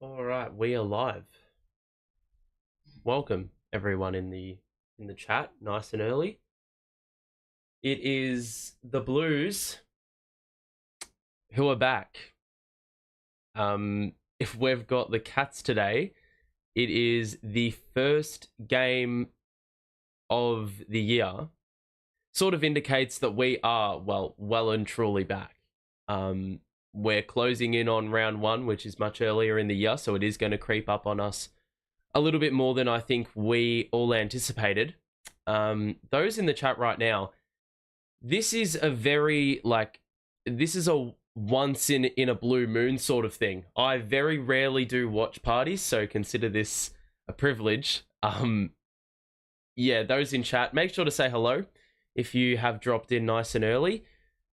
All right, we are live. Welcome everyone in the chat, nice and early. It is the Blues who are back. If we've got the Cats today, it is the first game of the year. Sort of indicates that we are well and truly back. We're closing in on round one, which is much earlier in the year, so it is going to creep up on us a little bit more than I think we all anticipated. Those in the chat right now, this is a very, this is a once in a blue moon sort of thing. I very rarely do watch parties, so consider this a privilege. Yeah, those in chat, make sure to say hello if you have dropped in nice and early.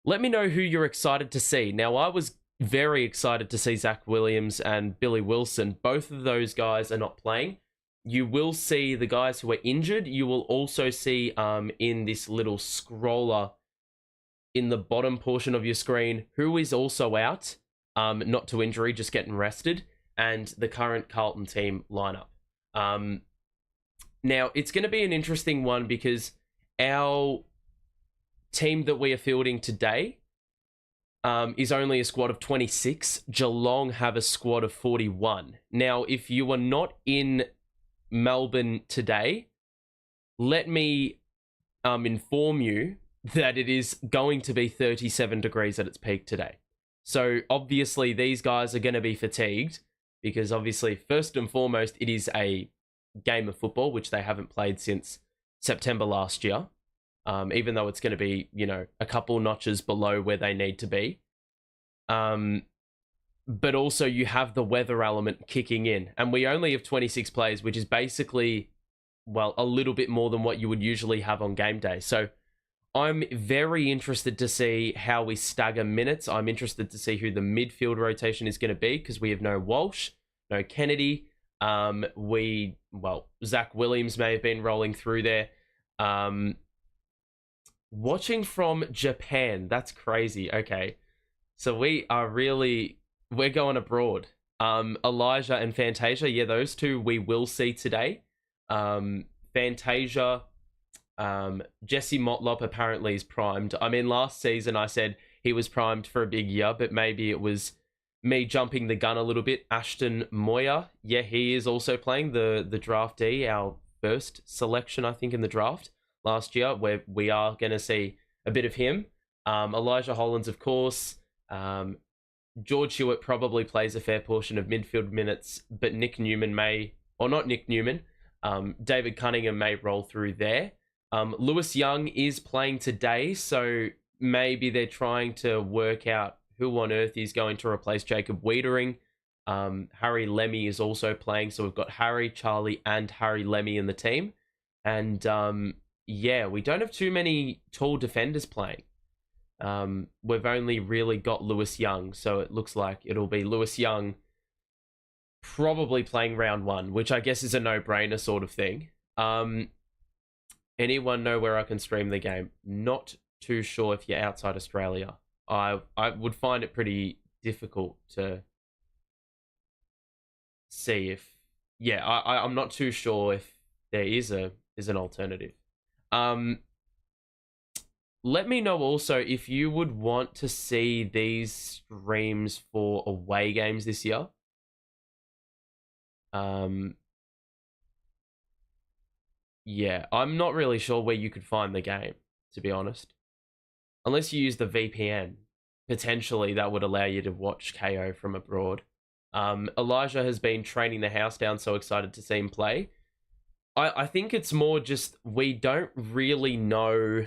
Let me know who you're excited to see. Now, I was very excited to see Zach Williams and Billy Wilson. Both of those guys are not playing. You will see the guys who are injured. You will also see in this little scroller in the bottom portion of your screen who is also out, not to injury, just getting rested, and the current Carlton team lineup. Now, it's going to be an interesting one because our team that we are fielding today is only a squad of 26. Geelong have a squad of 41. Now, if you are not in Melbourne today, let me inform you that it is going to be 37 degrees at its peak today. So obviously these guys are going to be fatigued because obviously first and foremost it is a game of football which they haven't played since September last year. Even though it's going to be, a couple notches below where they need to be. But also you have the weather element kicking in. And we only have 26 players, which is basically, a little bit more than what you would usually have on game day. So I'm very interested to see how we stagger minutes. I'm interested to see who the midfield rotation is going to be because we have no Walsh, no Kennedy. Zach Williams may have been rolling through there. Watching from Japan, that's crazy. Okay, so we're going abroad. Elijah and Fantasia, yeah, those two we will see today. Fantasia, Jesse Motlop apparently is primed. I mean, last season I said he was primed for a big year, but maybe it was me jumping the gun a little bit. Ashton Moya, yeah, he is also playing the draftee, our first selection, I think, in the draft last year, where we are going to see a bit of him. Elijah Hollands, of course. George Hewitt probably plays a fair portion of midfield minutes, but Nick Newman David Cunningham may roll through there. Lewis Young is playing today, so maybe they're trying to work out who on earth is going to replace Jacob Wiedering. Harry Lemmy is also playing, so we've got Harry, Charlie, and Harry Lemmy in the team. And we don't have too many tall defenders playing. We've only really got Lewis Young, so it looks like it'll be Lewis Young probably playing round one, which I guess is a no-brainer sort of thing. Anyone know where I can stream the game? Not too sure if you're outside Australia. I would find it pretty difficult to see if... Yeah, I'm not too sure if there is an alternative. Let me know also if you would want to see these streams for away games this year. Yeah, I'm not really sure where you could find the game, to be honest. Unless you use the VPN. Potentially, that would allow you to watch KO from abroad. Elijah has been training the house down, so excited to see him play. I think it's more just we don't really know...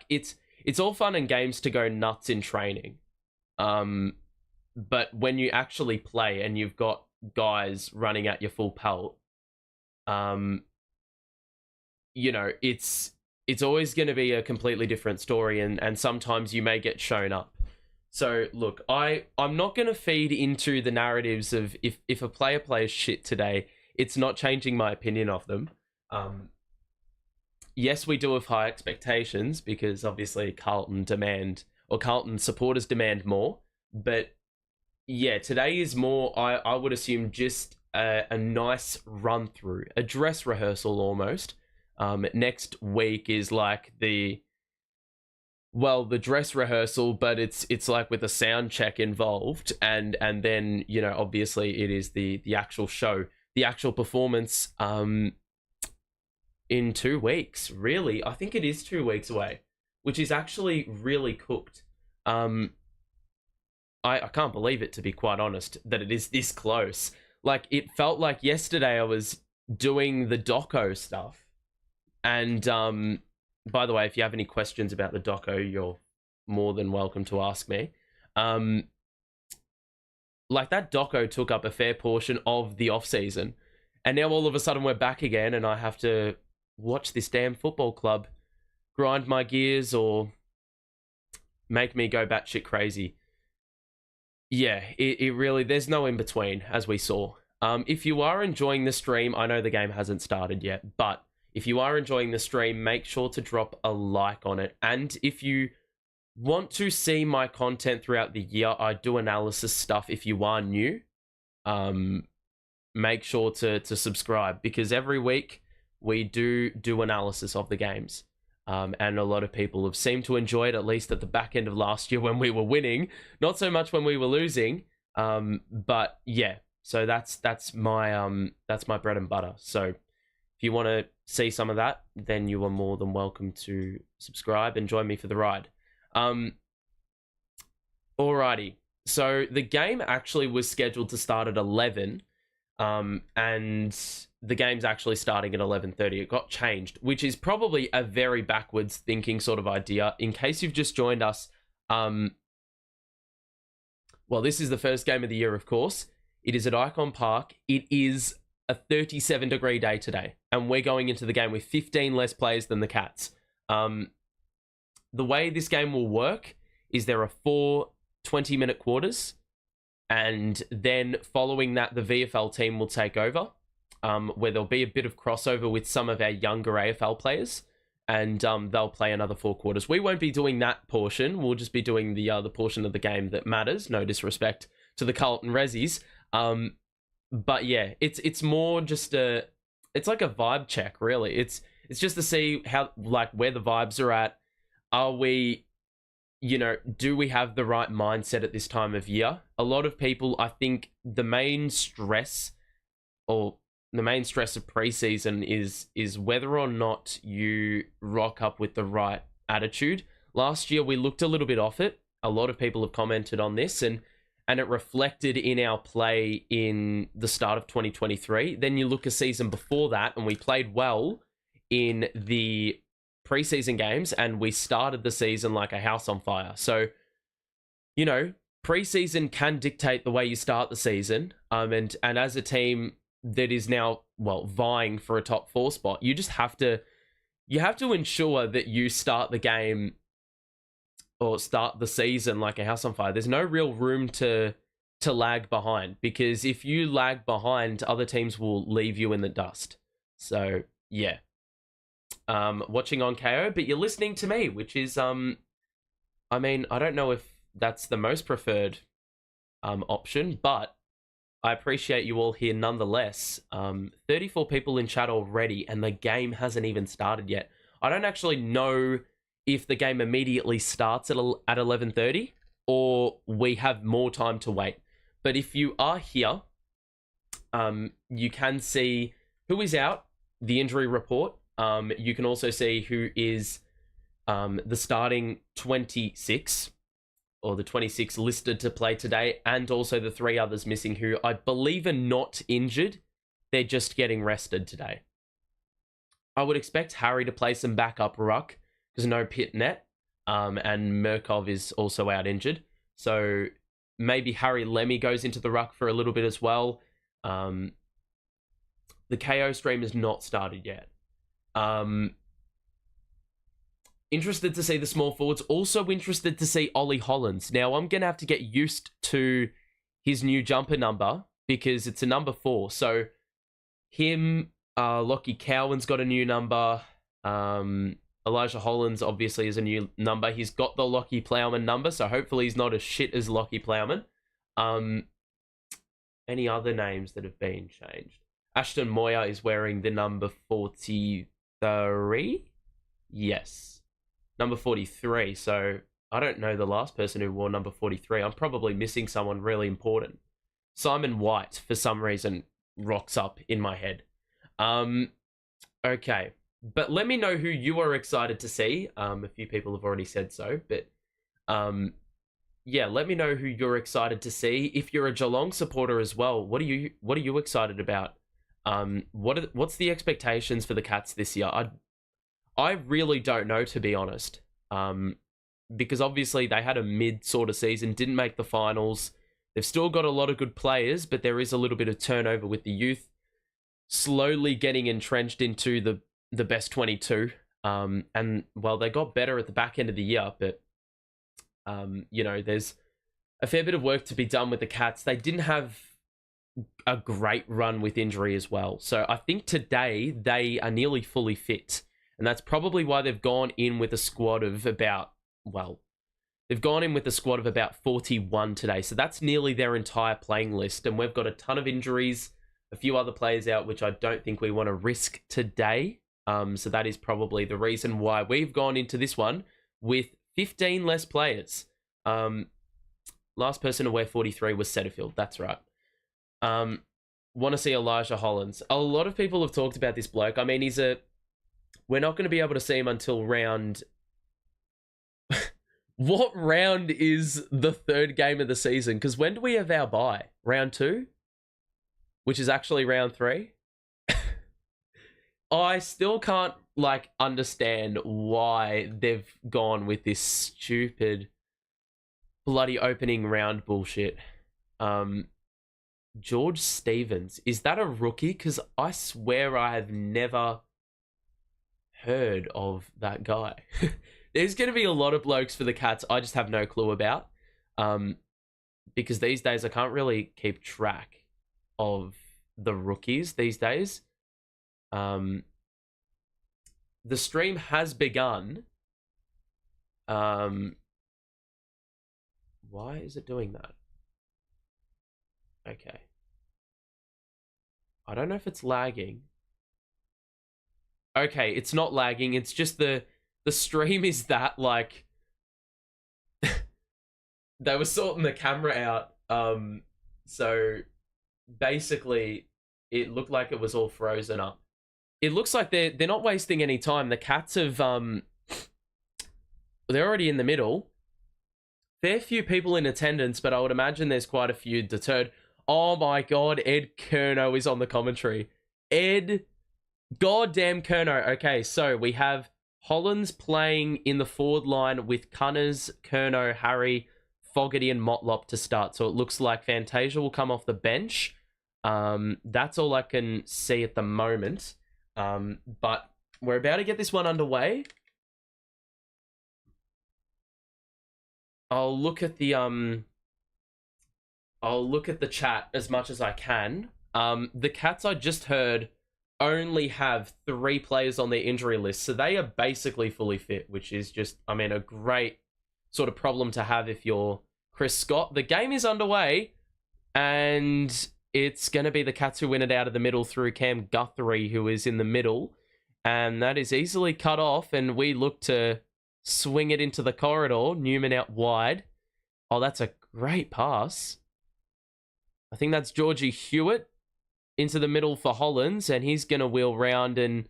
it's all fun and games to go nuts in training. But when you actually play and you've got guys running at your full pelt, it's always going to be a completely different story, and sometimes you may get shown up. So look, I'm not going to feed into the narratives of if a player plays shit today, it's not changing my opinion of them. Yes, we do have high expectations because obviously Carlton supporters demand more, but Yeah, today is more, I would assume, just a nice run through, a dress rehearsal almost. Next week is like the dress rehearsal, but it's like with a sound check involved, and then obviously it is the actual show, the actual performance. In 2 weeks, really, I think it is 2 weeks away, which is actually really cooked. Um, I can't believe it, to be quite honest, that it is this close. Like, it felt like yesterday I was doing the doco stuff. And by the way, if you have any questions about the doco, you're more than welcome to ask me. Um, like, that doco took up a fair portion of the off season, and now all of a sudden we're back again, and I have to watch this damn football club grind my gears or make me go batshit crazy. Yeah, it really, there's no in between, as we saw. If you are enjoying the stream, I know the game hasn't started yet, but if you are enjoying the stream, make sure to drop a like on it. And if you want to see my content throughout the year, I do analysis stuff. If you are new, make sure to subscribe, because every week we do analysis of the games. And a lot of people have seemed to enjoy it, at least at the back end of last year when we were winning. Not so much when we were losing. But yeah, so that's my bread and butter. So if you want to see some of that, then you are more than welcome to subscribe and join me for the ride. Alrighty. So the game actually was scheduled to start at 11. And the game's actually starting at 11:30. It got changed, which is probably a very backwards thinking sort of idea. In case you've just joined us, well, this is the first game of the year, of course. It is at Ikon Park. It is a 37-degree day today, and we're going into the game with 15 less players than the Cats. The way this game will work is there are 4 20-minute quarters, and then following that, the VFL team will take over, where there'll be a bit of crossover with some of our younger AFL players, and they'll play another 4 quarters. We won't be doing that portion. We'll just be doing the portion of the game that matters. No disrespect to the Carlton Rezzies. But yeah, it's more just it's like a vibe check, really. It's just to see how, like, where the vibes are at. Are we, do we have the right mindset at this time of year? A lot of people, I think the main stress of preseason is whether or not you rock up with the right attitude. Last year, we looked a little bit off it. A lot of people have commented on this, and it reflected in our play in the start of 2023. Then you look a season before that, and we played well in the preseason games, and we started the season like a house on fire. So, preseason can dictate the way you start the season. And as a team that is now, well, vying for a top 4 spot, you just have to ensure that you start the game or start the season like a house on fire. There's no real room to lag behind, because if you lag behind, other teams will leave you in the dust. So yeah. Watching on KO, but you're listening to me, which is I don't know if that's the most preferred option, but I appreciate you all here nonetheless. 34 people in chat already, and the game hasn't even started yet. I don't actually know if the game immediately starts at 11:30 or we have more time to wait. But if you are here, you can see who is out, the injury report. You can also see who is the starting 26, or the 26 listed to play today, and also the 3 others missing who I believe are not injured. They're just getting rested today. I would expect Harry to play some backup ruck, because no Pitnet, and Murkov is also out injured. So maybe Harry Lemmy goes into the ruck for a little bit as well. The KO stream has not started yet. Interested to see the small forwards. Also interested to see Ollie Hollands. Now, I'm going to have to get used to his new jumper number, because it's a number 4. So him, Lockie Cowan's got a new number. Elijah Hollands obviously is a new number. He's got the Lockie Plowman number, so hopefully he's not as shit as Lockie Plowman. Um, any other names that have been changed? Ashton Moyer is wearing the number 43. Yes, number 43. So I don't know the last person who wore number 43. I'm probably missing someone really important. Simon White, for some reason, rocks up in my head. Okay. But let me know who you are excited to see. A few people have already said so, but yeah, let me know who you're excited to see. If you're a Geelong supporter as well, what are you excited about? What's the expectations for the Cats this year? I really don't know, to be honest. Because obviously they had a mid sort of season, didn't make the finals. They've still got a lot of good players, but there is a little bit of turnover with the youth slowly getting entrenched into the best 22. And well, they got better at the back end of the year, but there's a fair bit of work to be done with the Cats. They didn't have a great run with injury as well. So I think today they are nearly fully fit. And that's probably why they've gone in with a squad of about, they've gone in with a squad of about 41 today. So that's nearly their entire playing list. And we've got a ton of injuries, a few other players out, which I don't think we want to risk today. So that is probably the reason why we've gone into this one with 15 less players. Last person to wear 43 was Setterfield. That's right. Want to see Elijah Hollands. A lot of people have talked about this bloke. I mean, we're not going to be able to see him until round... What round is the third game of the season? Because when do we have our bye? Round 2? Which is actually round 3? I still can't, understand why they've gone with this stupid bloody opening round bullshit. George Stevens. Is that a rookie? Because I swear I have never heard of that guy. There's going to be a lot of blokes for the Cats I just have no clue about. Because these days I can't really keep track of the rookies these days. The stream has begun. Why is it doing that? Okay. I don't know if it's lagging. Okay, it's not lagging. It's just the stream is that, they were sorting the camera out. So basically it looked like it was all frozen up. It looks like they're not wasting any time. The Cats have they're already in the middle. Fair few people in attendance, but I would imagine there's quite a few deterred. Oh my god, Ed Kerno is on the commentary. Ed goddamn Kerno. Okay, so we have Hollands playing in the forward line with Cunners, Kerno, Harry, Fogarty and Motlop to start. So it looks like Fantasia will come off the bench. That's all I can see at the moment. But we're about to get this one underway. I'll look at the chat as much as I can. The Cats I just heard only have 3 players on their injury list, so they are basically fully fit, which is just, I mean, a great sort of problem to have if you're Chris Scott. The game is underway, and it's going to be the Cats who win it out of the middle through Cam Guthrie, who is in the middle, and that is easily cut off, and we look to swing it into the corridor. Newman out wide. Oh, that's a great pass. I think that's Georgie Hewitt into the middle for Hollands, and he's going to wheel round, and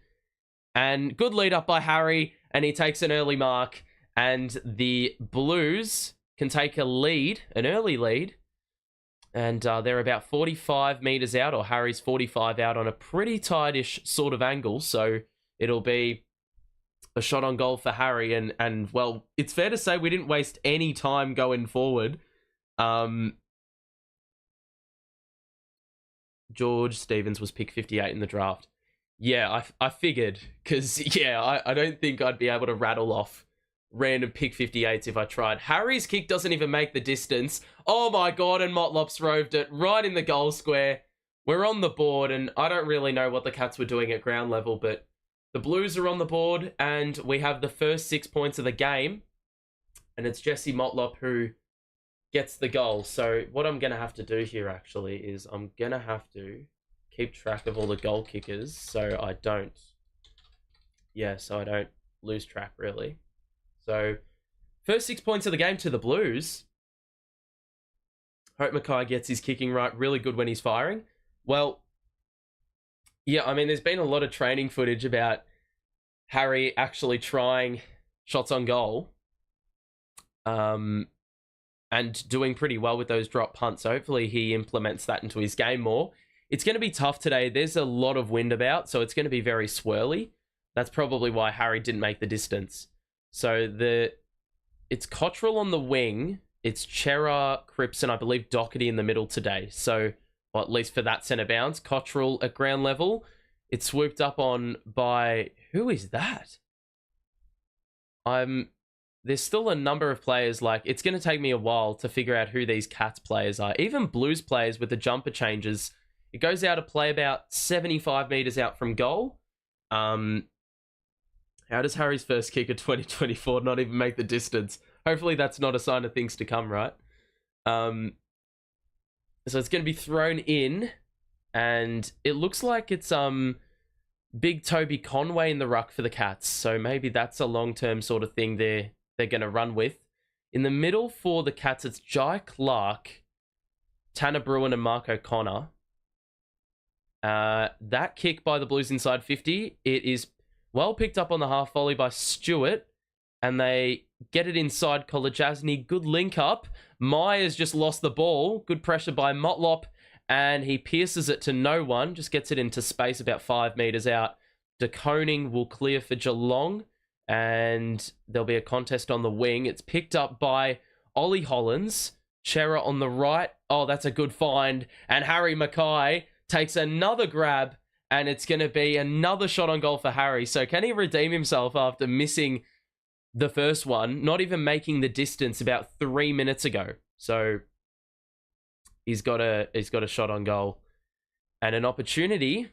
good lead up by Harry, and he takes an early mark, and the Blues can take a lead, an early lead, and they're about 45 metres out, or Harry's 45 out on a pretty tightish sort of angle, so it'll be a shot on goal for Harry, and well, it's fair to say we didn't waste any time going forward. George Stevens was pick 58 in the draft. Yeah, I figured, because, yeah, I don't think I'd be able to rattle off random pick 58s if I tried. Harry's kick doesn't even make the distance. Oh my god, and Motlop's roved it right in the goal square. We're on the board, and I don't really know what the Cats were doing at ground level, but the Blues are on the board, and we have the first 6 points of the game, and it's Jesse Motlop who gets the goal. So what I'm going to have to do here actually is I'm going to have to keep track of all the goal kickers so I don't lose track really. So first 6 points of the game to the Blues. Hope Mackay gets his kicking right. Really good when he's firing. Well, yeah, I mean, there's been a lot of training footage about Harry actually trying shots on goal. And doing pretty well with those drop punts. So hopefully he implements that into his game more. It's going to be tough today. There's a lot of wind about, so it's going to be very swirly. That's probably why Harry didn't make the distance. So it's Cottrell on the wing. It's Chera, Cripps, and I believe Doherty in the middle today. So, well, at least for that centre bounce. Cottrell at ground level. It's swooped up on by... Who is that? There's still a number of players, like, it's going to take me a while to figure out who these Cats players are. Even Blues players with the jumper changes, it goes out to play about 75 metres out from goal. How does Harry's first kick of 2024 not even make the distance? Hopefully that's not a sign of things to come, right? So it's going to be thrown in, and it looks like it's big Toby Conway in the ruck for the Cats. So maybe that's a long-term sort of thing they're going to run with. In the middle for the Cats, it's Jai Clark, Tanner Bruin, and Mark O'Connor. That kick by the Blues inside 50, it is well picked up on the half volley by Stewart, and they get it inside Kolajasny. Good link up. Myers just lost the ball. Good pressure by Motlop, and he pierces it to no one. Just gets it into space about 5 metres out. De Koning will clear for Geelong, and there'll be a contest on the wing. It's picked up by Ollie Hollins. Chera on the right. Oh, that's a good find. And Harry Mackay takes another grab, and it's going to be another shot on goal for Harry. So can he redeem himself after missing the first one, not even making the distance about 3 minutes ago? So he's got a shot on goal and an opportunity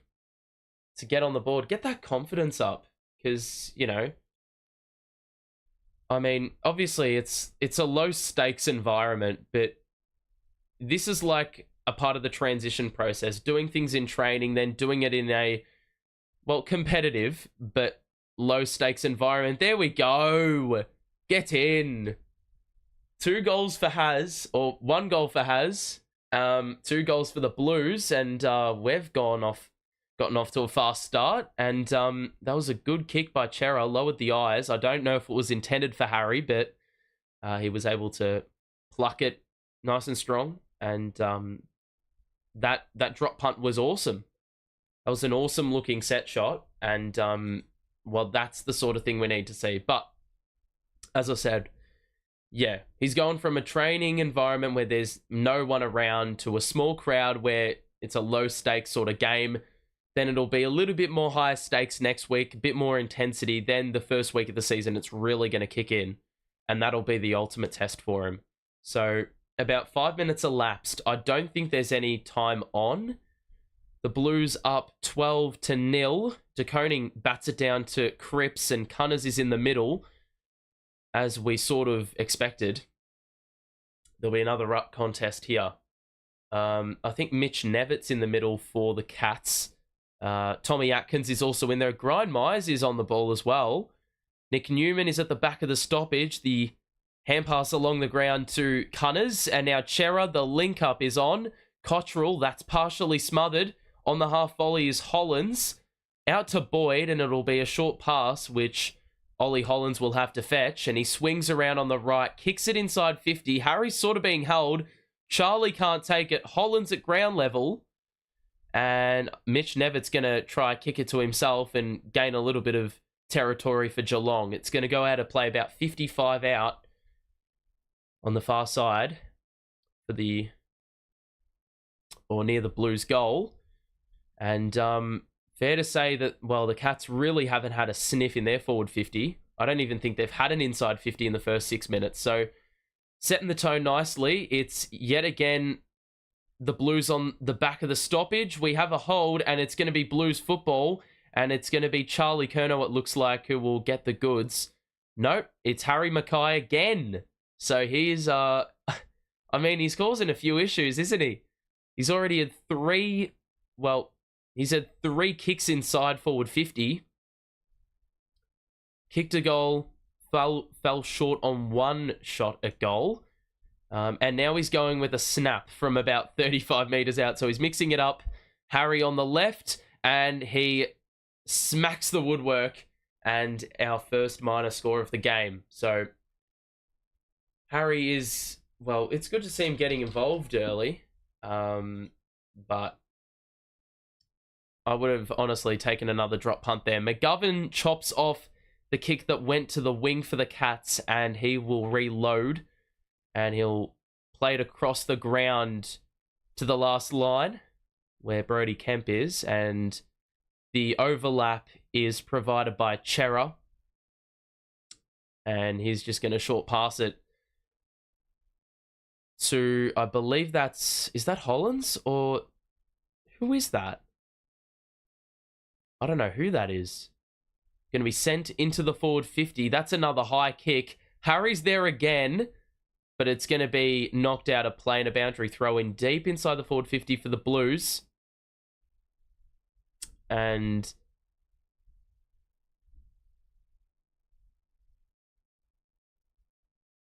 to get on the board, get that confidence up, because, you know, I mean, obviously it's a low stakes environment, but this is like a part of the transition process, doing things in training, then doing it in a, well, competitive, but low stakes environment. There we go. Get in. 2 goals for Haz, or 1 goal for Haz, 2 goals for the Blues, and we've gotten off to a fast start, and that was a good kick by Chera, lowered the eyes. I don't know if it was intended for Harry, but he was able to pluck it nice and strong, and that drop punt was awesome. That was an awesome looking set shot, and well, that's the sort of thing we need to see. But as I said, yeah, he's gone from a training environment where there's no one around to a small crowd where it's a low stakes sort of game. Then it'll be a little bit more higher stakes next week, a bit more intensity. Then the first week of the season, it's really going to kick in, and that'll be the ultimate test for him. So about 5 minutes elapsed. I don't think there's any time on. The Blues up 12-0. De Koning bats it down to Cripps, and Cunners is in the middle, as we sort of expected. There'll be another ruck contest here. I think Mitch Nevitt's in the middle for the Cats. Tommy Atkins is also in there. Grind Myers is on the ball as well. Nick Newman is at the back of the stoppage. The hand pass along the ground to Cunners. And now Chera, the link up is on. Cottrell, that's partially smothered. On the half volley is Hollins. Out to Boyd, and it'll be a short pass, which Ollie Hollins will have to fetch. And he swings around on the right, kicks it inside 50. Harry's sort of being held. Charlie can't take it. Hollins at ground level. And Mitch Nevitt's going to try kick it to himself and gain a little bit of territory for Geelong. It's going to go out of play about 55 out on the far side for or near the Blues goal. And fair to say that, well, the Cats really haven't had a sniff in their forward 50. I don't even think they've had an inside 50 in the first 6 minutes. So setting the tone nicely. It's yet again the Blues on the back of the stoppage. We have a hold, and it's going to be Blues football, and it's going to be Charlie Curnow, it looks like, who will get the goods. Nope, it's Harry Mackay again. So he's, I I mean, he's causing a few issues, isn't he? He's already had he's had 3 kicks inside forward 50. Kicked a goal, fell short on 1 shot at goal. And now he's going with a snap from about 35 metres out. So he's mixing it up. Harry on the left, and he smacks the woodwork, and our first minor score of the game. So Harry is, well, it's good to see him getting involved early. But I would have honestly taken another drop punt there. McGovern chops off the kick that went to the wing for the Cats, and he will reload, and he'll play it across the ground to the last line where Brody Kemp is, and the overlap is provided by Chera, and he's just going to short pass it to, I believe is that Hollands, or who is that? I don't know who that is. Going to be sent into the forward 50. That's another high kick. Harry's there again, but it's going to be knocked out of play, and a boundary throw in deep inside the forward 50 for the Blues. And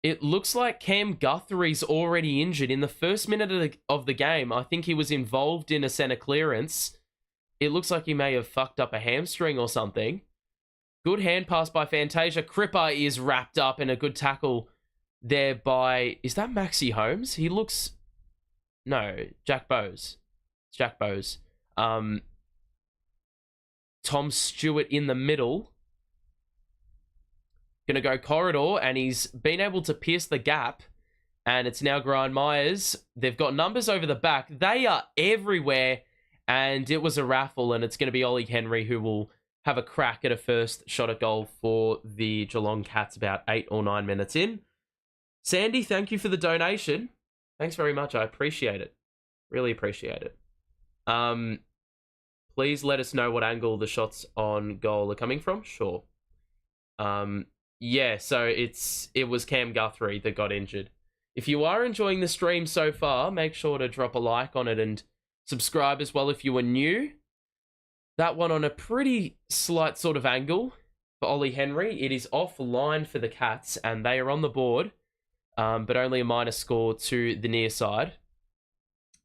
it looks like Cam Guthrie's already injured. In the first minute of the game, I think he was involved in a centre clearance. It looks like he may have fucked up a hamstring or something. Good hand pass by Fantasia. Cripper is wrapped up, in a good tackle there by... Is that Maxi Holmes? He looks... No, Jack Bowes. It's Jack Bowes. Tom Stewart in the middle. Going to go corridor, and he's been able to pierce the gap. And it's now Brian Myers. They've got numbers over the back. They are everywhere. And it was a raffle, and it's going to be Ollie Henry who will have a crack at a first shot at goal for the Geelong Cats about 8 or 9 minutes in. Sandy, thank you for the donation. Thanks very much. I appreciate it. Really appreciate it. Please let us know what angle the shots on goal are coming from. Sure. Yeah, so it was Cam Guthrie that got injured. If you are enjoying the stream so far, make sure to drop a like on it and subscribe as well if you are new. That one on a pretty slight sort of angle for Ollie Henry. It is offline for the Cats, and they are on the board, but only a minor score to the near side.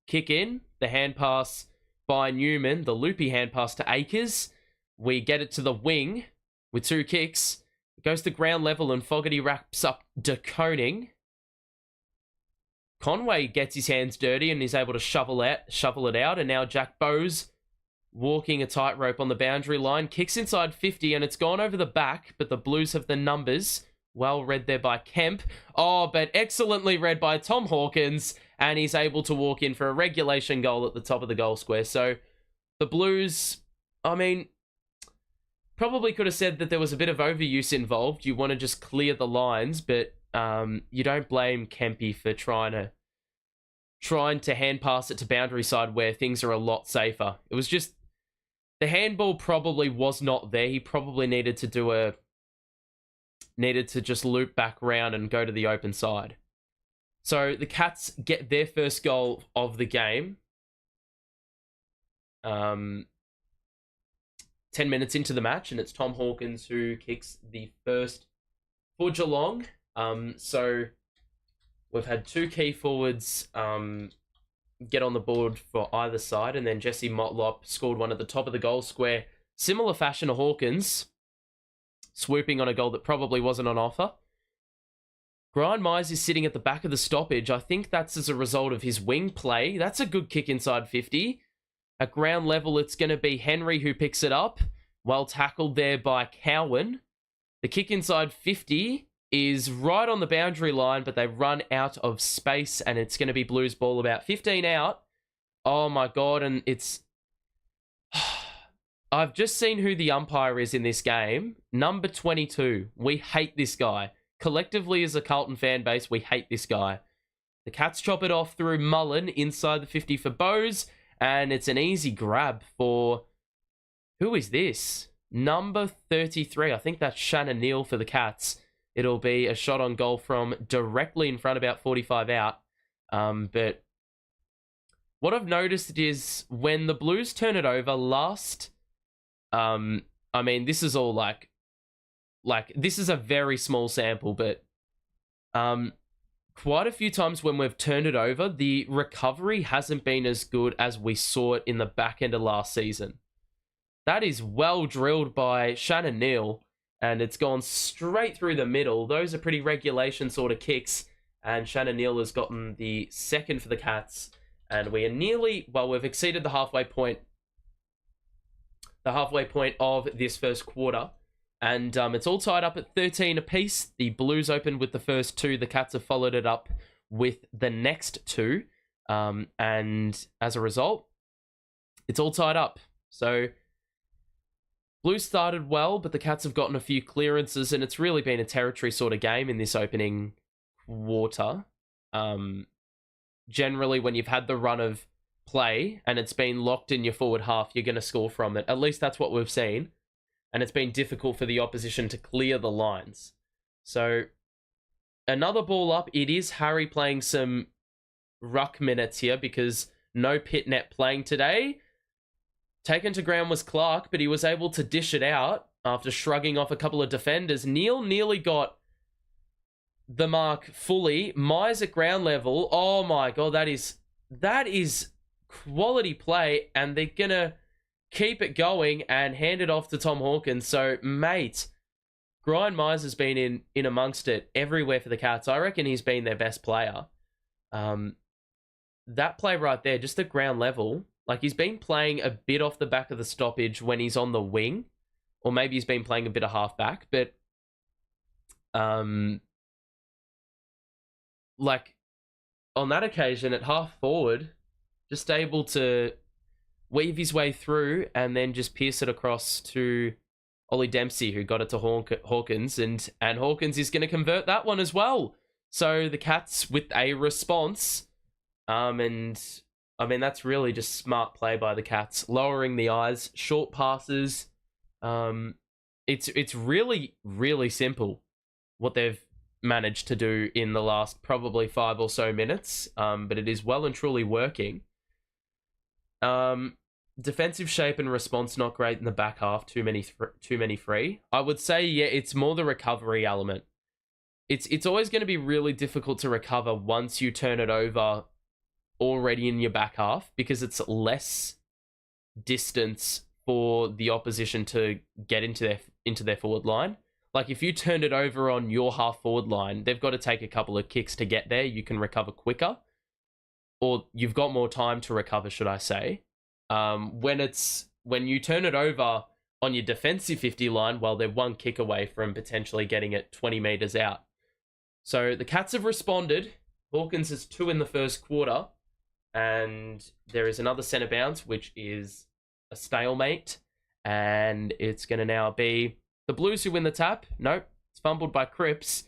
Kick in, the hand pass by Newman, the loopy hand pass to Akers. We get it to the wing with 2 kicks. It goes to ground level, and Fogarty wraps up De Koning. Conway gets his hands dirty and is able to shovel it out, and now Jack Bowes walking a tightrope on the boundary line, kicks inside 50, and it's gone over the back, but the Blues have the numbers. Well read there by Kemp. Oh, but excellently read by Tom Hawkins, and he's able to walk in for a regulation goal at the top of the goal square. So the Blues, I mean, probably could have said that there was a bit of overuse involved. You want to just clear the lines, but you don't blame Kempy for trying to hand pass it to boundary side where things are a lot safer. It was just, the handball probably was not there. He probably needed to just loop back round and go to the open side. So the Cats get their first goal of the game. 10 minutes into the match, and it's Tom Hawkins who kicks the first for Geelong. So we've had 2 key forwards get on the board for either side, and then Jesse Motlop scored one at the top of the goal square. Similar fashion to Hawkins, swooping on a goal that probably wasn't on offer. Brian Myers is sitting at the back of the stoppage. I think that's as a result of his wing play. That's a good kick inside 50. At ground level, it's going to be Henry who picks it up. Well tackled there by Cowan. The kick inside 50 is right on the boundary line, but they run out of space, and it's going to be Blues ball about 15 out. Oh my God, and it's... I've just seen who the umpire is in this game. Number 22. We hate this guy. Collectively, as a Carlton fan base, we hate this guy. The Cats chop it off through Mullen inside the 50 for Bowes, and it's an easy grab for... Who is this? Number 33. I think that's Shannon Neal for the Cats. It'll be a shot on goal from directly in front, about 45 out. But what I've noticed is when the Blues turn it over last, I mean, this is all like this is a very small sample, but quite a few times when we've turned it over, the recovery hasn't been as good as we saw it in the back end of last season. That is well drilled by Shannon Neal, and it's gone straight through the middle. Those are pretty regulation sort of kicks, and Shannon Neal has gotten the second for the Cats, and we are we've exceeded the halfway point of this first quarter. And it's all tied up at 13 apiece. The Blues opened with the first two. The Cats have followed it up with the next two. And as a result, it's all tied up. So Blues started well, but the Cats have gotten a few clearances, and it's really been a territory sort of game in this opening quarter. Generally, when you've had the run of play and it's been locked in your forward half, you're going to score from it. At least that's what we've seen. And it's been difficult for the opposition to clear the lines. So, another ball up. It is Harry playing some ruck minutes here because no Pitnet playing today. Taken to ground was Clark, but he was able to dish it out after shrugging off a couple of defenders. Neal nearly got the mark fully. Myers at ground level. Oh my God, that is quality play, and they're going to keep it going and hand it off to Tom Hawkins. So, mate, Brian Myers has been in amongst it everywhere for the Cats. I reckon he's been their best player. That play right there, just at ground level, like he's been playing a bit off the back of the stoppage when he's on the wing, or maybe he's been playing a bit of halfback, but like on that occasion at half forward, just able to weave his way through and then just pierce it across to Ollie Dempsey, who got it to Hawkins, and Hawkins is going to convert that one as well. So the Cats with a response, and I mean that's really just smart play by the Cats, lowering the eyes, short passes. It's really, really simple what they've managed to do in the last probably 5 or so minutes, but it is well and truly working. Defensive shape and response not great in the back half. Too many free. I would say, yeah, it's more the recovery element. It's always going to be really difficult to recover once you turn it over already in your back half, because it's less distance for the opposition to get into their forward line. Like if you turned it over on your half forward line, they've got to take a couple of kicks to get there. You can recover quicker, or you've got more time to recover, should I say. When you turn it over on your defensive 50 line, well, they're one kick away from potentially getting it 20 meters out. So the Cats have responded. Hawkins is 2 in the first quarter, and there is another centre bounce, which is a stalemate, and it's going to now be the Blues who win the tap. Nope, it's fumbled by Cripps,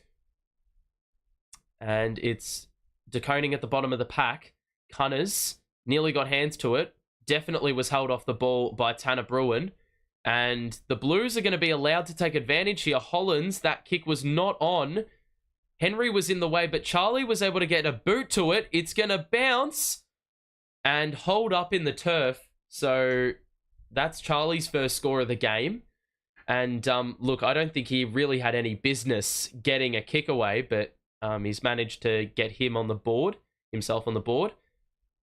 and it's DeConing at the bottom of the pack. Cunners nearly got hands to it. Definitely was held off the ball by Tanner Bruin. And the Blues are going to be allowed to take advantage here. Hollins, that kick was not on. Henry was in the way, but Charlie was able to get a boot to it. It's going to bounce and hold up in the turf. So that's Charlie's first score of the game. And look, I don't think he really had any business getting a kick away, but he's managed to get himself on the board.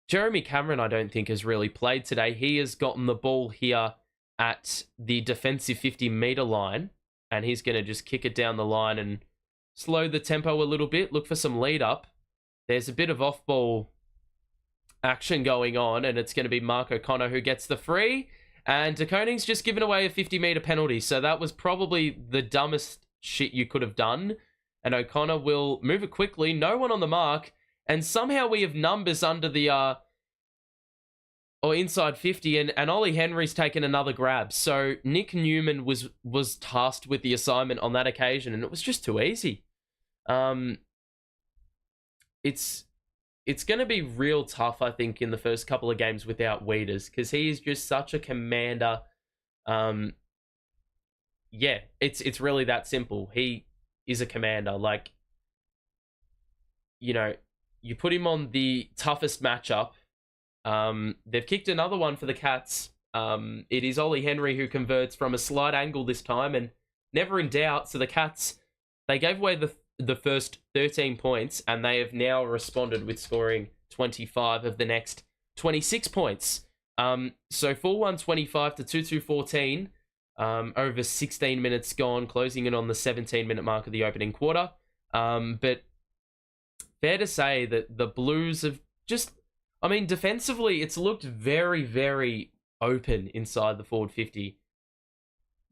Jeremy Cameron, I don't think, has really played today. He has gotten the ball here at the defensive 50-meter line, and he's going to just kick it down the line and slow the tempo a little bit, look for some lead up. There's a bit of off-ball action going on, and it's going to be Mark O'Connor who gets the free, and DeConing's just given away a 50-meter penalty, so that was probably the dumbest shit you could have done, and O'Connor will move it quickly, no one on the mark, and somehow we have numbers under the or inside 50, and Ollie Henry's taken another grab. So Nick Newman was tasked with the assignment on that occasion, and it was just too easy. It's going to be real tough, I think, in the first couple of games without Weeders, because he is just such a commander. Yeah, it's really that simple. He is a commander. Like, you know, you put him on the toughest matchup. They've kicked another one for the Cats. It is Ollie Henry who converts from a slight angle this time, and never in doubt. So the Cats, they gave away the first 13 points, and they have now responded with scoring 25 of the next 26 points. So 4-1-25 to 2-2-14, over 16 minutes gone, closing in on the 17-minute mark of the opening quarter. But fair to say that the Blues have just, I mean, defensively, it's looked very, very open inside the forward 50.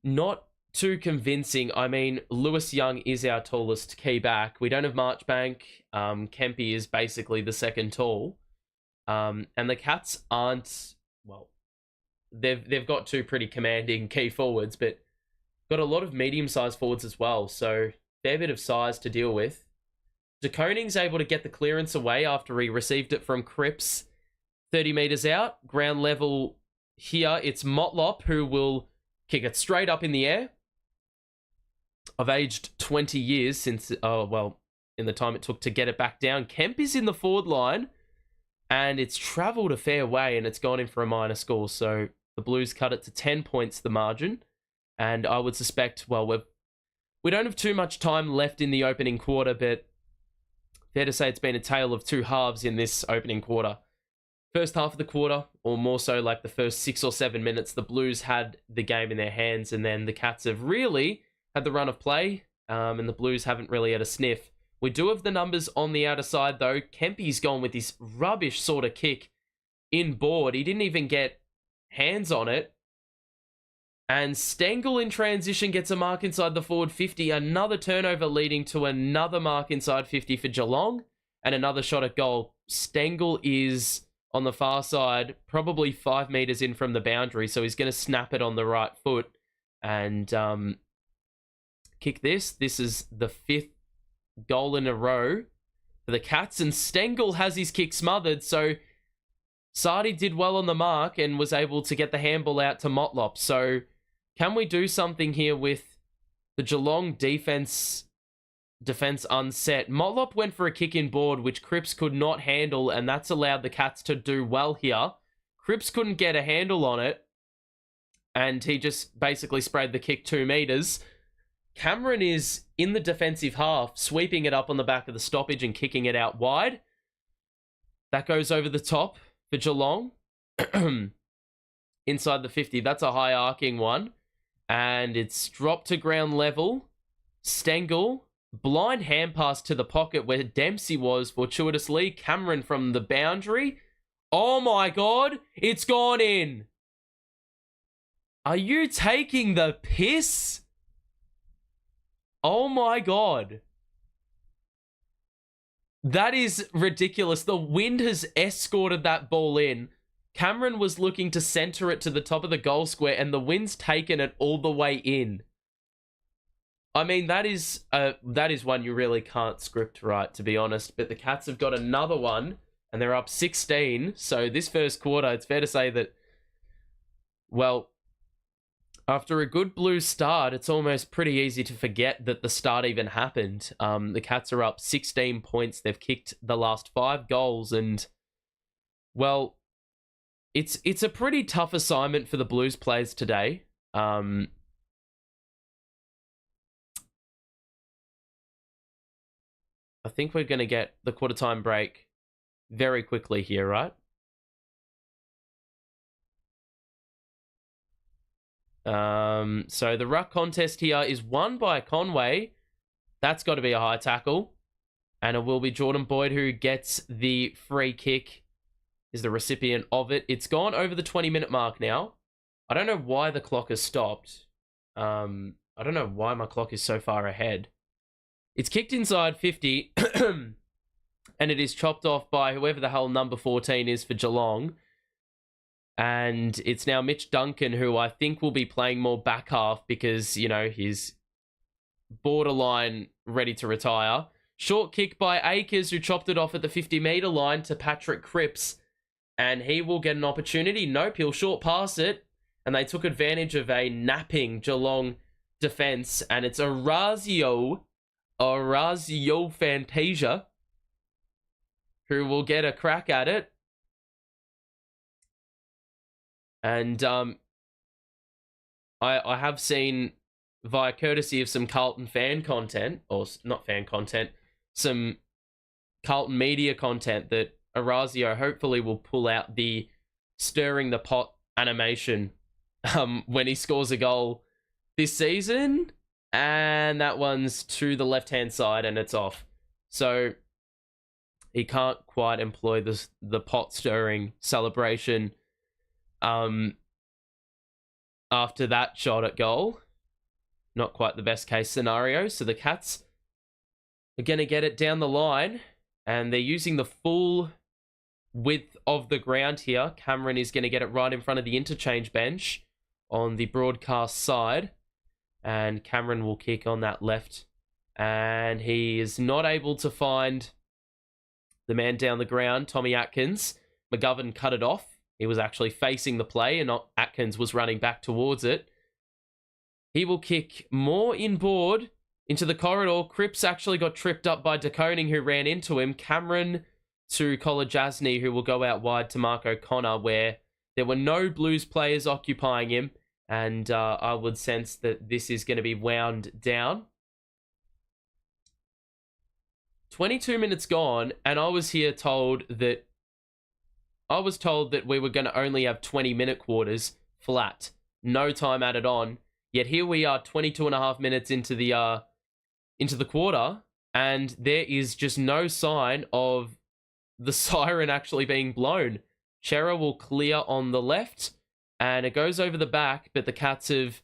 Not too convincing. I mean, Lewis Young is our tallest key back. We don't have Marchbank. Kempy is basically the second tall. And the Cats aren't, well, they've got two pretty commanding key forwards, but got a lot of medium-sized forwards as well, so fair bit of size to deal with. De Koning's able to get the clearance away after he received it from Cripps 30 metres out. Ground level here, it's Motlop who will kick it straight up in the air. I've aged 20 years since, in the time it took to get it back down. Kemp is in the forward line, and it's travelled a fair way, and it's gone in for a minor score. So the Blues cut it to 10 points, the margin. And I would suspect, well, we don't have too much time left in the opening quarter, but fair to say it's been a tale of two halves in this opening quarter. First half of the quarter, or more so like the first 6 or 7 minutes, the Blues had the game in their hands, and then the Cats have really had the run of play, and the Blues haven't really had a sniff. We do have the numbers on the outer side, though. Kempy's gone with this rubbish sort of kick in board. He didn't even get hands on it. And Stengel in transition gets a mark inside the forward 50. Another turnover leading to another mark inside 50 for Geelong. And another shot at goal. Stengel is on the far side, probably 5 metres in from the boundary. So he's going to snap it on the right foot and kick this. This is the 5th goal in a row for the Cats, and Stengel has his kick smothered, so Sardi did well on the mark and was able to get the handball out to Motlop. So can we do something here with the Geelong defense unset? Motlop went for a kick in board, which Cripps could not handle, and that's allowed the Cats to do well here. Cripps couldn't get a handle on it, and he just basically sprayed the kick 2 metres. Cameron is in the defensive half, sweeping it up on the back of the stoppage and kicking it out wide. That goes over the top for Geelong. Inside the 50. That's a high arcing one. And it's dropped to ground level. Stengel, blind hand pass to the pocket where Dempsey was, fortuitously. Cameron from the boundary. Oh my God, it's gone in. Are you taking the piss? Oh my God. That is ridiculous. The wind has escorted that ball in. Cameron was looking to center it to the top of the goal square, and the wind's taken it all the way in. I mean, that is one you really can't script right, to be honest. But the Cats have got another one, and they're up 16. So this first quarter, it's fair to say that, well, after a good Blues start, it's almost pretty easy to forget that the start even happened. The Cats are up 16 points. They've kicked the last 5 goals, and, well, it's a pretty tough assignment for the Blues players today. I think we're going to get the quarter time break very quickly here, right? So the ruck contest here is won by Conway. That's got to be a high tackle. And it will be Jordan Boyd who gets the free kick, is the recipient of it. It's gone over the 20-minute mark now. I don't know why the clock has stopped. I don't know why my clock is so far ahead. It's kicked inside 50, and it is chopped off by whoever the hell number 14 is for Geelong. And it's now Mitch Duncan, who I think will be playing more back half because, you know, he's borderline ready to retire. Short kick by Akers, who chopped it off at the 50-metre line to Patrick Cripps. And he will get an opportunity. Nope, he'll short pass it. And they took advantage of a napping Geelong defence. And it's Orazio Fantasia, who will get a crack at it. And I have seen, via courtesy of some Carlton fan content, or not fan content, some Carlton media content, that Orazio hopefully will pull out the stirring the pot animation when he scores a goal this season. And that one's to the left-hand side and it's off. So he can't quite employ the pot stirring celebration after that shot at goal. Not quite the best case scenario. So the Cats are going to get it down the line, and they're using the full width of the ground here. Cameron is going to get it right in front of the interchange bench on the broadcast side, and Cameron will kick on that left, and he is not able to find the man down the ground, Tommy Atkins. McGovern cut it off. He was actually facing the play, and Atkins was running back towards it. He will kick more inboard into the corridor. Cripps actually got tripped up by De Koning, who ran into him. Cameron to Kolajasny, who will go out wide to Mark O'Connor, where there were no Blues players occupying him. And I would sense that this is going to be wound down. 22 minutes gone, and I was told that we were going to only have 20-minute quarters flat, no time added on. Yet here we are, 22 and a half minutes into the quarter, and there is just no sign of the siren actually being blown. Chera will clear on the left, and it goes over the back, but the Cats have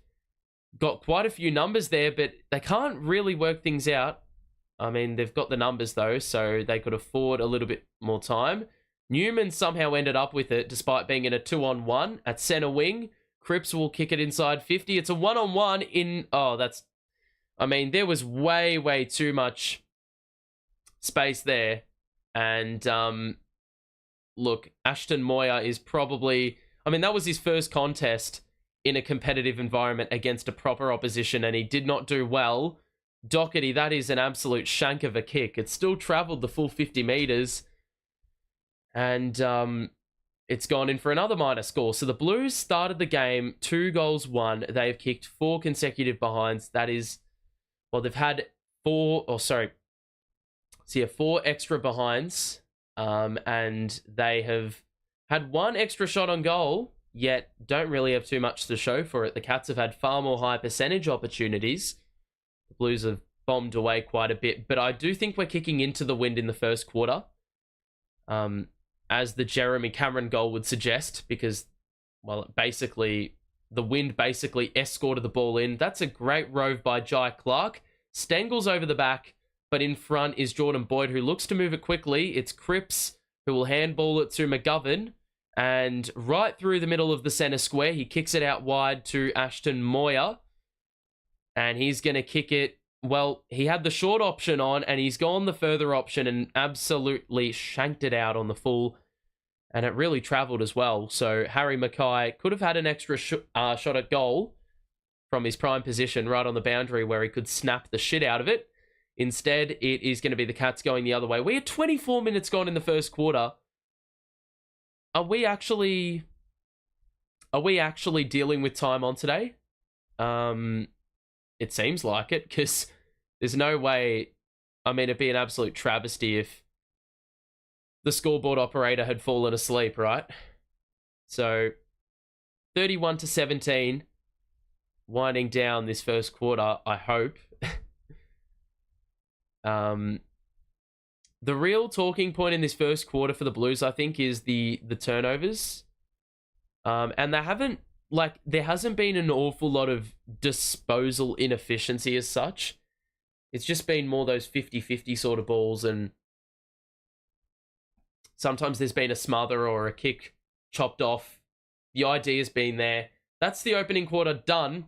got quite a few numbers there, but they can't really work things out. I mean, they've got the numbers, though, so they could afford a little bit more time. Newman somehow ended up with it, despite being in a 2-on-1 at centre wing. Cripps will kick it inside 50. It's a 1-on-1 in... Oh, that's... I mean, there was way, way too much space there. And, look, Ashton Moyer is probably... I mean, that was his first contest in a competitive environment against a proper opposition, and he did not do well. Doherty, that is an absolute shank of a kick. It still travelled the full 50 metres. And it's gone in for another minor score. So the Blues started the game 2-1. They have kicked 4 consecutive behinds. That is, well, they've had 4 extra behinds. And they have had 1 extra shot on goal, yet don't really have too much to show for it. The Cats have had far more high percentage opportunities. The Blues have bombed away quite a bit, but I do think we're kicking into the wind in the first quarter. As the Jeremy Cameron goal would suggest, because, well, the wind basically escorted the ball in. That's a great rove by Jai Clark. Stengle's over the back, but in front is Jordan Boyd, who looks to move it quickly. It's Cripps, who will handball it to McGovern, and right through the middle of the centre square, he kicks it out wide to Ashton Moyer, and he's going to kick it. Well, he had the short option on, and he's gone the further option and absolutely shanked it out on the full, and it really travelled as well. So Harry Mackay could have had an extra shot at goal from his prime position right on the boundary where he could snap the shit out of it. Instead, it is going to be the Cats going the other way. We had 24 minutes gone in the first quarter. Are we actually dealing with time on today? It seems like it, because there's no way... I mean, it'd be an absolute travesty if the scoreboard operator had fallen asleep, right? So, 31-17, winding down this first quarter, I hope. The real talking point in this first quarter for the Blues, I think, is the turnovers. And there hasn't been an awful lot of disposal inefficiency as such. It's just been more those 50-50 sort of balls, and sometimes there's been a smother or a kick chopped off. The idea's been there. That's the opening quarter done.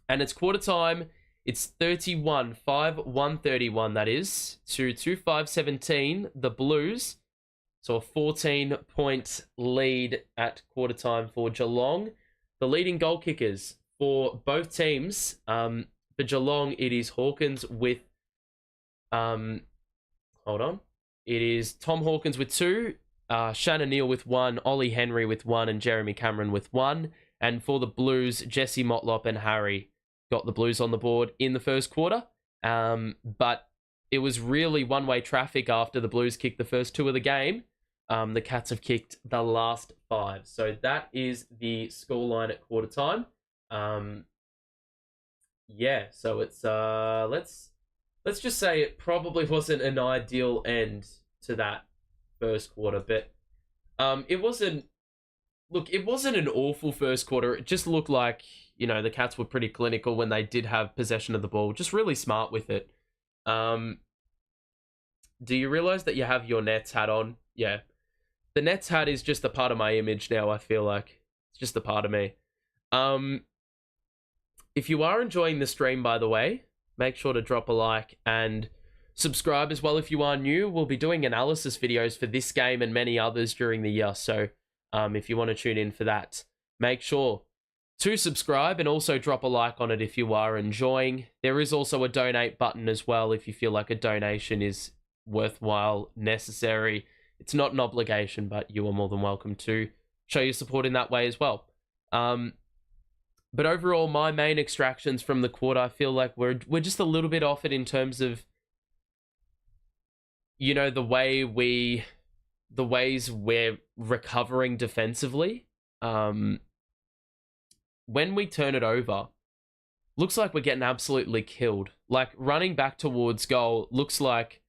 And it's quarter time. It's 31-5-131, that is, to 2-5-17, the Blues. So a 14-point lead at quarter time for Geelong. The leading goal kickers for both teams. For Geelong, it is Hawkins with... hold on. it is Tom Hawkins with 2, Shannon Neal with 1, Ollie Henry with 1, and Jeremy Cameron with 1. And for the Blues, Jesse Motlop and Harry got the Blues on the board in the first quarter. But it was really one-way traffic after the Blues kicked the first 2 of the game. The Cats have kicked the last 5. So that is the scoreline at quarter time. Yeah, so it's let's just say it probably wasn't an ideal end to that first quarter, but it wasn't an awful first quarter. It just looked like, the Cats were pretty clinical when they did have possession of the ball, just really smart with it. Do you realize that you have your Nets hat on? Yeah. The Nets hat is just a part of my image now, I feel like. It's just a part of me. If you are enjoying the stream, by the way, make sure to drop a like and subscribe as well if you are new. We'll be doing analysis videos for this game and many others during the year. So if you want to tune in for that, make sure to subscribe and also drop a like on it if you are enjoying. There is also a donate button as well if you feel like a donation is worthwhile, necessary. It's not an obligation, but you are more than welcome to show your support in that way as well. But overall, my main extractions from the quarter, I feel like we're just a little bit off it in terms of, the ways we're recovering defensively. When we turn it over, looks like we're getting absolutely killed. Like, running back towards goal looks like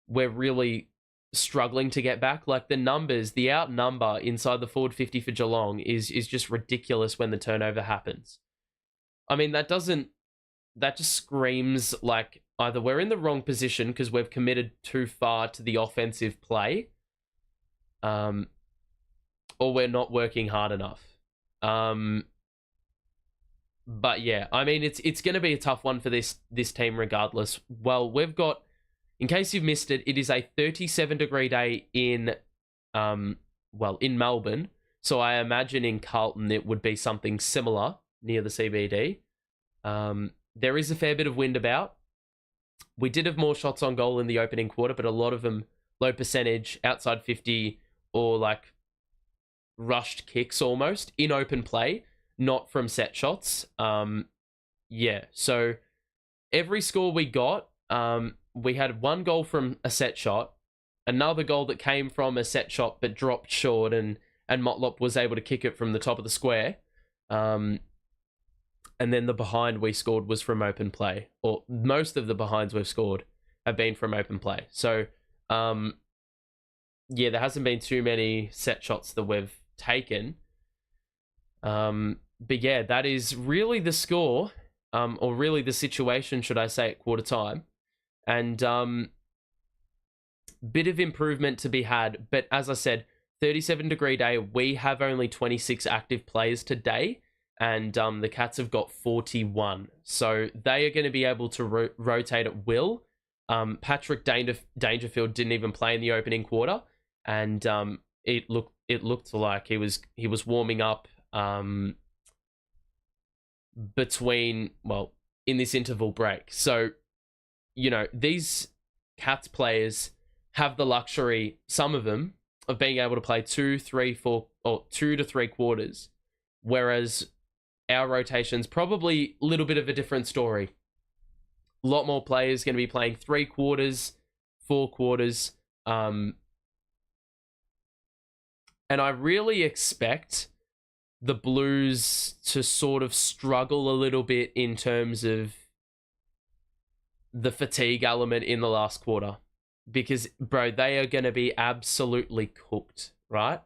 we're really struggling to get back. Like, the numbers, the outnumber inside the forward 50 for Geelong is just ridiculous when the turnover happens. I mean, that just screams like either we're in the wrong position because we've committed too far to the offensive play, or we're not working hard enough. But yeah, I mean, it's going to be a tough one for this team regardless. Well, we've got, in case you've missed it, it is a 37-degree day in Melbourne. So I imagine in Carlton it would be something similar near the CBD. There is a fair bit of wind about. We did have more shots on goal in the opening quarter, but a lot of them low percentage, outside 50, or like rushed kicks almost in open play, not from set shots. Yeah, so every score we got, we had 1 goal from a set shot, another goal that came from a set shot but dropped short, and Motlop was able to kick it from the top of the square. And then the behind we scored was from open play, or most of the behinds we've scored have been from open play. So, yeah, there hasn't been too many set shots that we've taken. But yeah, that is really the score, or really the situation, should I say, at quarter time. And bit of improvement to be had. But as I said, 37-degree day, we have only 26 active players today, and the Cats have got 41. So they are going to be able to rotate at will. Patrick Dangerfield didn't even play in the opening quarter, and it looked like he was warming up in this interval break. So, these Cats players have the luxury, some of them, of being able to play 2 to 3 quarters, whereas our rotation's probably a little bit of a different story. A lot more players going to be playing 3 quarters, 4 quarters, and I really expect the Blues to sort of struggle a little bit in terms of the fatigue element in the last quarter, because, bro, they are going to be absolutely cooked, right?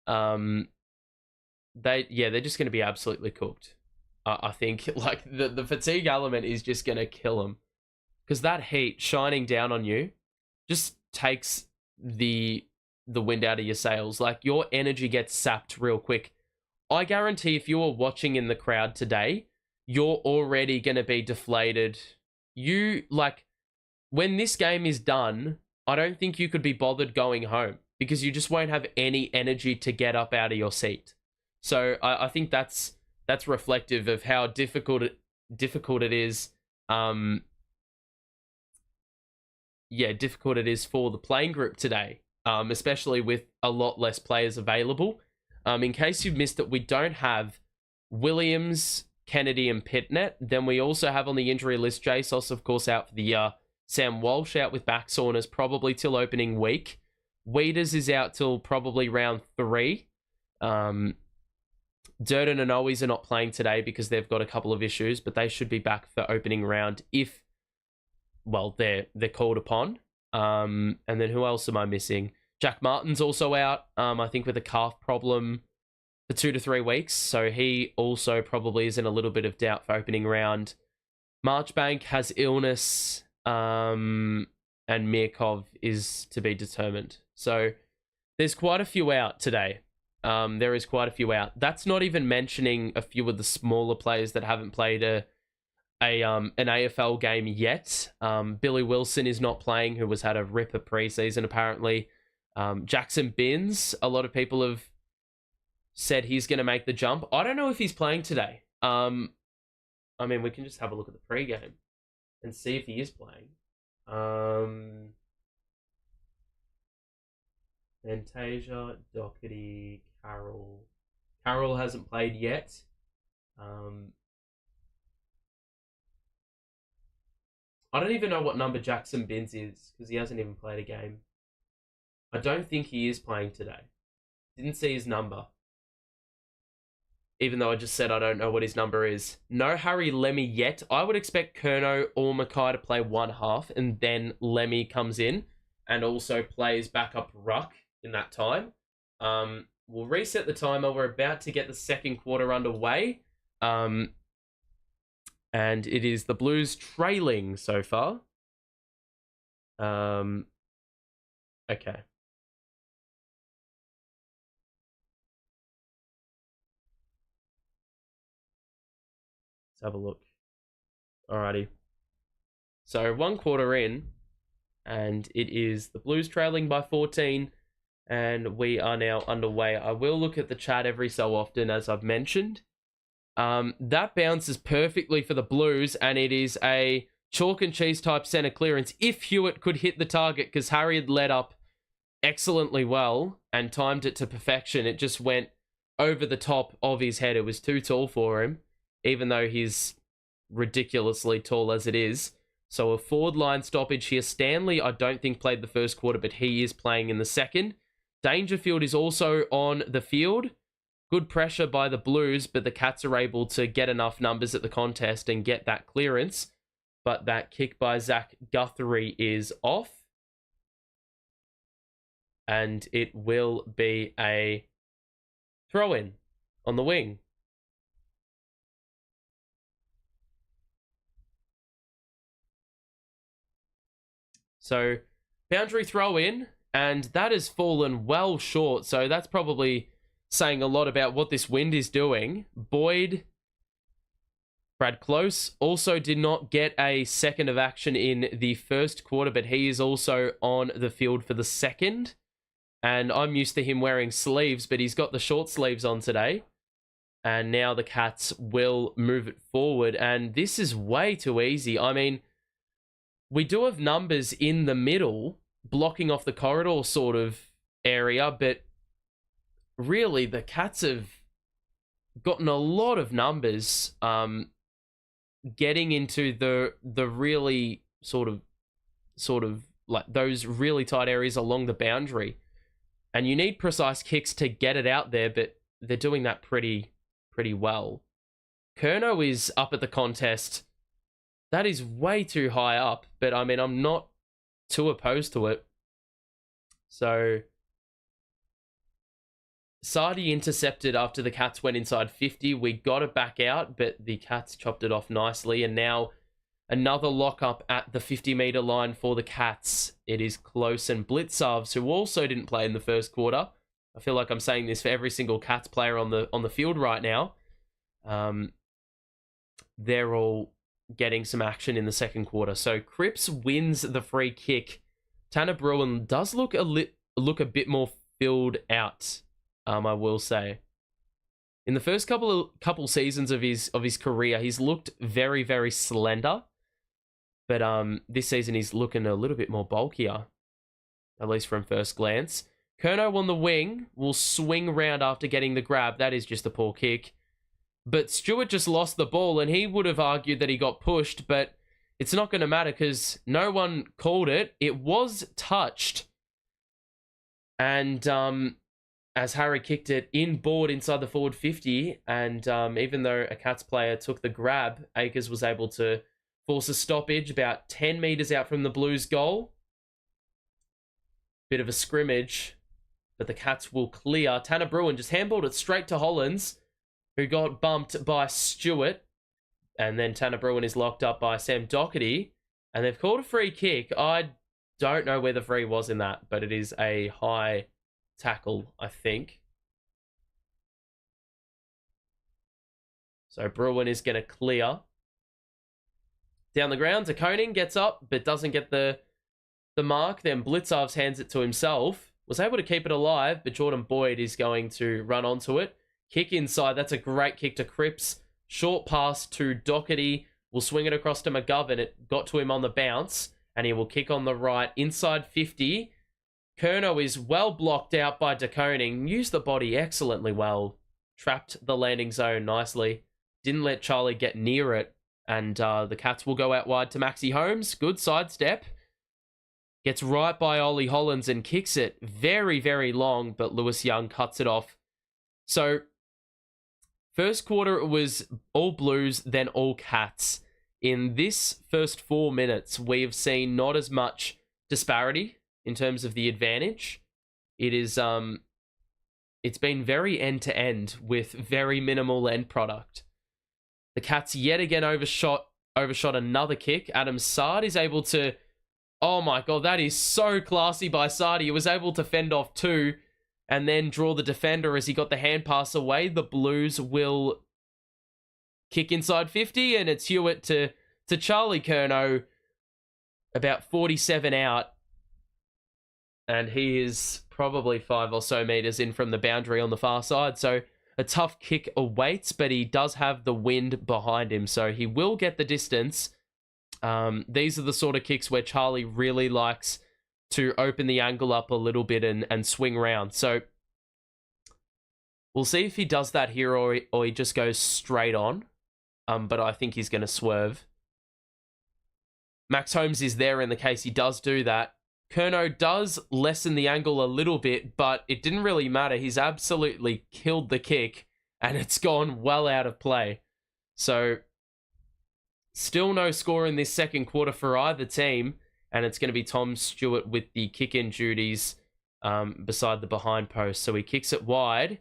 They're just going to be absolutely cooked. I think like the fatigue element is just going to kill them, because that heat shining down on you just takes the wind out of your sails. Like, your energy gets sapped real quick. I guarantee if you were watching in the crowd today, you're already going to be deflated. When this game is done, I don't think you could be bothered going home, because you just won't have any energy to get up out of your seat. So I think that's reflective of how difficult it is difficult it is for the playing group today, especially with a lot less players available. In case you've missed it, we don't have Williams, Kennedy, and Pitnet. Then we also have on the injury list JSOS, of course, out for the year. Sam Walsh out with back soreness, probably till opening week. Weeders is out till probably round 3. Durden and Owies are not playing today because they've got a couple of issues, but they should be back for opening round if, well, they're called upon. And then who else am I missing? Jack Martin's also out, I think with a calf problem for 2 to 3 weeks. So he also probably is in a little bit of doubt for opening round. Marchbank has illness, and Mirkov is to be determined. So there's quite a few out today. There is quite a few out. That's not even mentioning a few of the smaller players that haven't played an AFL game yet. Billy Wilson is not playing, who has had a ripper preseason apparently. Jackson Binns, a lot of people have said he's going to make the jump. I don't know if he's playing today. I mean, we can just have a look at the pregame and see if he is playing. Fantasia, Doherty, Carroll. Carroll hasn't played yet. I don't even know what number Jackson Binns is because he hasn't even played a game. I don't think he is playing today. Didn't see his number. Even though I just said I don't know what his number is. No Harry Lemmy yet. I would expect Kerno or Mackay to play one half and then Lemmy comes in and also plays backup ruck in that time. We'll reset the timer. We're about to get the second quarter underway. And it is the Blues trailing so far. Okay. Let's have a look. Alrighty. So 1 quarter in, and it is the Blues trailing by 14, and we are now underway. I will look at the chat every so often, as I've mentioned. That bounces perfectly for the Blues, and it is a chalk and cheese type center clearance. If Hewitt could hit the target, because Harry had led up excellently well and timed it to perfection, it just went over the top of his head. It was too tall for him, even though he's ridiculously tall as it is. So a forward line stoppage here. Stanley, I don't think played the first quarter, but he is playing in the second. Dangerfield is also on the field. Good pressure by the Blues, but the Cats are able to get enough numbers at the contest and get that clearance. But that kick by Zach Guthrie is off. And it will be a throw-in on the wing. So, boundary throw-in, and that has fallen well short. So that's probably saying a lot about what this wind is doing. Boyd, Brad Close, also did not get a second of action in the first quarter, but he is also on the field for the second. And I'm used to him wearing sleeves, but he's got the short sleeves on today. And now the Cats will move it forward. And this is way too easy. I mean, we do have numbers in the middle, blocking off the corridor sort of area, but really the Cats have gotten a lot of numbers getting into the really sort of like those really tight areas along the boundary. And you need precise kicks to get it out there, but they're doing that pretty well. Kerno is up at the contest. That is way too high up, but I mean, I'm not too opposed to it. So, Sardi intercepted after the Cats went inside 50. We got it back out, but the Cats chopped it off nicely. And now another lock-up at the 50-meter line for the Cats. It is Close and Blitzovs, who also didn't play in the first quarter. I feel like I'm saying this for every single Cats player on the field right now. They're all getting some action in the second quarter. So Cripps wins the free kick. Tanner Bruin does look a bit more filled out, I will say. In the first couple seasons of his career, he's looked very, very slender. But this season he's looking a little bit more bulkier, at least from first glance. Curnow on the wing will swing round after getting the grab. That is just a poor kick. But Stewart just lost the ball, and he would have argued that he got pushed, but it's not going to matter because no one called it. It was touched. And as Harry kicked it inboard inside the forward 50, and even though a Cats player took the grab, Akers was able to force a stoppage about 10 metres out from the Blues goal. Bit of a scrimmage, but the Cats will clear. Tanner Bruin just handballed it straight to Hollands, who got bumped by Stewart. And then Tanner Bruin is locked up by Sam Doherty. And they've called a free kick. I don't know where the free was in that, but it is a high tackle, I think. So Bruin is going to clear. Down the ground, De Koning gets up, but doesn't get the mark. Then Blitzarves hands it to himself. Was able to keep it alive, but Jordan Boyd is going to run onto it. Kick inside. That's a great kick to Cripps. Short pass to Doherty. Will swing it across to McGovern. It got to him on the bounce, and he will kick on the right. Inside 50. Curnow is well blocked out by De Koning. Used the body excellently well. Trapped the landing zone nicely. Didn't let Charlie get near it. And the Cats will go out wide to Maxi Holmes. Good sidestep. Gets right by Ollie Hollands and kicks it very, very long, but Lewis Young cuts it off. So, first quarter, it was all Blues, then all Cats. In this first 4 minutes, we have seen not as much disparity in terms of the advantage. It is, it's been very end-to-end with very minimal end product. The Cats yet again overshot another kick. Adam Sard is able to... Oh my god, that is so classy by Sard. He was able to fend off two and then draw the defender as he got the hand pass away. The Blues will kick inside 50, and it's Hewitt to Charlie Curnow, about 47 out. And he is probably 5 or so metres in from the boundary on the far side. So a tough kick awaits, but he does have the wind behind him, so he will get the distance. These are the sort of kicks where Charlie really likes to open the angle up a little bit and swing round. So we'll see if he does that here or he just goes straight on. But I think he's going to swerve. Max Holmes is there in the case he does do that. Curnow does lessen the angle a little bit, but it didn't really matter. He's absolutely killed the kick, and it's gone well out of play. So, still no score in this second quarter for either team, and it's going to be Tom Stewart with the kick-in duties beside the behind post. So he kicks it wide,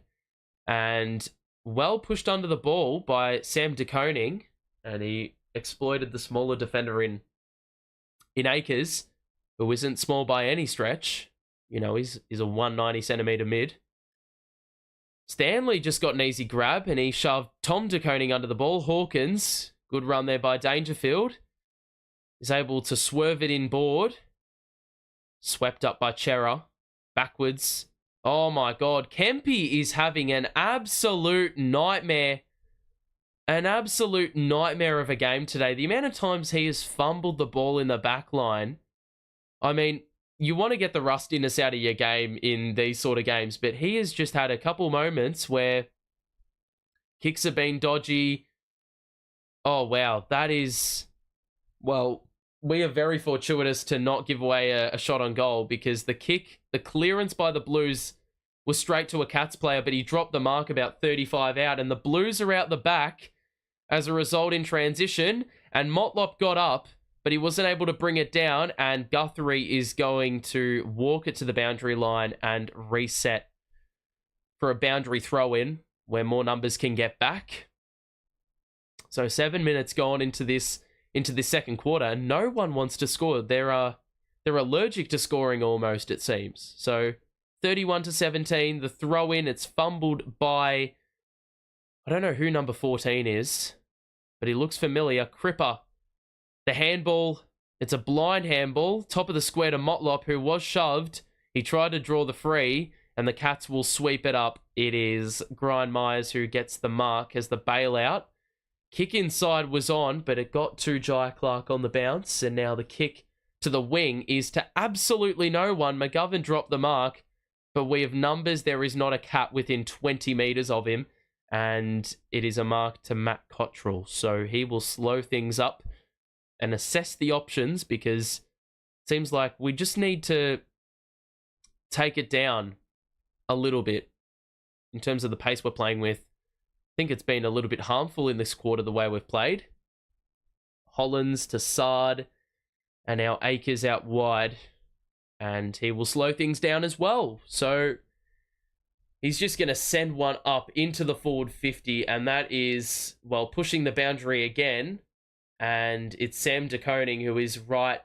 and well pushed under the ball by Sam De Koning, and he exploited the smaller defender in Akers, who isn't small by any stretch. You know, he's a 190 centimetre mid. Stanley just got an easy grab, and he shoved Tom De Koning under the ball. Hawkins, good run there by Dangerfield, is able to swerve it inboard. Swept up by Chera. Backwards. Oh my god, Kempe is having an absolute nightmare. An absolute nightmare of a game today. The amount of times he has fumbled the ball in the back line. I mean, you want to get the rustiness out of your game in these sort of games, but he has just had a couple moments where kicks have been dodgy. Oh, wow. That is... Well, we are very fortuitous to not give away a shot on goal because the clearance by the Blues was straight to a Cats player, but he dropped the mark about 35 out, and the Blues are out the back as a result in transition, and Motlop got up, but he wasn't able to bring it down, and Guthrie is going to walk it to the boundary line and reset for a boundary throw-in where more numbers can get back. So 7 minutes gone into this second quarter. No one wants to score. They're allergic to scoring almost, it seems. So 31-17, the throw-in, it's fumbled by, I don't know who number 14 is, but he looks familiar. Cripper. The handball, it's a blind handball, top of the square to Motlop, who was shoved. He tried to draw the free, and the Cats will sweep it up. It is Brian Myers who gets the mark as the bailout. Kick inside was on, but it got to Jai Clark on the bounce, and now the kick to the wing is to absolutely no one. McGovern dropped the mark, but we have numbers. There is not a cat within 20 metres of him, and it is a mark to Matt Cottrell. So he will slow things up and assess the options, because it seems like we just need to take it down a little bit in terms of the pace we're playing with. I think it's been a little bit harmful in this quarter, the way we've played. Hollins to Sard, and now Akers out wide, and he will slow things down as well. So he's just going to send one up into the forward 50, and that is, well, pushing the boundary again. And it's Sam De Koning who is right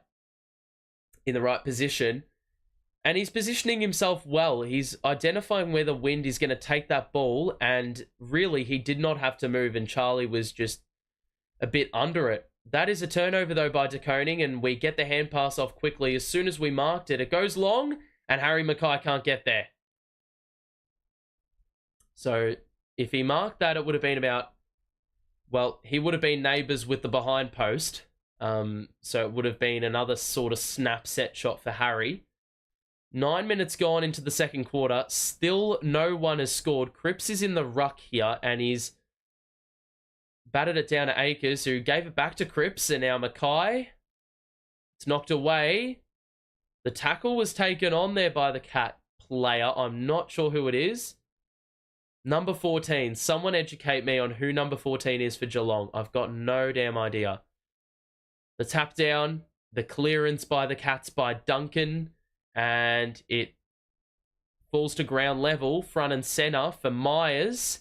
in the right position. And he's positioning himself well. He's identifying where the wind is going to take that ball. And really, he did not have to move. And Charlie was just a bit under it. That is a turnover, though, by De Koning. And we get the hand pass off quickly. As soon as we marked it, it goes long. And Harry Mackay can't get there. So if he marked that, it would have been about... Well, he would have been neighbours with the behind post. So it would have been another sort of snap set shot for Harry. 9 minutes gone into the second quarter. Still no one has scored. Cripps is in the ruck here, and he's batted it down to Akers, who gave it back to Cripps, and now Mackay. It's knocked away. The tackle was taken on there by the Cat player. I'm not sure who it is. Number 14. Someone educate me on who number 14 is for Geelong. I've got no damn idea. The tap down. The clearance by the Cats by Duncan. And it falls to ground level, front and centre for Myers.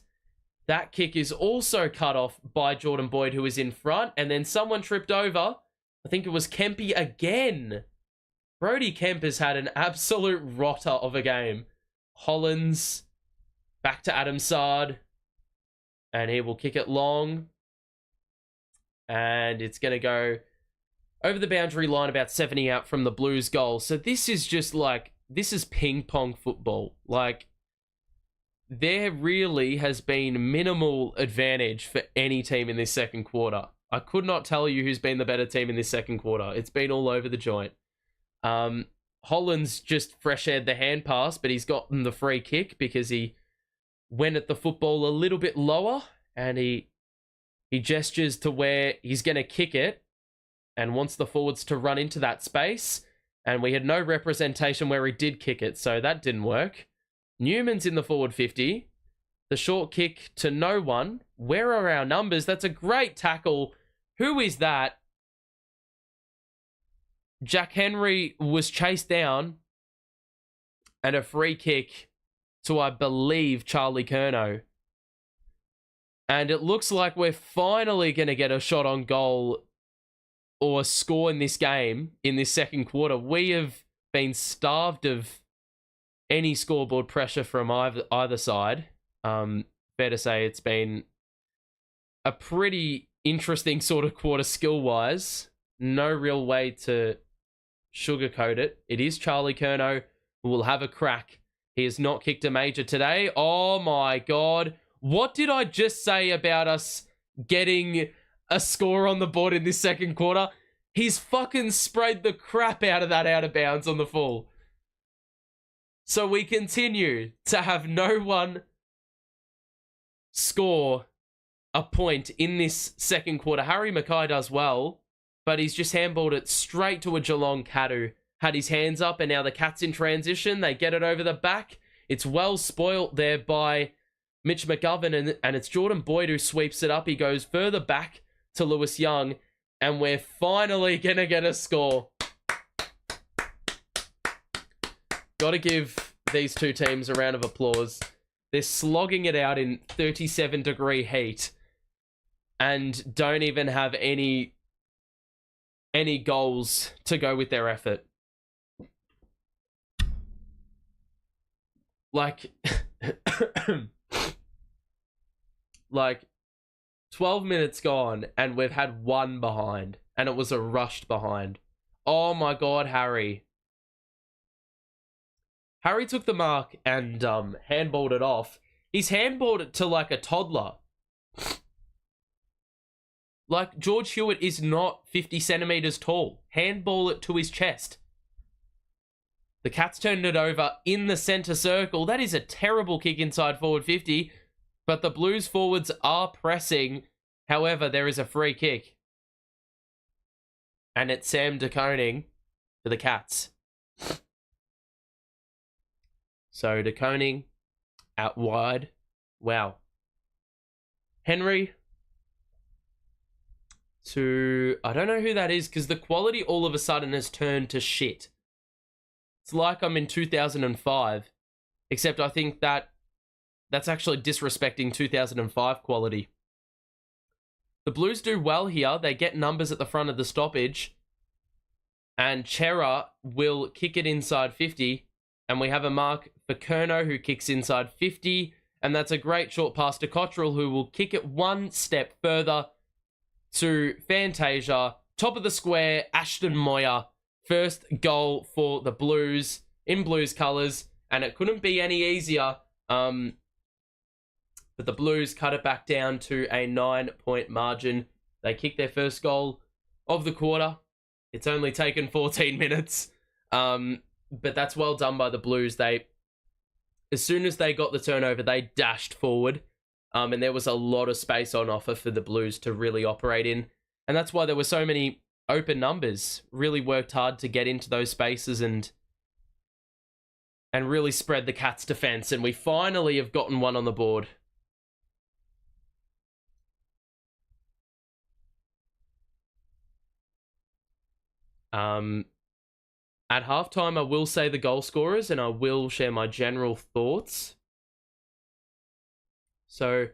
That kick is also cut off by Jordan Boyd, who is in front. And then someone tripped over. I think it was Kempy again. Brody Kemp has had an absolute rotter of a game. Hollins, back to Adam Sard. And he will kick it long. And it's going to go over the boundary line, about 70 out from the Blues goal. So this is just like, this is ping pong football. Like, there really has been minimal advantage for any team in this second quarter. I could not tell you who's been the better team in this second quarter. It's been all over the joint. Hollins just fresh-aired the hand pass, but he's gotten the free kick because he went at the football a little bit lower, and he gestures to where he's going to kick it, and wants the forwards to run into that space. And we had no representation where he did kick it, so that didn't work. Newman's in the forward 50. The short kick to no one. Where are our numbers? That's a great tackle. Who is that? Jack Henry was chased down. And a free kick to, I believe, Charlie Curnow. And it looks like we're finally going to get a shot on goal or score in this game, in this second quarter. We have been starved of any scoreboard pressure from either side. Fair to say it's been a pretty interesting sort of quarter skill-wise. No real way to sugarcoat it. It is Charlie Curnow who will have a crack. He has not kicked a major today. Oh my God. What did I just say about us getting a score on the board in this second quarter? He's fucking sprayed the crap out of that out of bounds on the full. So we continue to have no one score a point in this second quarter. Harry Mackay does well, but he's just handballed it straight to a Geelong Cat who had his hands up, and now the Cat's in transition. They get it over the back. It's well spoilt there by Mitch McGovern, and it's Jordan Boyd who sweeps it up. He goes further back to Lewis Young, and we're finally going to get a score. Got to give these two teams a round of applause. They're slogging it out in 37-degree heat and don't even have any goals to go with their effort. Like, like 12 minutes gone and we've had one behind, and it was a rushed behind. Oh my God, Harry. Harry took the mark and handballed it off. He's handballed it to like a toddler. Like, George Hewitt is not 50 centimetres tall. Handball it to his chest. The Cats turned it over in the centre circle. That is a terrible kick inside forward 50. But the Blues forwards are pressing. However, there is a free kick. And it's Sam De Koning for the Cats. So De Koning out wide. Wow. Henry to... I don't know who that is, because the quality all of a sudden has turned to shit. It's like I'm in 2005, except I think that's actually disrespecting 2005 quality. The Blues do well here. They get numbers at the front of the stoppage. And Chera will kick it inside 50. And we have a mark for Curnow, who kicks inside 50. And that's a great short pass to Cottrell, who will kick it one step further to Fantasia. Top of the square, Ashton Moyer. First goal for the Blues in Blues colours. And it couldn't be any easier. But the Blues cut it back down to a 9-point margin. They kicked their first goal of the quarter. It's only taken 14 minutes. But that's well done by the Blues. As soon as they got the turnover, they dashed forward. And there was a lot of space on offer for the Blues to really operate in. And that's why there were so many open numbers. Really worked hard to get into those spaces and really spread the Cats' defence. And we finally have gotten one on the board. At halftime, I will say the goal scorers, and I will share my general thoughts. So,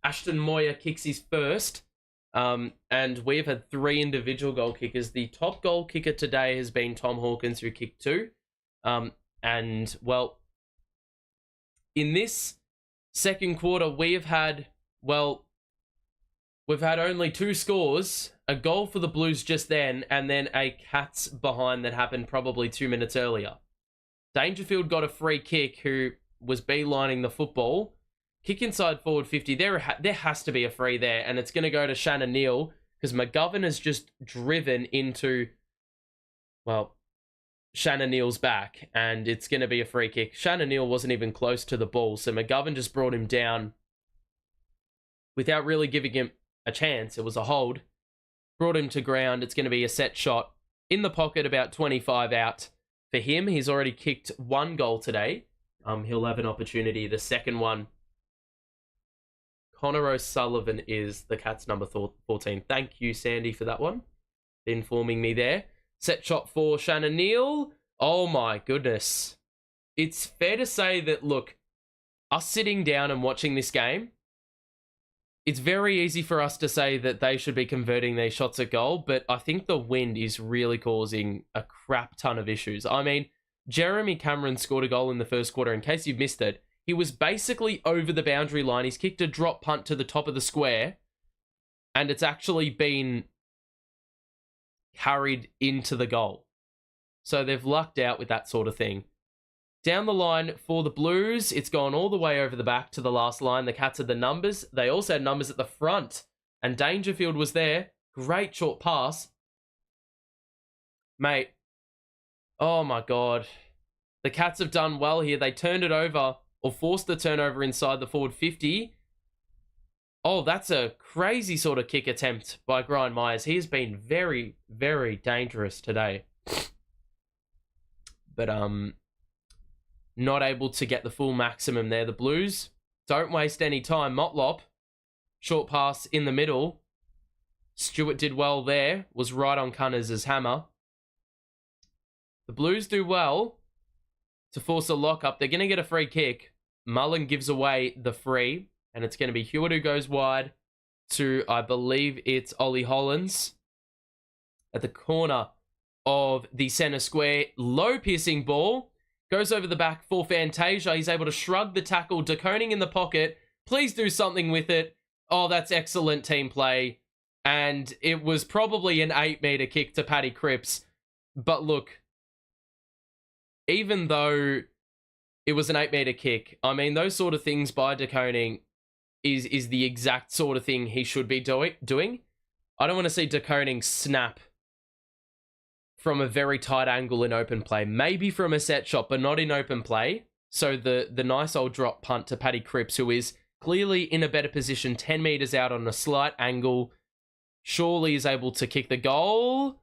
Ashton Moyer kicks his first, and we've had 3 individual goal kickers. The top goal kicker today has been Tom Hawkins, who kicked 2. And, well, in this second quarter, we've had only 2 scores. A goal for the Blues just then, and then a Cats behind that happened probably 2 minutes earlier. Dangerfield got a free kick, who was beelining the football. Kick inside forward 50. There has to be a free there, and it's going to go to Shannon Neal, because McGovern has just driven into, Shannon Neal's back, and it's going to be a free kick. Shannon Neal wasn't even close to the ball, so McGovern just brought him down without really giving him a chance. It was a hold. Brought him to ground. It's going to be a set shot in the pocket, about 25 out for him. He's already kicked 1 goal today. He'll have an opportunity. The second one. Connor O'Sullivan is the Cats number 14. Thank you, Sandy, for that one. Informing me there. Set shot for Shannon Neal. Oh my goodness. It's fair to say that, look, us sitting down and watching this game, it's very easy for us to say that they should be converting their shots at goal, but I think the wind is really causing a crap ton of issues. I mean, Jeremy Cameron scored a goal in the first quarter. In case you've missed it, he was basically over the boundary line. He's kicked a drop punt to the top of the square, and it's actually been carried into the goal. So they've lucked out with that sort of thing. Down the line for the Blues, it's gone all the way over the back to the last line. The Cats had the numbers. They also had numbers at the front. And Dangerfield was there. Great short pass. Mate. Oh my God. The Cats have done well here. They turned it over, or forced the turnover inside the forward 50. Oh, that's a crazy sort of kick attempt by Brian Myers. He has been very, very dangerous today. But, not able to get the full maximum there. The Blues don't waste any time. Motlop, short pass in the middle. Stewart did well there. Was right on Cunners' hammer. The Blues do well to force a lock-up. They're going to get a free kick. Mullen gives away the free. And it's going to be Hewitt who goes wide to, I believe it's Ollie Hollins. At the corner of the centre square. Low piercing ball. Goes over the back for Fantasia. He's able to shrug the tackle. De Koning in the pocket. Please do something with it. Oh, that's excellent team play. And it was probably an 8-metre kick to Paddy Cripps. But look, even though it was an 8-metre kick, I mean, those sort of things by De Koning is the exact sort of thing he should be doing. I don't want to see De Koning snap from a very tight angle in open play. Maybe from a set shot, but not in open play. So the nice old drop punt to Paddy Cripps, who is clearly in a better position, 10 metres out on a slight angle. Surely is able to kick the goal.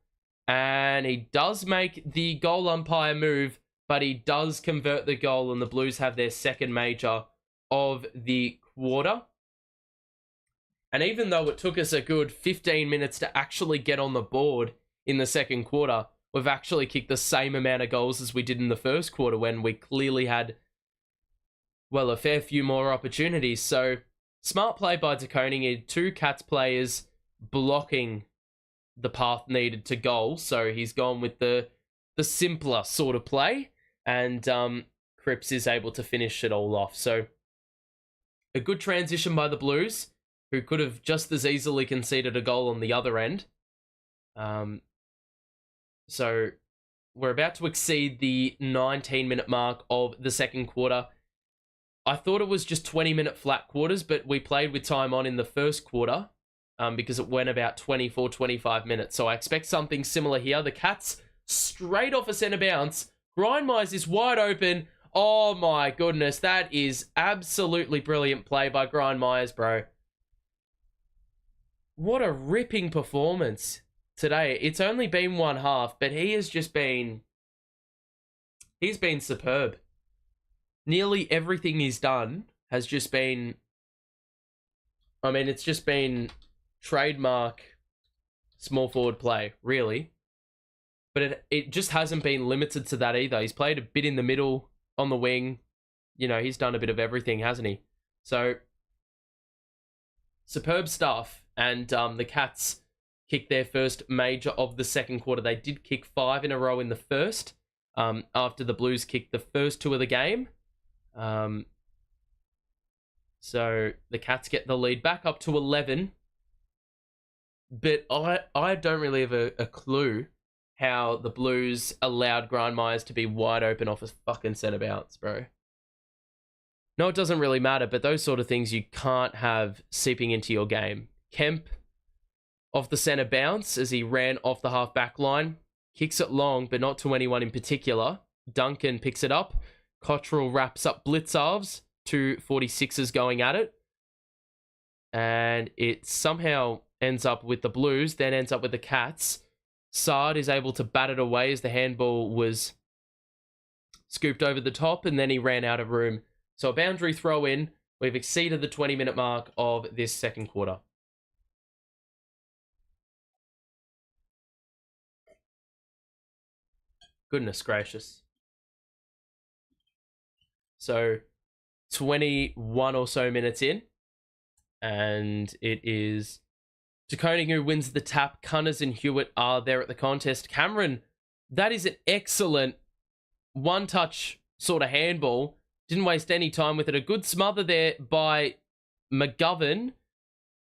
And he does make the goal umpire move, but he does convert the goal, and the Blues have their second major of the quarter. And even though it took us a good 15 minutes to actually get on the board in the second quarter, we've actually kicked the same amount of goals as we did in the first quarter when we clearly had, well, a fair few more opportunities. So, smart play by De Koning. He had 2 Cats players blocking the path needed to goal. So, he's gone with the simpler sort of play. And Cripps is able to finish it all off. So, a good transition by the Blues, who could have just as easily conceded a goal on the other end. So we're about to exceed the 19-minute mark of the second quarter. I thought it was just 20-minute flat quarters, but we played with time on in the first quarter because it went about 24, 25 minutes. So I expect something similar here. The Cats straight off a centre bounce. Grindmires is wide open. Oh my goodness, that is absolutely brilliant play by Grindmires, bro. What a ripping performance today. It's only been one half, but he's been superb. Nearly everything he's done has just been, I mean, it's just been trademark small forward play, really. But it just hasn't been limited to that either. He's played a bit in the middle, on the wing. You know, he's done a bit of everything, hasn't he? So, superb stuff. And the Cats kicked their first major of the second quarter. They did kick 5 in a row in the first, after the Blues kicked the first 2 of the game. So the Cats get the lead back up to 11. But I don't really have a clue how the Blues allowed Grindmires to be wide open off a fucking centre bounce, bro. No, it doesn't really matter, but those sort of things you can't have seeping into your game. Kemp off the centre bounce as he ran off the half-back line. Kicks it long, but not to anyone in particular. Duncan picks it up. Cottrell wraps up Blitzarves. 2 46ers going at it. And it somehow ends up with the Blues, then ends up with the Cats. Sard is able to bat it away as the handball was scooped over the top, and then he ran out of room. So a boundary throw in. We've exceeded the 20-minute mark of this second quarter. Goodness gracious. So 21 or so minutes in, and it is De Koning who wins the tap. Cunners and Hewitt are there at the contest. Cameron, that is an excellent one-touch sort of handball. Didn't waste any time with it. A good smother there by McGovern.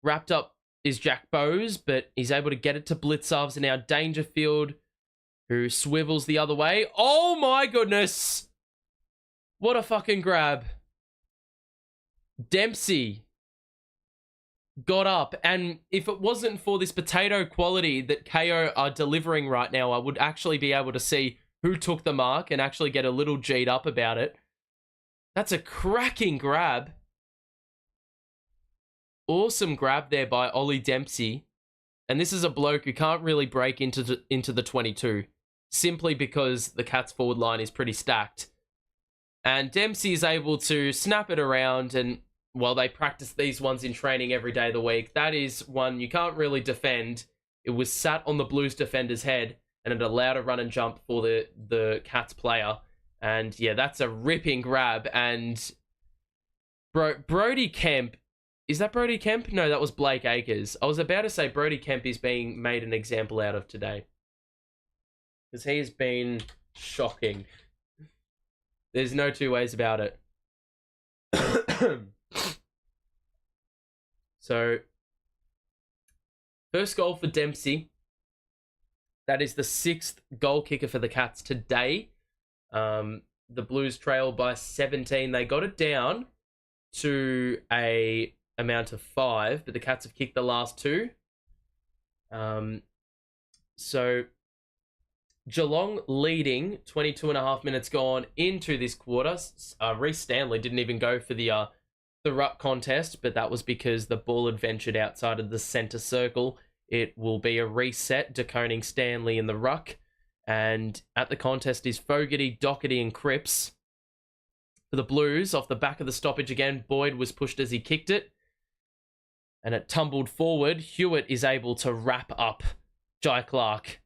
Wrapped up is Jack Bowes, but he's able to get it to Blitzarves, and now Dangerfield, who swivels the other way. Oh my goodness! What a fucking grab. Dempsey got up, and if it wasn't for this potato quality that KO are delivering right now, I would actually be able to see who took the mark and actually get a little G'd up about it. That's a cracking grab. Awesome grab there by Ollie Dempsey. And this is a bloke who can't really break into the 22, simply because the Cats forward line is pretty stacked. And Dempsey is able to snap it around, and well, they practice these ones in training every day of the week. That is one you can't really defend. It was sat on the Blues defender's head, and it allowed a run and jump for the Cats player. And yeah, that's a ripping grab. And Brody Kemp, is that Brody Kemp? No, that was Blake Acres. I was about to say Brody Kemp is being made an example out of today, because he has been shocking. There's no two ways about it. So, first goal for Dempsey. That is the 6th goal kicker for the Cats today. The Blues trail by 17. They got it down to a amount of 5, but the Cats have kicked the last 2. So Geelong leading, 22 and a half minutes gone into this quarter. Reece Stanley didn't even go for the ruck contest, but that was because the ball had ventured outside of the centre circle. It will be a reset, deconing Stanley in the ruck. And at the contest is Fogarty, Doherty and Cripps. For the Blues, off the back of the stoppage again, Boyd was pushed as he kicked it. And it tumbled forward. Hewitt is able to wrap up Jai Clark.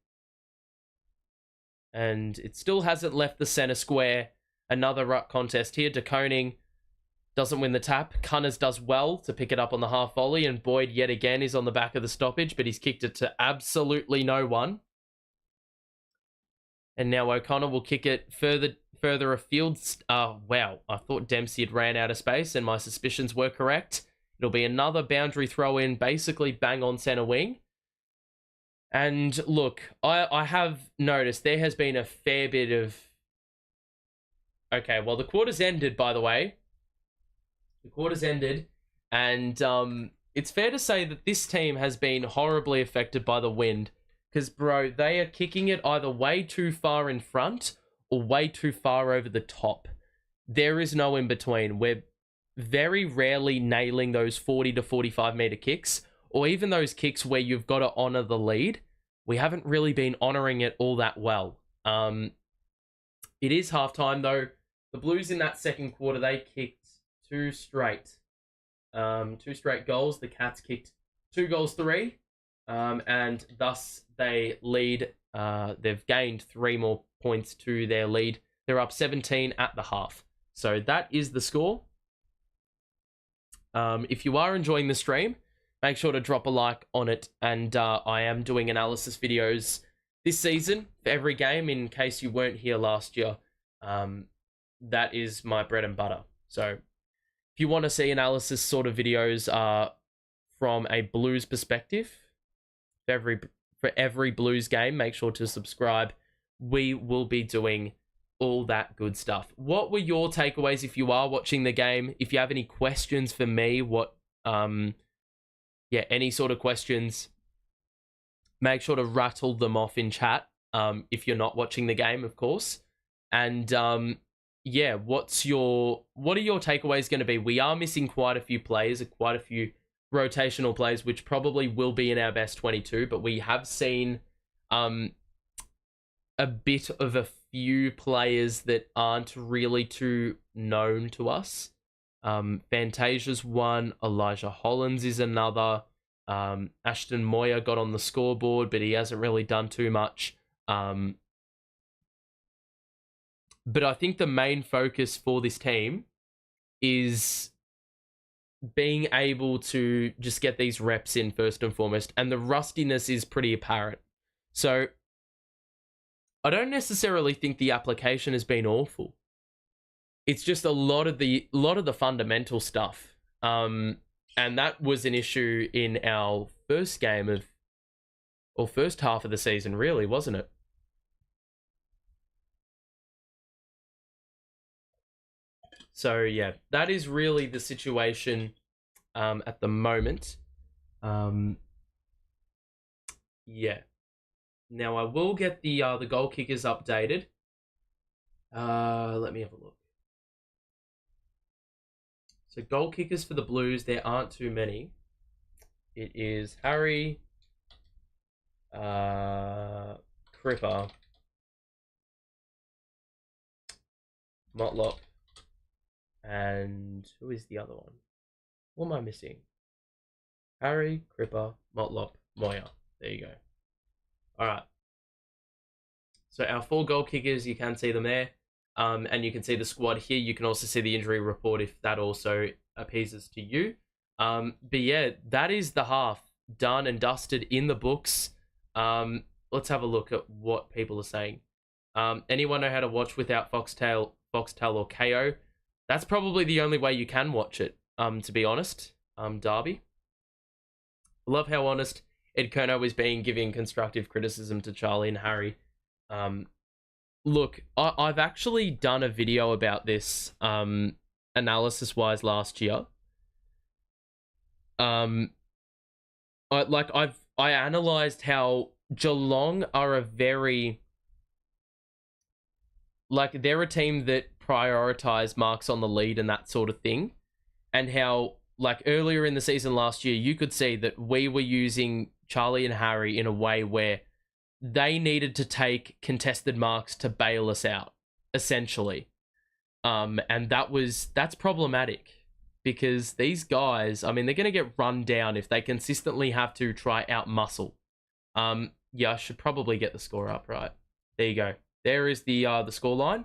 And it still hasn't left the centre square. Another ruck contest here. DeConing doesn't win the tap. Cunners does well to pick it up on the half volley. And Boyd yet again is on the back of the stoppage, but he's kicked it to absolutely no one. And now O'Connor will kick it further afield. Wow, I thought Dempsey had ran out of space and my suspicions were correct. It'll be another boundary throw in, basically bang on centre wing. And look, I have noticed there has been a fair bit of... Okay, well, the quarter's ended, by the way. The quarter's ended. And it's fair to say that this team has been horribly affected by the wind. Because, bro, they are kicking it either way too far in front or way too far over the top. There is no in between. We're very rarely nailing those 40 to 45 meter kicks, or even those kicks where you've got to honor the lead. We haven't really been honoring it all that well. It is halftime though. The Blues in that second quarter, they kicked two straight goals. The Cats kicked 2 goals, 3. And thus they lead. They've gained 3 more points to their lead. They're up 17 at the half. So that is the score. If you are enjoying the stream, make sure to drop a like on it. And I am doing analysis videos this season for every game in case you weren't here last year. That is my bread and butter. So if you want to see analysis sort of videos from a Blues perspective, for every Blues game, make sure to subscribe. We will be doing all that good stuff. What were your takeaways if you are watching the game? If you have any questions for me, any sort of questions, make sure to rattle them off in chat. If you're not watching the game, of course. And what are your takeaways going to be? We are missing quite a few players, quite a few rotational plays, which probably will be in our best 22, but we have seen a bit of a few players that aren't really too known to us. Fantasia's one, Elijah Hollins is another. Ashton Moyer got on the scoreboard, but he hasn't really done too much. But I think the main focus for this team is being able to just get these reps in first and foremost, and the rustiness is pretty apparent. So I don't necessarily think the application has been awful. It's just a lot of the fundamental stuff. And that was an issue in our first half of the season, really, wasn't it? So yeah, that is really the situation at the moment. Yeah. Now I will get the goal kickers updated. Let me have a look. So goal kickers for the Blues, there aren't too many. It is Harry, Cripper, Motlop, and who is the other one? What am I missing? Harry, Cripper, Motlop, Moyer. There you go. All right. So our 4 goal kickers, you can see them there. And you can see the squad here. You can also see the injury report if that also appeases to you. But yeah, that is the half done and dusted in the books. Let's have a look at what people are saying. Anyone know how to watch without Foxtel or KO? That's probably the only way you can watch it, to be honest. Darby. Love how honest Ed Kerno is being giving constructive criticism to Charlie and Harry. Look, I've actually done a video about this analysis-wise last year. I've I analysed how Geelong are a very... Like, they're a team that prioritise marks on the lead and that sort of thing. And how, like, earlier in the season last year, you could see that we were using Charlie and Harry in a way where they needed to take contested marks to bail us out, essentially. And that's problematic because these guys, I mean, they're going to get run down if they consistently have to try out muscle. Yeah, I should probably get the score up, right? There you go. There is the score line.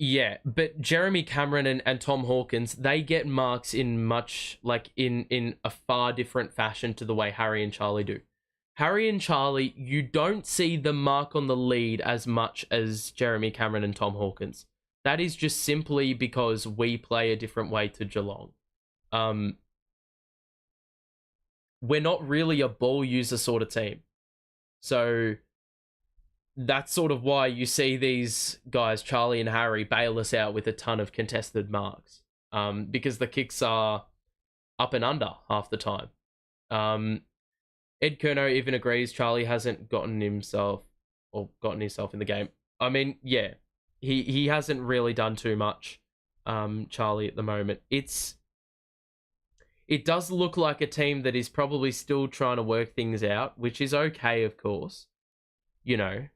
Yeah, but Jeremy Cameron and Tom Hawkins, they get marks in much, like, in a far different fashion to the way Harry and Charlie do. Harry and Charlie, you don't see the mark on the lead as much as Jeremy Cameron and Tom Hawkins. That is just simply because we play a different way to Geelong. We're not really a ball user sort of team. So that's sort of why you see these guys, Charlie and Harry, bail us out with a ton of contested marks. Because the kicks are up and under half the time. Ed Kerno even agrees Charlie hasn't gotten himself in the game. I mean, yeah, he hasn't really done too much, Charlie, at the moment. It does look like a team that is probably still trying to work things out, which is okay, of course. You know,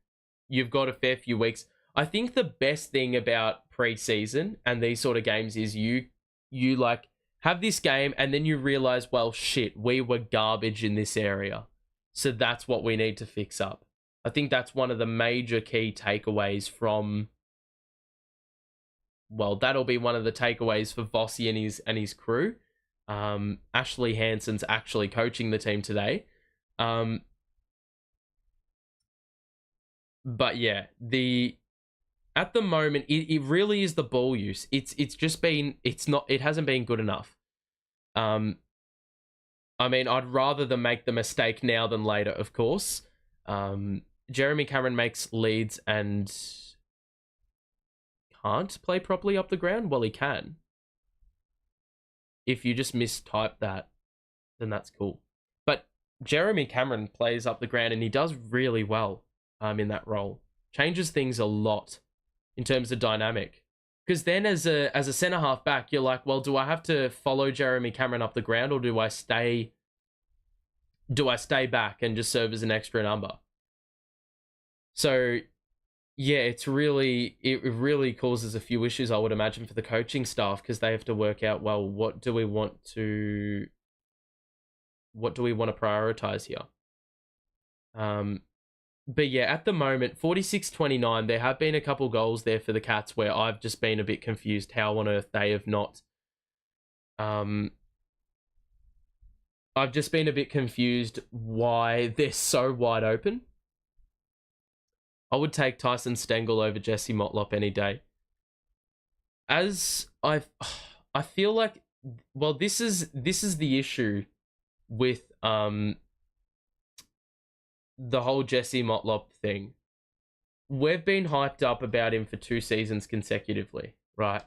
you've got a fair few weeks. I think the best thing about preseason and these sort of games is you like have this game and then you realize, well, shit, we were garbage in this area. So that's what we need to fix up. I think that's one of the major key takeaways from... Well, that'll be one of the takeaways for Vossi and his crew. Ashley Hansen's actually coaching the team today. But yeah, at the moment, it really is the ball use. It hasn't been good enough. I mean, I'd rather them make the mistake now than later, of course. Jeremy Cameron makes leads and can't play properly up the ground. Well, he can. If you just mistype that, then that's cool. But Jeremy Cameron plays up the ground and he does really well in that role. Changes things a lot in terms of dynamic. Because then as a centre half back, you're like, well, do I have to follow Jeremy Cameron up the ground or do I stay back and just serve as an extra number? So yeah, it really causes a few issues, I would imagine, for the coaching staff, because they have to work out, well, what do we want to prioritize here? But yeah, at the moment, 46-29, there have been a couple goals there for the Cats where I've just been a bit confused how on earth they have not... I've just been a bit confused why they're so wide open. I would take Tyson Stengel over Jesse Motlop any day. As I feel like, well, this is the issue with the whole Jesse Motlop thing. We've been hyped up about him for 2 seasons consecutively, right?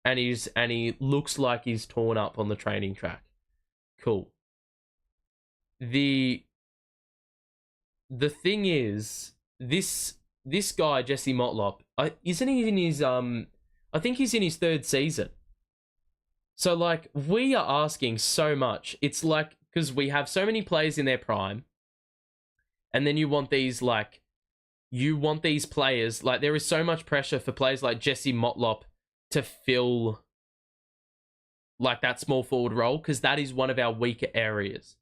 And he looks like he's torn up on the training track. Cool. The thing is, this guy Jesse Motlop, isn't he in his I think he's in his 3rd season. So like, we are asking so much. It's like, because we have so many players in their prime, and then you want these players, like, there is so much pressure for players like Jesse Motlop to fill like that small forward role, because that is one of our weaker areas.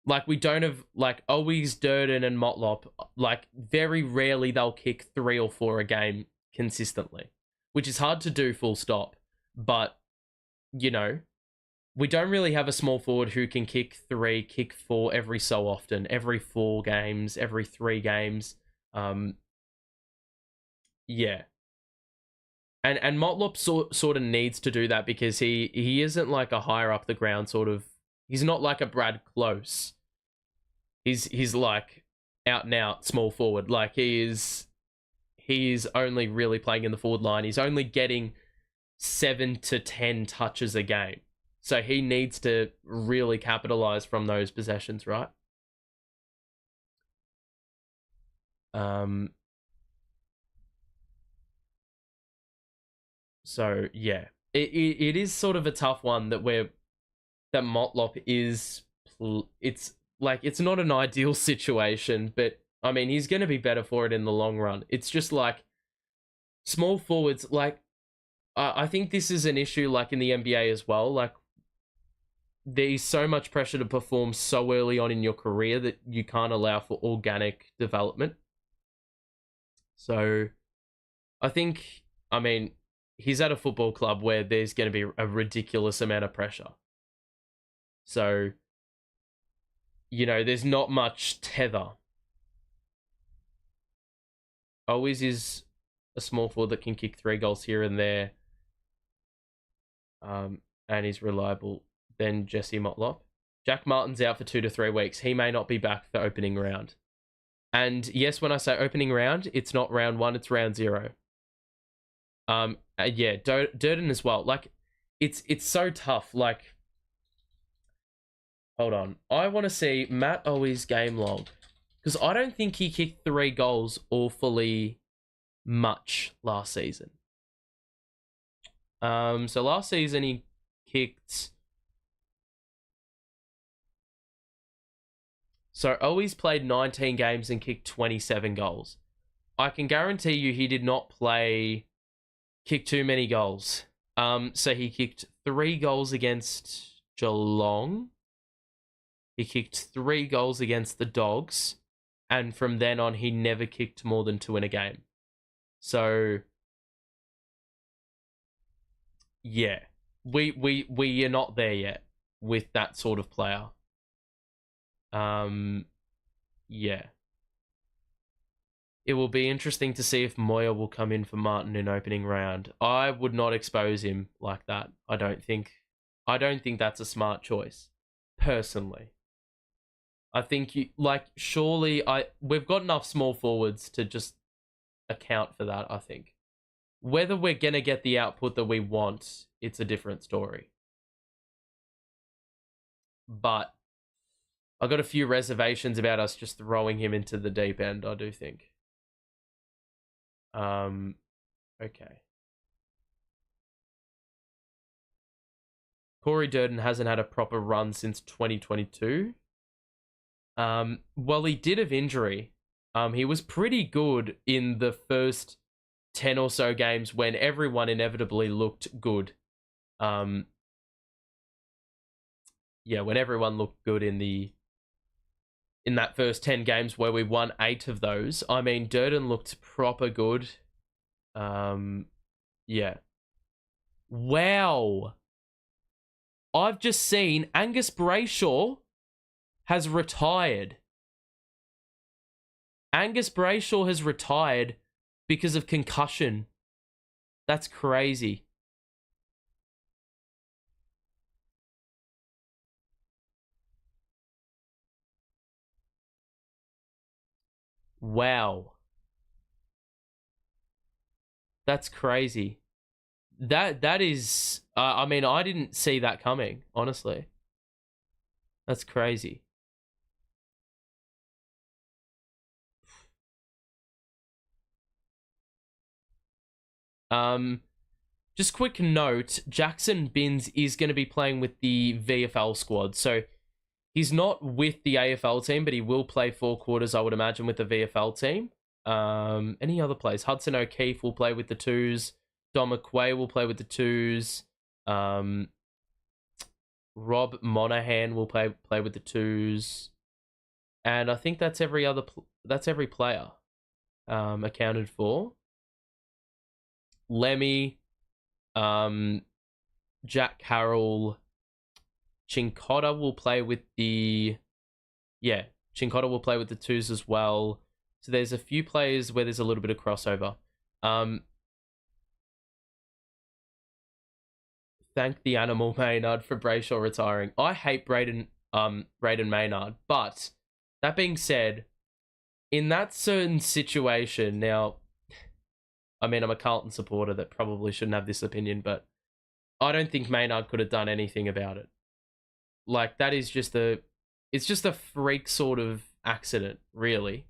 Like, we don't have, like, always Durden and Motlop, like, very rarely they'll kick 3 or 4 a game consistently, which is hard to do, full stop. But, you know, we don't really have a small forward who can kick 3, kick 4 every so often, every 4 games, every 3 games. Yeah. And Motlop sort of needs to do that, because he isn't like a higher up the ground sort of... He's not like a Brad Close. He's like out and out small forward. Like, he's only really playing in the forward line. He's only getting 7 to 10 touches a game. So he needs to really capitalize from those possessions, right? So yeah, it is sort of a tough one that Motlop is. It's like it's not an ideal situation, but I mean he's going to be better for it in the long run. It's just like small forwards. Like I think this is an issue like in the NBA as well. Like there's so much pressure to perform so early on in your career that you can't allow for organic development. So I think, I mean, he's at a football club where there's going to be a ridiculous amount of pressure. So, there's not much tether. Always is a small forward that can kick 3 goals here and there. And he's reliable. Then Jesse Motlop. Jack Martin's out for 2 to 3 weeks. He may not be back for opening round. And yes, when I say opening round, it's not round 1, it's round 0. Yeah, Durden as well. Like, it's so tough. Like, hold on. I want to see Matt Owi's game log. Because I don't think he kicked 3 goals awfully much last season. So last season he kicked... So Owi's played 19 games and kicked 27 goals. I can guarantee you he did not kick too many goals. So he kicked 3 goals against Geelong. He kicked 3 goals against the Dogs. And from then on, he never kicked more than 2 in a game. So, yeah. We are not there yet with that sort of player. Yeah. It will be interesting to see if Moya will come in for Martin in opening round. I would not expose him like that. I don't think that's a smart choice, personally. I think we've got enough small forwards to just account for that, I think. Whether we're going to get the output that we want, it's a different story. But I got a few reservations about us just throwing him into the deep end, I do think. Okay. Corey Durden hasn't had a proper run since 2022. Well, he did have injury. He was pretty good in the first 10 or so games when everyone inevitably looked good. Yeah, when everyone looked good in that first 10 games where we won 8 of those. I mean, Durden looked proper good. Yeah. Wow. I've just seen Angus Brayshaw has retired. Angus Brayshaw has retired because of concussion. That's crazy. Wow. That's crazy. That is... I mean, I didn't see that coming, honestly. That's crazy. Just quick note, Jackson Binns is going to be playing with the VFL squad. So he's not with the AFL team, but he will play 4 quarters, I would imagine, with the VFL team. Any other players? Hudson O'Keefe will play with the 2s. Dom McQuay will play with the 2s. Rob Monaghan will play with the 2s. And I think that's every player accounted for. Lemmy, Jack Carroll, Chincotta will play with the 2s as well. So there's a few players where there's a little bit of crossover. Thank the animal Maynard for Brayshaw retiring. I hate Braden Maynard, but that being said, in that certain situation, now, I mean, I'm a Carlton supporter that probably shouldn't have this opinion, but I don't think Maynard could have done anything about it. Like, that is just it's just a freak sort of accident, really.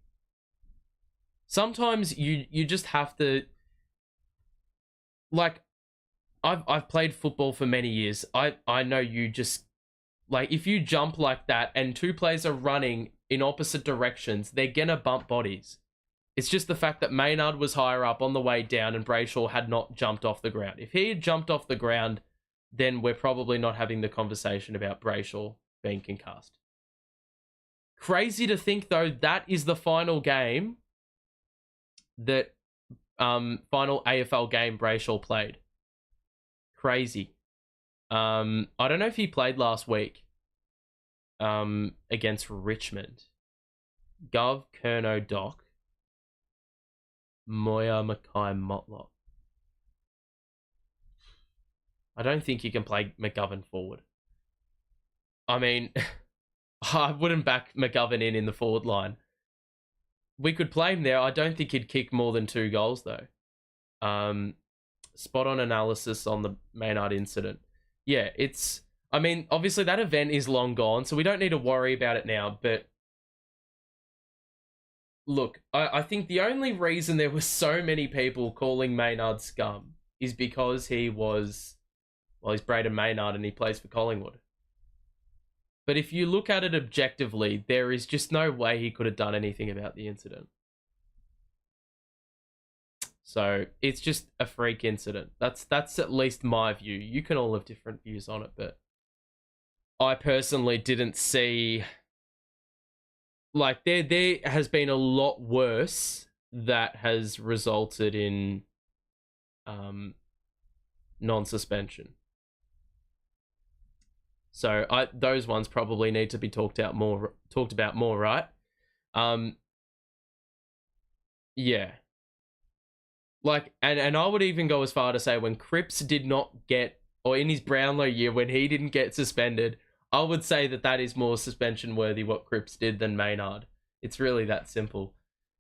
Sometimes you just have to, like, I've played football for many years. I know you just, like, if you jump like that and two players are running in opposite directions, they're gonna bump bodies. It's just the fact that Maynard was higher up on the way down and Brayshaw had not jumped off the ground. If he had jumped off the ground, then we're probably not having the conversation about Brayshaw being concussed. Crazy to think, though, that is the final game that final AFL game Brayshaw played. Crazy. I don't know if he played last week against Richmond. Gov, Kerno, Doc, Moya, Mackay, Motlop. I don't think you can play McGovern forward. I mean, I wouldn't back McGovern in the forward line. We could play him there. I don't think he'd kick more than 2 goals, though. Spot on analysis on the Maynard incident. Yeah, it's... I mean, obviously that event is long gone, so we don't need to worry about it now, but... Look, I think the only reason there were so many people calling Maynard scum is because he was... Well, he's Braden Maynard and he plays for Collingwood. But if you look at it objectively, there is just no way he could have done anything about the incident. So it's just a freak incident. That's at least my view. You can all have different views on it, but I personally didn't see... Like, there has been a lot worse that has resulted in non-suspension. So those ones probably need to be talked about more, right? Yeah. Like, and I would even go as far to say when Cripps did not get, or in his Brownlow year when he didn't get suspended, I would say that is more suspension worthy what Cripps did than Maynard. It's really that simple.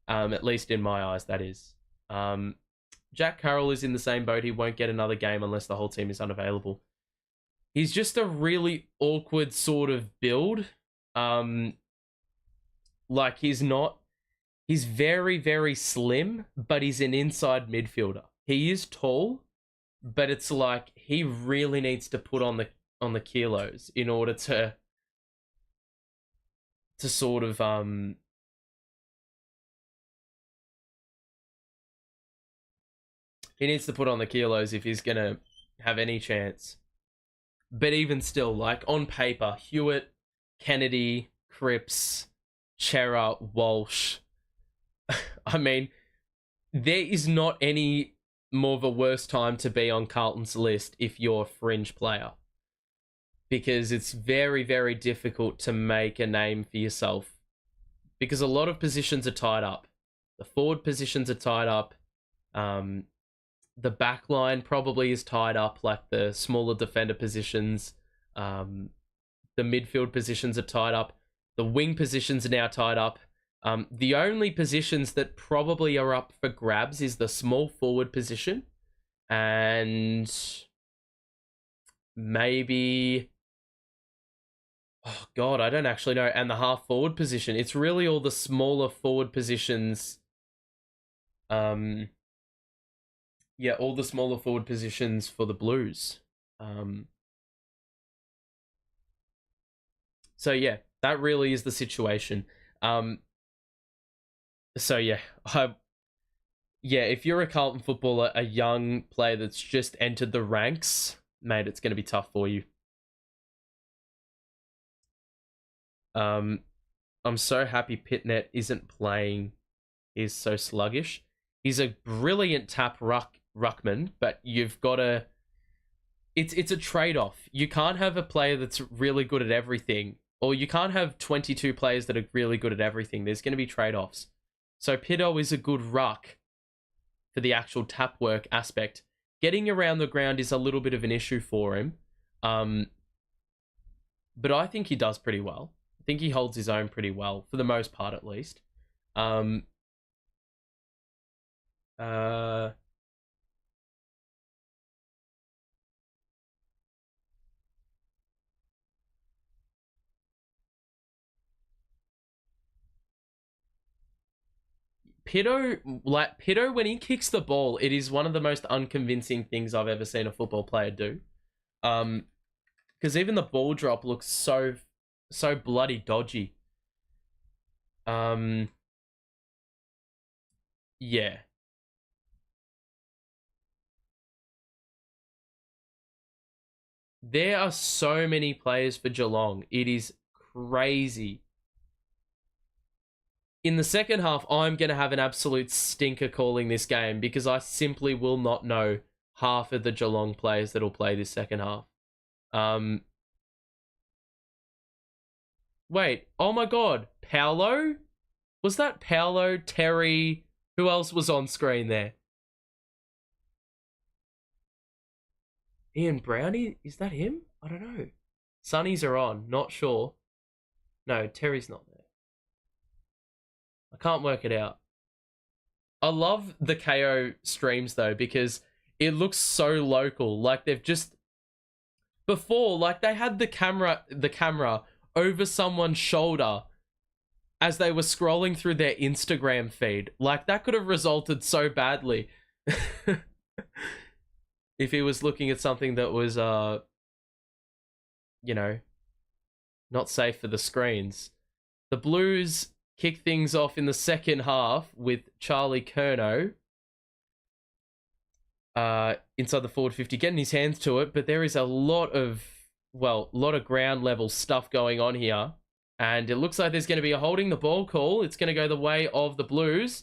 At least in my eyes, that is. Jack Carroll is in the same boat. He won't get another game unless the whole team is unavailable. He's just a really awkward sort of build. Like, he's very, very slim, but he's an inside midfielder. He is tall, but it's like he really needs to put on the kilos in order to sort of he needs to put on the kilos if he's gonna have any chance. But even still, like, on paper, Hewitt, Kennedy, Cripps, Chera, Walsh. I mean, there is not any more of a worse time to be on Carlton's list if you're a fringe player. Because it's very, very difficult to make a name for yourself. Because a lot of positions are tied up. The forward positions are tied up. The back line probably is tied up, like the smaller defender positions. The midfield positions are tied up. The wing positions are now tied up. The only positions that probably are up for grabs is the small forward position. And maybe... Oh, God, I don't actually know. And the half forward position. It's really all the smaller forward positions. Yeah, all the smaller forward positions for the Blues. So yeah, that really is the situation. So yeah, if you're a Carlton footballer, a young player that's just entered the ranks, mate, it's going to be tough for you. I'm so happy Pitnet isn't playing. He's so sluggish. He's a brilliant tap ruckman, but you've got to... It's a trade-off. You can't have a player that's really good at everything, or you can't have 22 players that are really good at everything. There's going to be trade-offs. So Pitto is a good ruck for the actual tap work aspect. Getting around the ground is a little bit of an issue for him. But I think he does pretty well. I think he holds his own pretty well, for the most part at least. Pitto, when he kicks the ball, it is one of the most unconvincing things I've ever seen a football player do. Because even the ball drop looks so bloody dodgy. Yeah. There are so many players for Geelong. It is crazy. In the second half, I'm going to have an absolute stinker calling this game because I simply will not know half of the Geelong players that will play this second half. Wait, oh my god, Paolo? Was that Paolo, Terry? Who else was on screen there? Ian Brownie? Is that him? I don't know. Sunnies are on, not sure. No, Terry's not there. I can't work it out. I love the KO streams though because it looks so local. Like they've just before, like they had the camera over someone's shoulder as they were scrolling through their Instagram feed. Like that could have resulted so badly if he was looking at something that was you know, not safe for the screens. The Blues kick things off in the second half with Charlie Curnow inside the forward 50, getting his hands to it, but there is a lot of ground level stuff going on here, and it looks like there's going to be a holding the ball call. It's going to go the way of the Blues,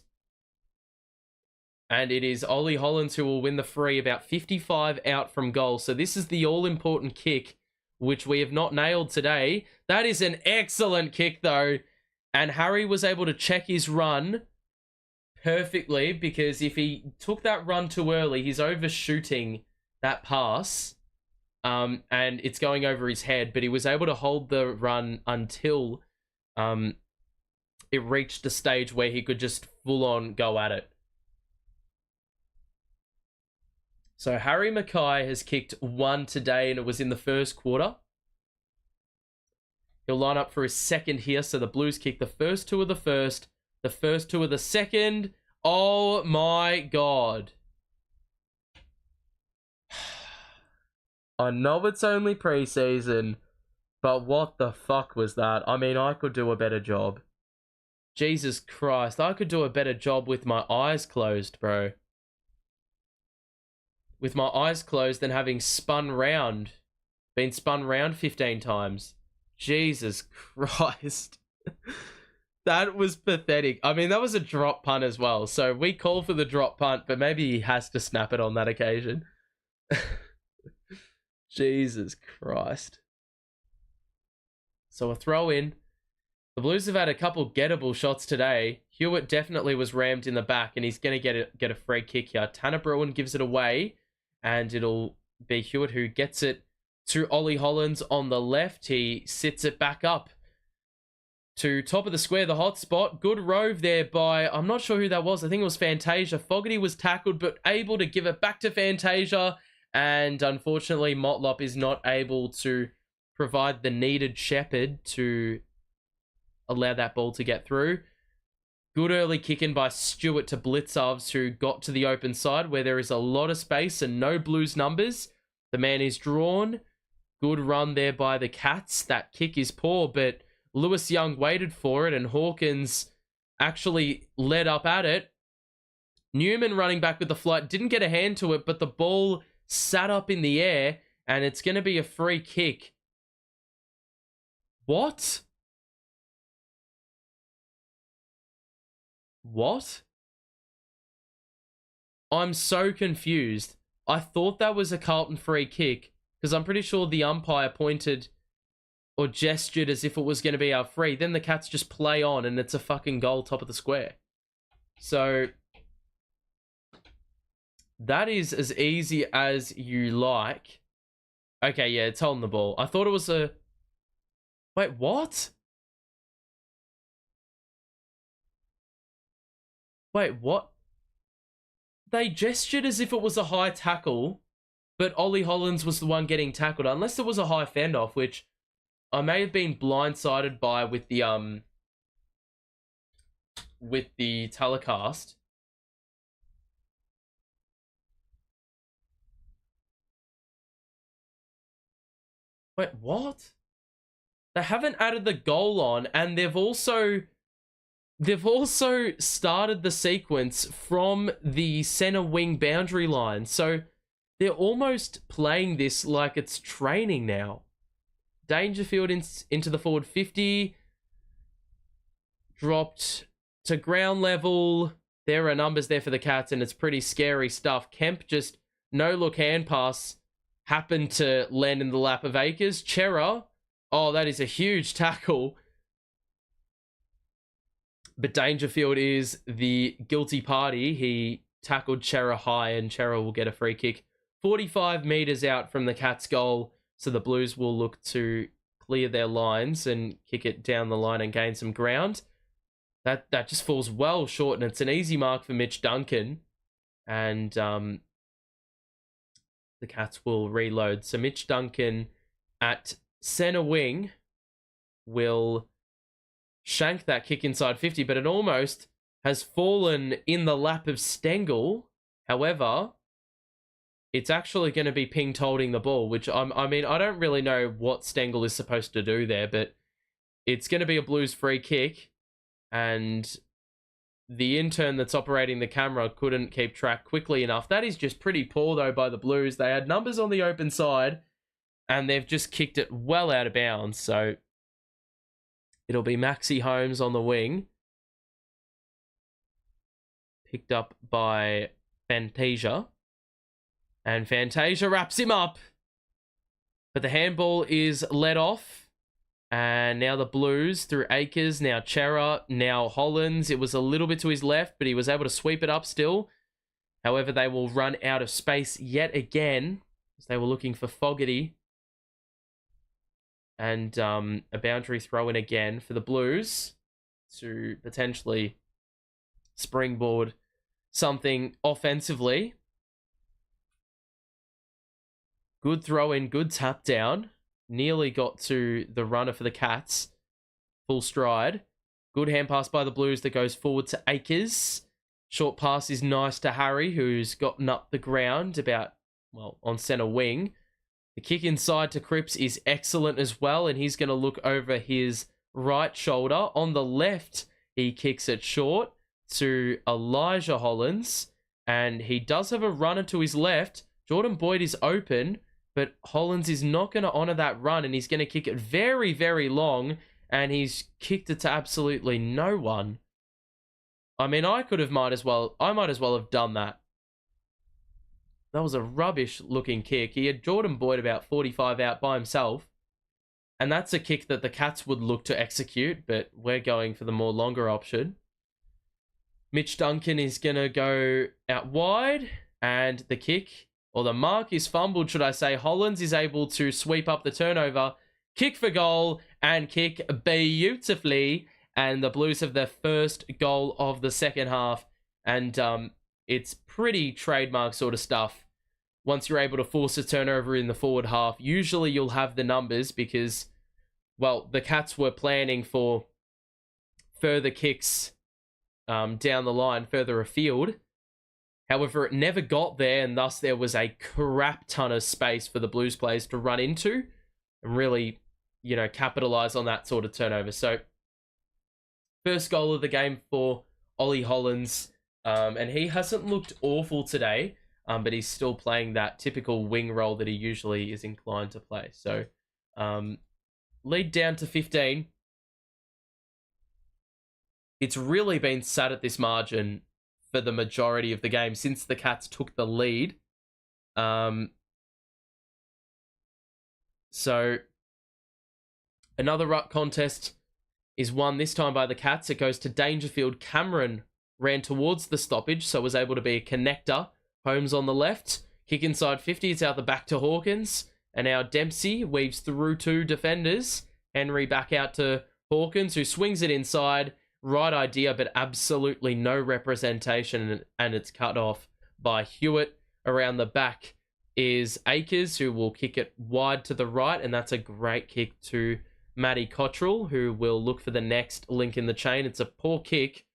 and it is Ollie Hollands who will win the free about 55 out from goal. So this is the all-important kick, which we have not nailed today. That is an excellent kick though. And Harry was able to check his run perfectly because if he took that run too early, he's overshooting that pass and it's going over his head. But he was able to hold the run until it reached a stage where he could just full on go at it. So Harry Mackay has kicked one today and it was in the first quarter. He'll line up for his second here. So the Blues kick the first two of the first two of the second. Oh my God. I know it's only preseason, but what the fuck was that? I mean, I could do a better job. Jesus Christ, I could do a better job with my eyes closed, bro. With my eyes closed than having been spun round 15 times. Jesus Christ. That was pathetic. I mean, that was a drop punt as well. So we call for the drop punt, but maybe he has to snap it on that occasion. Jesus Christ. So a throw in. The Blues have had a couple gettable shots today. Hewitt definitely was rammed in the back, and he's going to get a free kick here. Tanner Bruin gives it away, and it'll be Hewitt who gets it to Ollie Hollands on the left. He sits it back up to top of the square, the hot spot. Good rove there by, I'm not sure who that was. I think it was Fantasia. Fogarty was tackled, but able to give it back to Fantasia. And unfortunately, Motlop is not able to provide the needed shepherd to allow that ball to get through. Good early kick in by Stewart to Blitzovs, who got to the open side where there is a lot of space and no Blues numbers. The man is drawn. Good run there by the Cats. That kick is poor, but Lewis Young waited for it and Hawkins actually led up at it. Newman running back with the flight, didn't get a hand to it, but the ball sat up in the air and it's going to be a free kick. What? What? I'm so confused. I thought that was a Carlton free kick because I'm pretty sure the umpire pointed or gestured as if it was going to be our free. Then the Cats just play on and it's a fucking goal top of the square. So that is as easy as you like. Okay, yeah, it's holding the ball. I thought it was a... Wait, what? Wait, what? They gestured as if it was a high tackle, but Ollie Hollands was the one getting tackled. Unless it was a high fend-off, which I may have been blindsided by with the with the telecast. Wait, what? They haven't added the goal on, and they've also started the sequence from the center wing boundary line. So they're almost playing this like it's training now. Dangerfield into the forward 50. Dropped to ground level. There are numbers there for the Cats, and it's pretty scary stuff. Kemp just no-look hand pass happened to land in the lap of Akers. Chera, oh, that is a huge tackle. But Dangerfield is the guilty party. He tackled Chera high, and Chera will get a free kick 45 metres out from the Cats' goal. So the Blues will look to clear their lines and kick it down the line and gain some ground. That just falls well short, and it's an easy mark for Mitch Duncan. And the Cats will reload. So Mitch Duncan at centre wing will shank that kick inside 50, but it almost has fallen in the lap of Stengel. However, it's actually going to be Ping holding the ball, which I mean, I don't really know what Stengel is supposed to do there, but it's going to be a Blues free kick. And the intern that's operating the camera couldn't keep track quickly enough. That is just pretty poor, though, by the Blues. They had numbers on the open side, and they've just kicked it well out of bounds. So it'll be Maxi Holmes on the wing. Picked up by Fantasia. And Fantasia wraps him up. But the handball is let off. And now the Blues through Akers, now Chera, now Hollands. It was a little bit to his left, but he was able to sweep it up still. However, they will run out of space yet again, as they were looking for Fogarty. And a boundary throw in again for the Blues to potentially springboard something offensively. Good throw in, good tap down. Nearly got to the runner for the Cats. Full stride. Good hand pass by the Blues that goes forward to Akers. Short pass is nice to Harry, who's gotten up the ground about, well, on centre wing. The kick inside to Cripps is excellent as well, and he's going to look over his right shoulder. On the left, he kicks it short to Elijah Hollands, and he does have a runner to his left. Jordan Boyd is open, but Hollands is not going to honour that run, and he's going to kick it very, very long, and he's kicked it to absolutely no one. I mean, I might as well have done that. That was a rubbish-looking kick. He had Jordan Boyd about 45 out by himself, and that's a kick that the Cats would look to execute, but we're going for the more longer option. Mitch Duncan is going to go out wide, and the kick, or the mark, is fumbled, should I say. Hollands is able to sweep up the turnover, kick for goal, and kick beautifully. And the Blues have their first goal of the second half. And it's pretty trademark sort of stuff. Once you're able to force a turnover in the forward half, usually you'll have the numbers because, well, the Cats were planning for further kicks down the line, further afield. However, it never got there, and thus there was a crap ton of space for the Blues players to run into and really, capitalise on that sort of turnover. So, first goal of the game for Ollie Hollands, and he hasn't looked awful today, but he's still playing that typical wing role that he usually is inclined to play. So, lead down to 15. It's really been sat at this margin for the majority of the game since the Cats took the lead. So another ruck contest is won this time by the Cats. It goes to Dangerfield. Cameron ran towards the stoppage, so was able to be a connector. Holmes on the left. Kick inside 50. It's out the back to Hawkins. And now Dempsey weaves through two defenders. Henry back out to Hawkins, who swings it inside. Right idea, but absolutely no representation, and it's cut off by Hewitt. Around the back is Akers, who will kick it wide to the right, and that's a great kick to Matty Cottrell, who will look for the next link in the chain. It's a poor kick,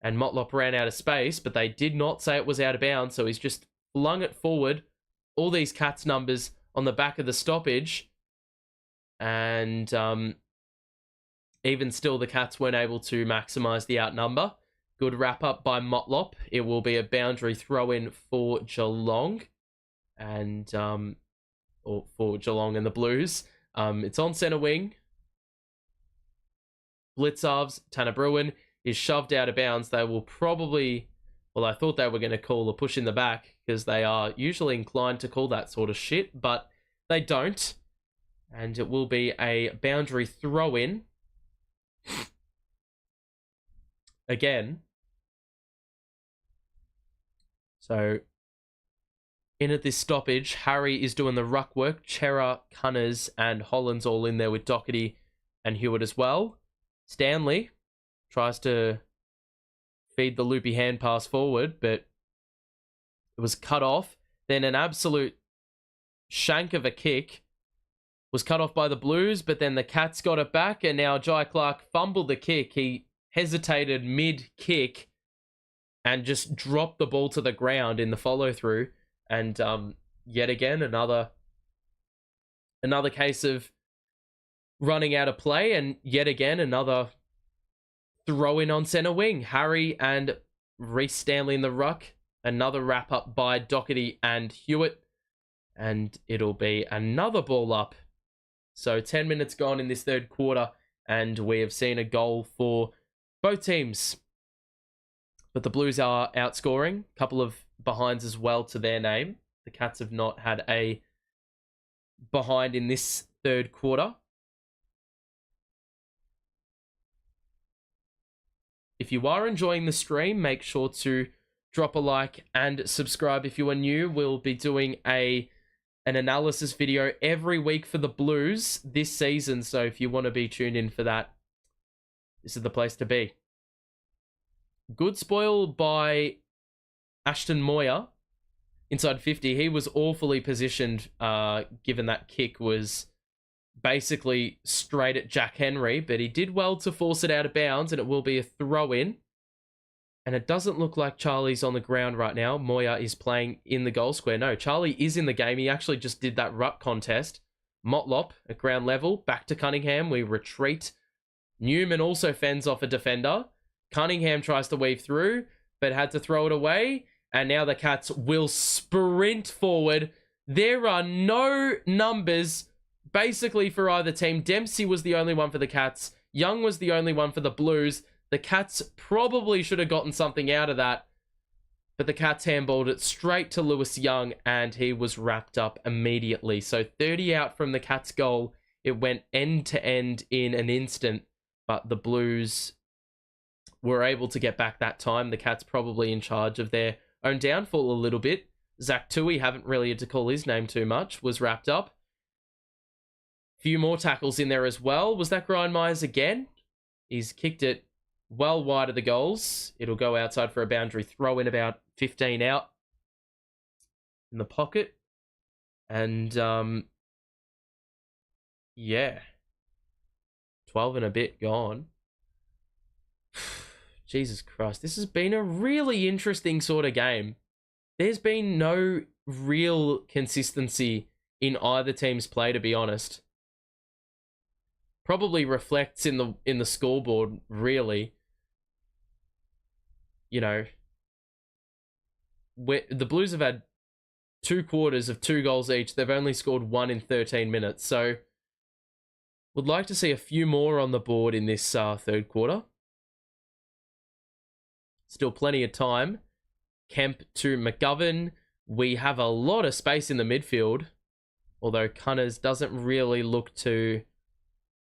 And Motlop ran out of space, but they did not say it was out of bounds, so he's just flung it forward. All these Cats numbers on the back of the stoppage. And even still, the Cats weren't able to maximise the outnumber. Good wrap-up by Motlop. It will be a boundary throw-in for Geelong. And, or for Geelong and the Blues. It's on centre wing. Blitzarves, Tanner Bruin is shoved out of bounds. They will probably... Well, I thought they were going to call a push in the back because they are usually inclined to call that sort of shit, but they don't. And it will be a boundary throw-in. Again. So, in at this stoppage, Harry is doing the ruck work. Chera, Cunners, and Holland's all in there with Doherty and Hewitt as well. Stanley tries to feed the loopy hand pass forward, but it was cut off. Then an absolute shank of a kick was cut off by the Blues, but then the Cats got it back, and now Jai Clark fumbled the kick. He hesitated mid-kick and just dropped the ball to the ground in the follow-through. And yet again, another case of running out of play, and yet again, another throw-in on centre wing. Harry and Reece Stanley in the ruck. Another wrap-up by Doherty and Hewitt. And it'll be another ball up. So 10 minutes gone in this third quarter, and we have seen a goal for both teams. But the Blues are outscoring. A couple of behinds as well to their name. The Cats have not had a behind in this third quarter. If you are enjoying the stream, make sure to drop a like and subscribe if you are new. We'll be doing an analysis video every week for the Blues this season. So if you want to be tuned in for that, this is the place to be. Good spoil by Ashton Moyer inside 50. He was awfully positioned, given that kick was basically straight at Jack Henry, but he did well to force it out of bounds, and it will be a throw-in. And it doesn't look like Charlie's on the ground right now. Moyer is playing in the goal square. No, Charlie is in the game. He actually just did that ruck contest. Motlop at ground level. Back to Cunningham. We retreat. Newman also fends off a defender. Cunningham tries to weave through, but had to throw it away. And now the Cats will sprint forward. There are no numbers basically for either team. Dempsey was the only one for the Cats. Young was the only one for the Blues. The Cats probably should have gotten something out of that, but the Cats handballed it straight to Lewis Young, and he was wrapped up immediately. So 30 out from the Cats' goal. It went end to end in an instant, but the Blues were able to get back that time. The Cats probably in charge of their own downfall a little bit. Zach Tui, haven't really had to call his name too much, was wrapped up. Few more tackles in there as well. Was that Grindmeyers again? He's kicked it well wide of the goals. It'll go outside for a boundary throw in, about 15 out in the pocket. And, yeah. 12 and a bit gone. Jesus Christ. This has been a really interesting sort of game. There's been no real consistency in either team's play, to be honest. Probably reflects in the scoreboard, really. You know, the Blues have had 2 quarters of 2 goals each. They've only scored 1 in 13 minutes. So, would like to see a few more on the board in this third quarter. Still plenty of time. Kemp to McGovern. We have a lot of space in the midfield, although Cunners doesn't really look to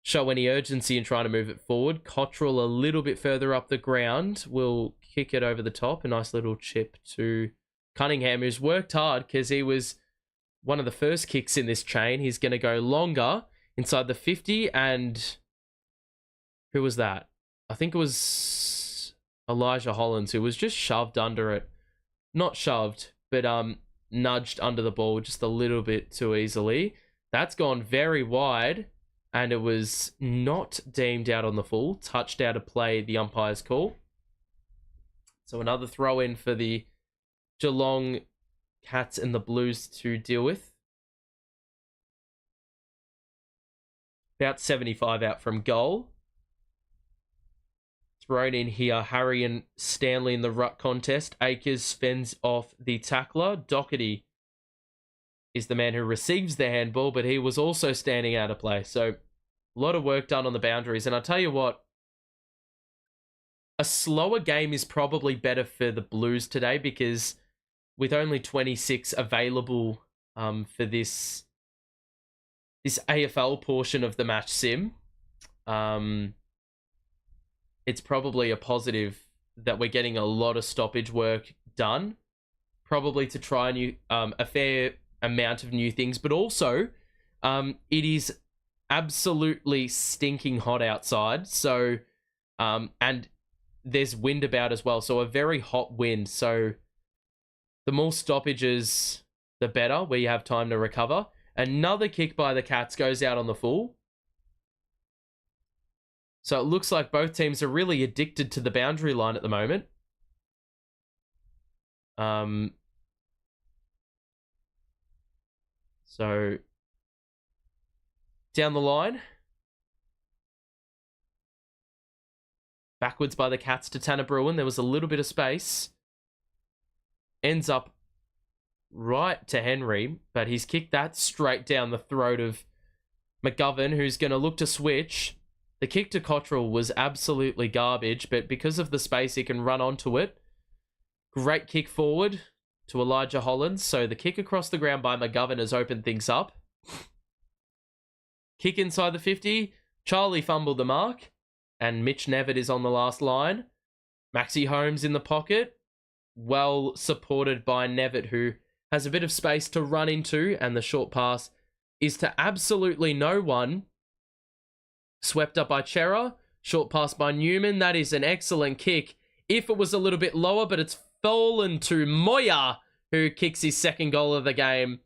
show any urgency in trying to move it forward. Cottrell a little bit further up the ground will kick it over the top. A nice little chip to Cunningham, who's worked hard because he was one of the first kicks in this chain. He's going to go longer inside the 50, and who was that? I think it was Elijah Hollands, who was just shoved under it. Not shoved, but nudged under the ball just a little bit too easily. That's gone very wide, and it was not deemed out on the full. Touched out of play, the umpire's call. So another throw in for the Geelong Cats and the Blues to deal with. About 75 out from goal. Thrown in here, Harry and Stanley in the ruck contest. Akers fends off the tackler. Doherty is the man who receives the handball, but he was also standing out of play. So a lot of work done on the boundaries. And I'll tell you what, a slower game is probably better for the Blues today, because with only 26 available for this AFL portion of the match sim, it's probably a positive that we're getting a lot of stoppage work done, probably to try a fair amount of new things, but also it is absolutely stinking hot outside. So, and there's wind about as well. So a very hot wind. So the more stoppages, the better, where you have time to recover. Another kick by the Cats goes out on the full. So it looks like both teams are really addicted to the boundary line at the moment. So down the line. Backwards by the Cats to Tanner Bruin. There was a little bit of space. Ends up right to Henry, but he's kicked that straight down the throat of McGovern, who's going to look to switch. The kick to Cottrell was absolutely garbage, but because of the space, he can run onto it. Great kick forward to Elijah Hollands. So the kick across the ground by McGovern has opened things up. Kick inside the 50. Charlie fumbled the mark, and Mitch Nevitt is on the last line. Maxi Holmes in the pocket. Well supported by Nevitt, who has a bit of space to run into, and the short pass is to absolutely no one. Swept up by Chera. Short pass by Newman. That is an excellent kick. If it was a little bit lower, but it's fallen to Moya, who kicks his second goal of the game.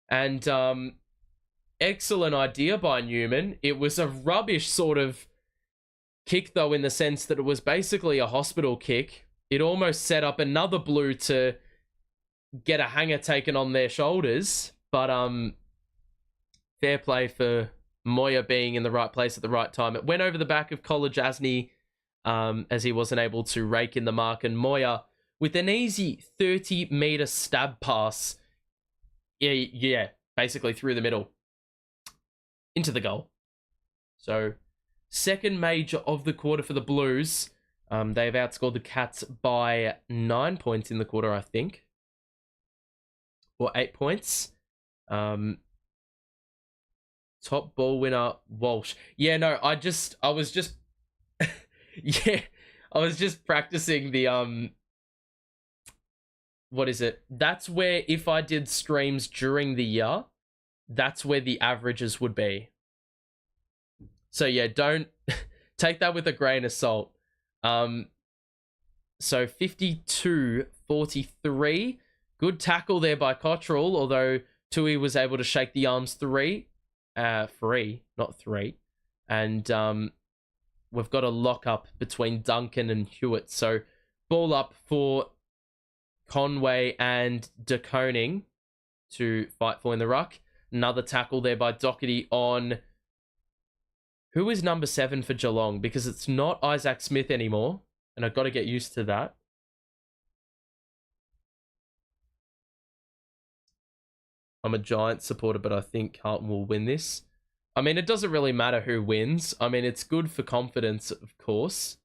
And excellent idea by Newman. It was a rubbish sort of kick, though, in the sense that it was basically a hospital kick. It almost set up another Blue to get a hanger taken on their shoulders. But fair play for Moya being in the right place at the right time. It went over the back of College Asney as he wasn't able to rake in the mark. And Moya, with an easy 30-meter stab pass, yeah, basically through the middle into the goal. So, second major of the quarter for the Blues. They've outscored the Cats by 9 points in the quarter, I think. Or 8 points. Top ball winner, Walsh. Yeah, no, I was just yeah, I was just practicing the what is it? That's where, if I did streams during the year, that's where the averages would be. So yeah, don't take that with a grain of salt. So 52-43. Good tackle there by Cottrell, although Tui was able to shake the arms free, not three. And we've got a lock up between Duncan and Hewitt. So ball up for Conway and De Koning to fight for in the ruck. Another tackle there by Doherty on... Who is number 7 for Geelong? Because it's not Isaac Smith anymore. And I've got to get used to that. I'm a Giants supporter, but I think Carlton will win this. I mean, it doesn't really matter who wins. I mean, it's good for confidence, of course.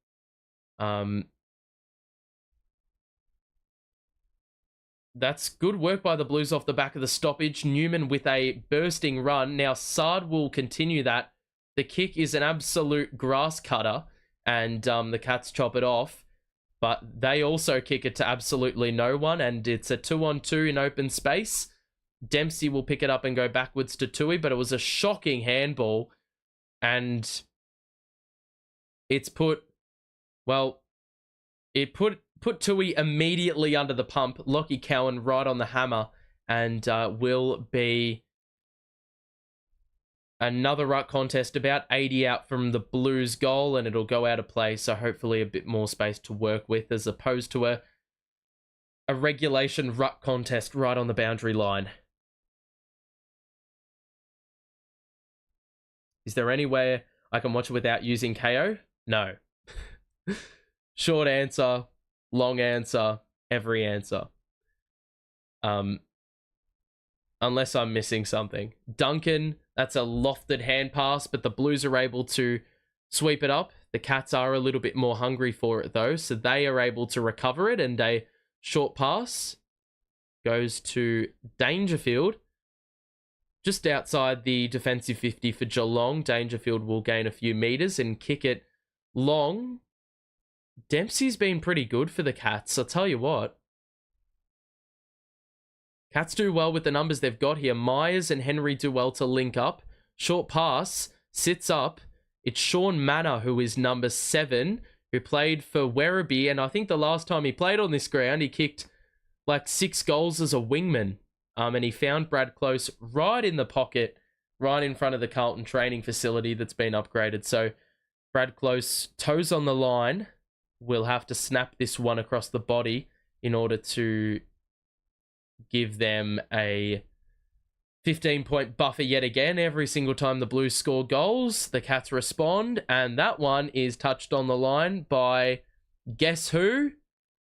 That's good work by the Blues off the back of the stoppage. Newman with a bursting run. Now, Sard will continue that. The kick is an absolute grass cutter, and the Cats chop it off. But they also kick it to absolutely no one, and it's a 2-on-2 in open space. Dempsey will pick it up and go backwards to Tui, but it was a shocking handball, and it's put Tui immediately under the pump. Lockie Cowan right on the hammer, and will be Another ruck contest, about 80 out from the Blues goal, and it'll go out of play, so hopefully a bit more space to work with as opposed to a regulation ruck contest right on the boundary line. Is there anywhere I can watch it without using KO? No. Short answer, long answer, every answer. Unless I'm missing something. Duncan, that's a lofted hand pass, but the Blues are able to sweep it up. The Cats are a little bit more hungry for it, though, so they are able to recover it, and a short pass goes to Dangerfield. Just outside the defensive 50 for Geelong. Dangerfield will gain a few metres and kick it long. Dempsey's been pretty good for the Cats, I'll tell you what. Cats do well with the numbers they've got here. Myers and Henry do well to link up. Short pass, sits up. It's Sean Manor, who is number 7, who played for Werribee, and I think the last time he played on this ground, he kicked like 6 goals as a wingman. And he found Brad Close right in the pocket, right in front of the Carlton training facility that's been upgraded. So Brad Close, toes on the line, will have to snap this one across the body in order to give them a 15-point buffer yet again. Every single time the Blues score goals, the Cats respond, and that one is touched on the line by, guess who?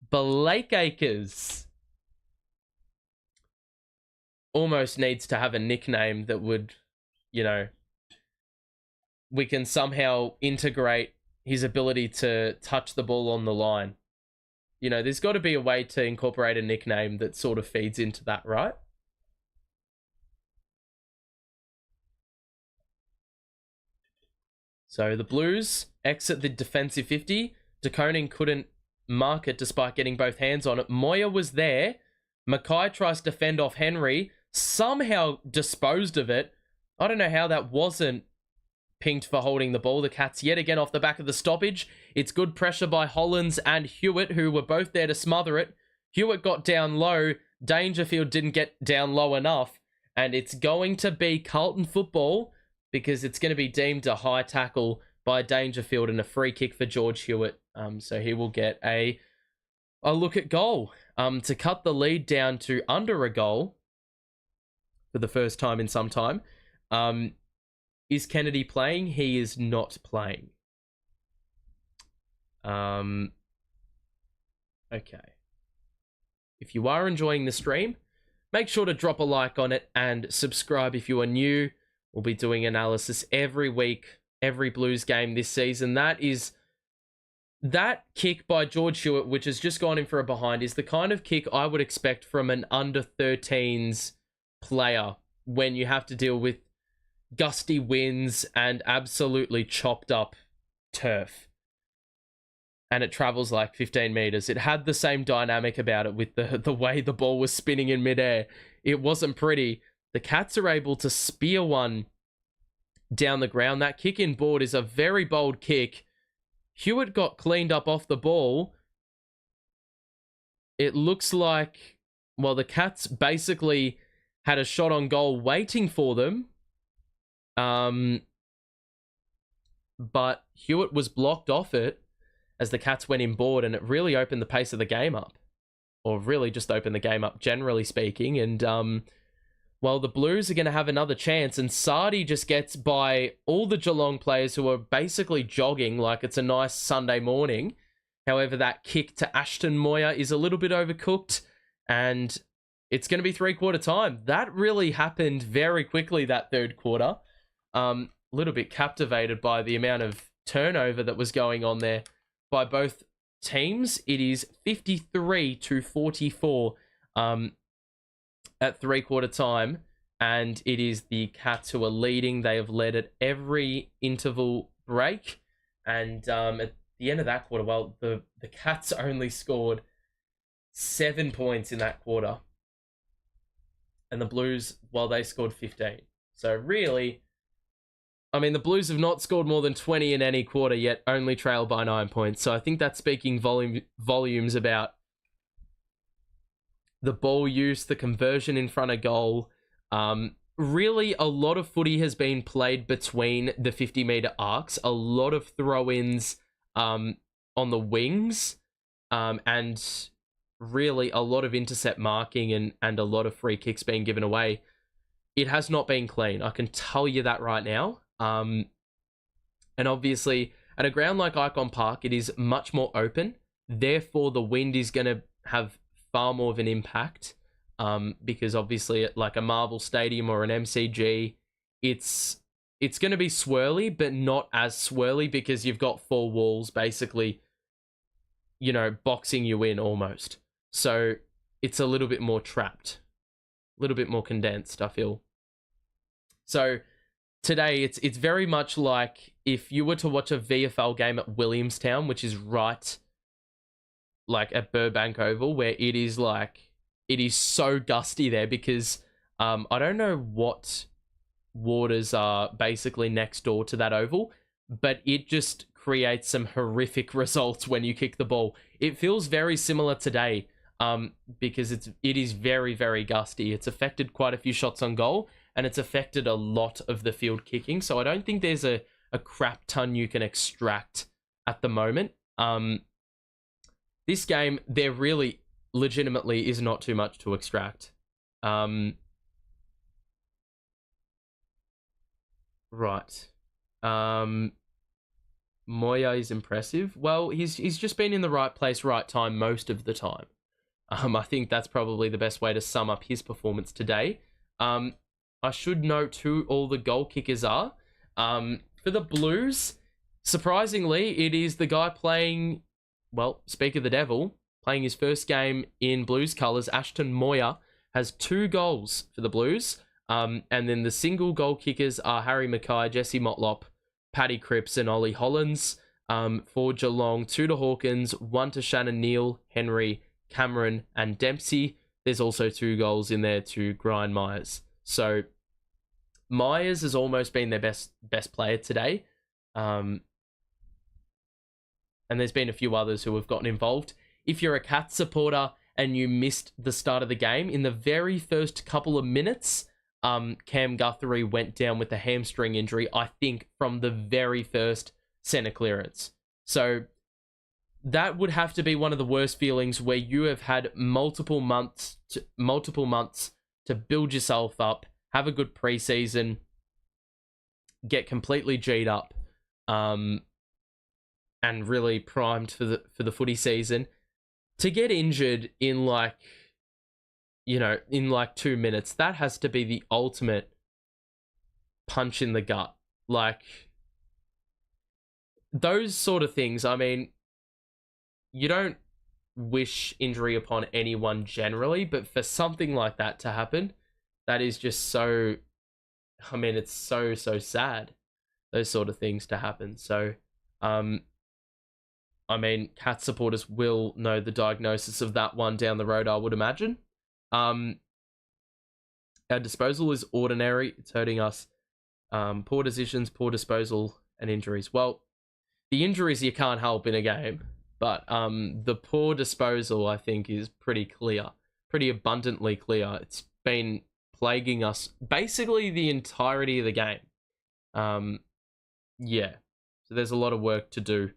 Blake Acres. Almost needs to have a nickname that would, you know, we can somehow integrate his ability to touch the ball on the line. You know, there's got to be a way to incorporate a nickname that sort of feeds into that, right? So the Blues exit the defensive 50. De Koning couldn't mark it despite getting both hands on it. Moyer was there. Mackay tries to fend off Henry. Somehow disposed of it. I don't know how that wasn't pinged for holding the ball. The Cats yet again off the back of the stoppage. It's good pressure by Hollins and Hewitt, who were both there to smother it. Hewitt got down low. Dangerfield didn't get down low enough. And it's going to be Carlton football because it's going to be deemed a high tackle by Dangerfield and a free kick for George Hewitt. So he will get a look at goal to cut the lead down to under a goal for the first time in some time. Is Kennedy playing? He is not playing. Okay. If you are enjoying the stream, make sure to drop a like on it and subscribe if you are new. We'll be doing analysis every week, every Blues game this season. That kick by George Hewitt, which has just gone in for a behind, is the kind of kick I would expect from an under-13s player when you have to deal with gusty winds and absolutely chopped up turf. And it travels like 15 meters. It had the same dynamic about it with the way the ball was spinning in midair. It wasn't pretty. The Cats are able to spear one down the ground. That kick in board is a very bold kick. Hewitt got cleaned up off the ball. It looks like, well, the Cats basically had a shot on goal waiting for them. But Hewitt was blocked off it as the Cats went in board, and it really opened the pace of the game up. Or really just opened the game up, generally speaking. And, well, the Blues are going to have another chance, and Sardi just gets by all the Geelong players who are basically jogging like it's a nice Sunday morning. However, that kick to Ashton Moyer is a little bit overcooked, and it's going to be three-quarter time. That really happened very quickly, that third quarter. A little bit captivated by the amount of turnover that was going on there by both teams. It is 53-44 at three-quarter time, and it is the Cats who are leading. They have led at every interval break, and at the end of that quarter, well, the Cats only scored 7 points in that quarter, and the Blues, well, they scored 15. So really, I mean, the Blues have not scored more than 20 in any quarter yet, only trailed by 9 points. So I think that's speaking volumes about the ball use, the conversion in front of goal. really a lot of footy has been played between the 50-meter arcs, a lot of throw-ins on the wings, and really a lot of intercept marking and a lot of free kicks being given away. It has not been clean. I can tell you that right now. And obviously, at a ground like Ikon Park, it is much more open. Therefore, the wind is going to have far more of an impact. Because obviously, at like a Marvel Stadium or an MCG, it's going to be swirly, but not as swirly because you've got four walls basically, boxing you in almost. So it's a little bit more trapped, a little bit more condensed, I feel. So today, it's very much like if you were to watch a VFL game at Williamstown, which is right like at Burbank Oval, where it is so gusty there because I don't know what waters are basically next door to that oval, but it just creates some horrific results when you kick the ball. It feels very similar today because it is very, very gusty. It's affected quite a few shots on goal, and it's affected a lot of the field kicking. So I don't think there's a crap ton you can extract at the moment. This game, there really legitimately is not too much to extract. Right. Moya is impressive. Well, he's just been in the right place, right time most of the time. I think that's probably the best way to sum up his performance today. I should note who all the goal kickers are. For the Blues, surprisingly, it is the guy playing, well, speak of the devil, playing his first game in Blues colours. Ashton Moya has 2 goals for the Blues. And then the single goal kickers are Harry Mackay, Jesse Motlop, Paddy Cripps, and Ollie Hollins. For Geelong, 2 to Hawkins, 1 to Shannon Neal, Henry, Cameron, and Dempsey. There's also 2 goals in there to Brian Myers. So Myers has almost been their best player today. And there's been a few others who have gotten involved. If you're a Cats supporter and you missed the start of the game, in the very first couple of minutes, Cam Guthrie went down with a hamstring injury, I think, from the very first centre clearance. So that would have to be one of the worst feelings, where you have had multiple months to build yourself up, have a good preseason, get completely G'd up, and really primed for the footy season, to get injured in in 2 minutes. That has to be the ultimate punch in the gut. Like, those sort of things, I mean, you don't wish injury upon anyone generally, but for something like that to happen, that is just so, I mean, it's so sad, those sort of things to happen. So, I mean, Cat supporters will know the diagnosis of that one down the road, I would imagine. Our disposal is ordinary. It's hurting us. Poor decisions, poor disposal, and injuries. Well, the injuries you can't help in a game, but the poor disposal, I think, is pretty clear, pretty abundantly clear. It's been plaguing us basically the entirety of the game. Yeah, so there's a lot of work to do,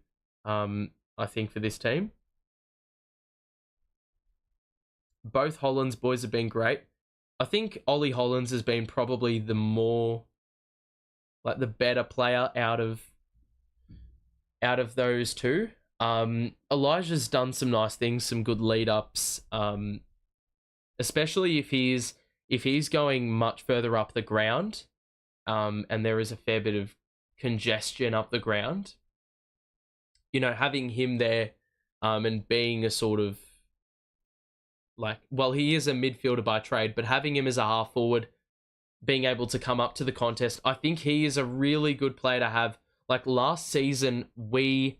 I think, for this team. Both Hollins boys have been great. I think Ollie Hollins has been probably the more, like, the better player out of those two. Elijah's done some nice things, some good lead ups, especially if he's going much further up the ground, and there is a fair bit of congestion up the ground. Having him there, and being a sort of, like, well, he is a midfielder by trade, but having him as a half forward, being able to come up to the contest, I think he is a really good player to have. Like, last season, we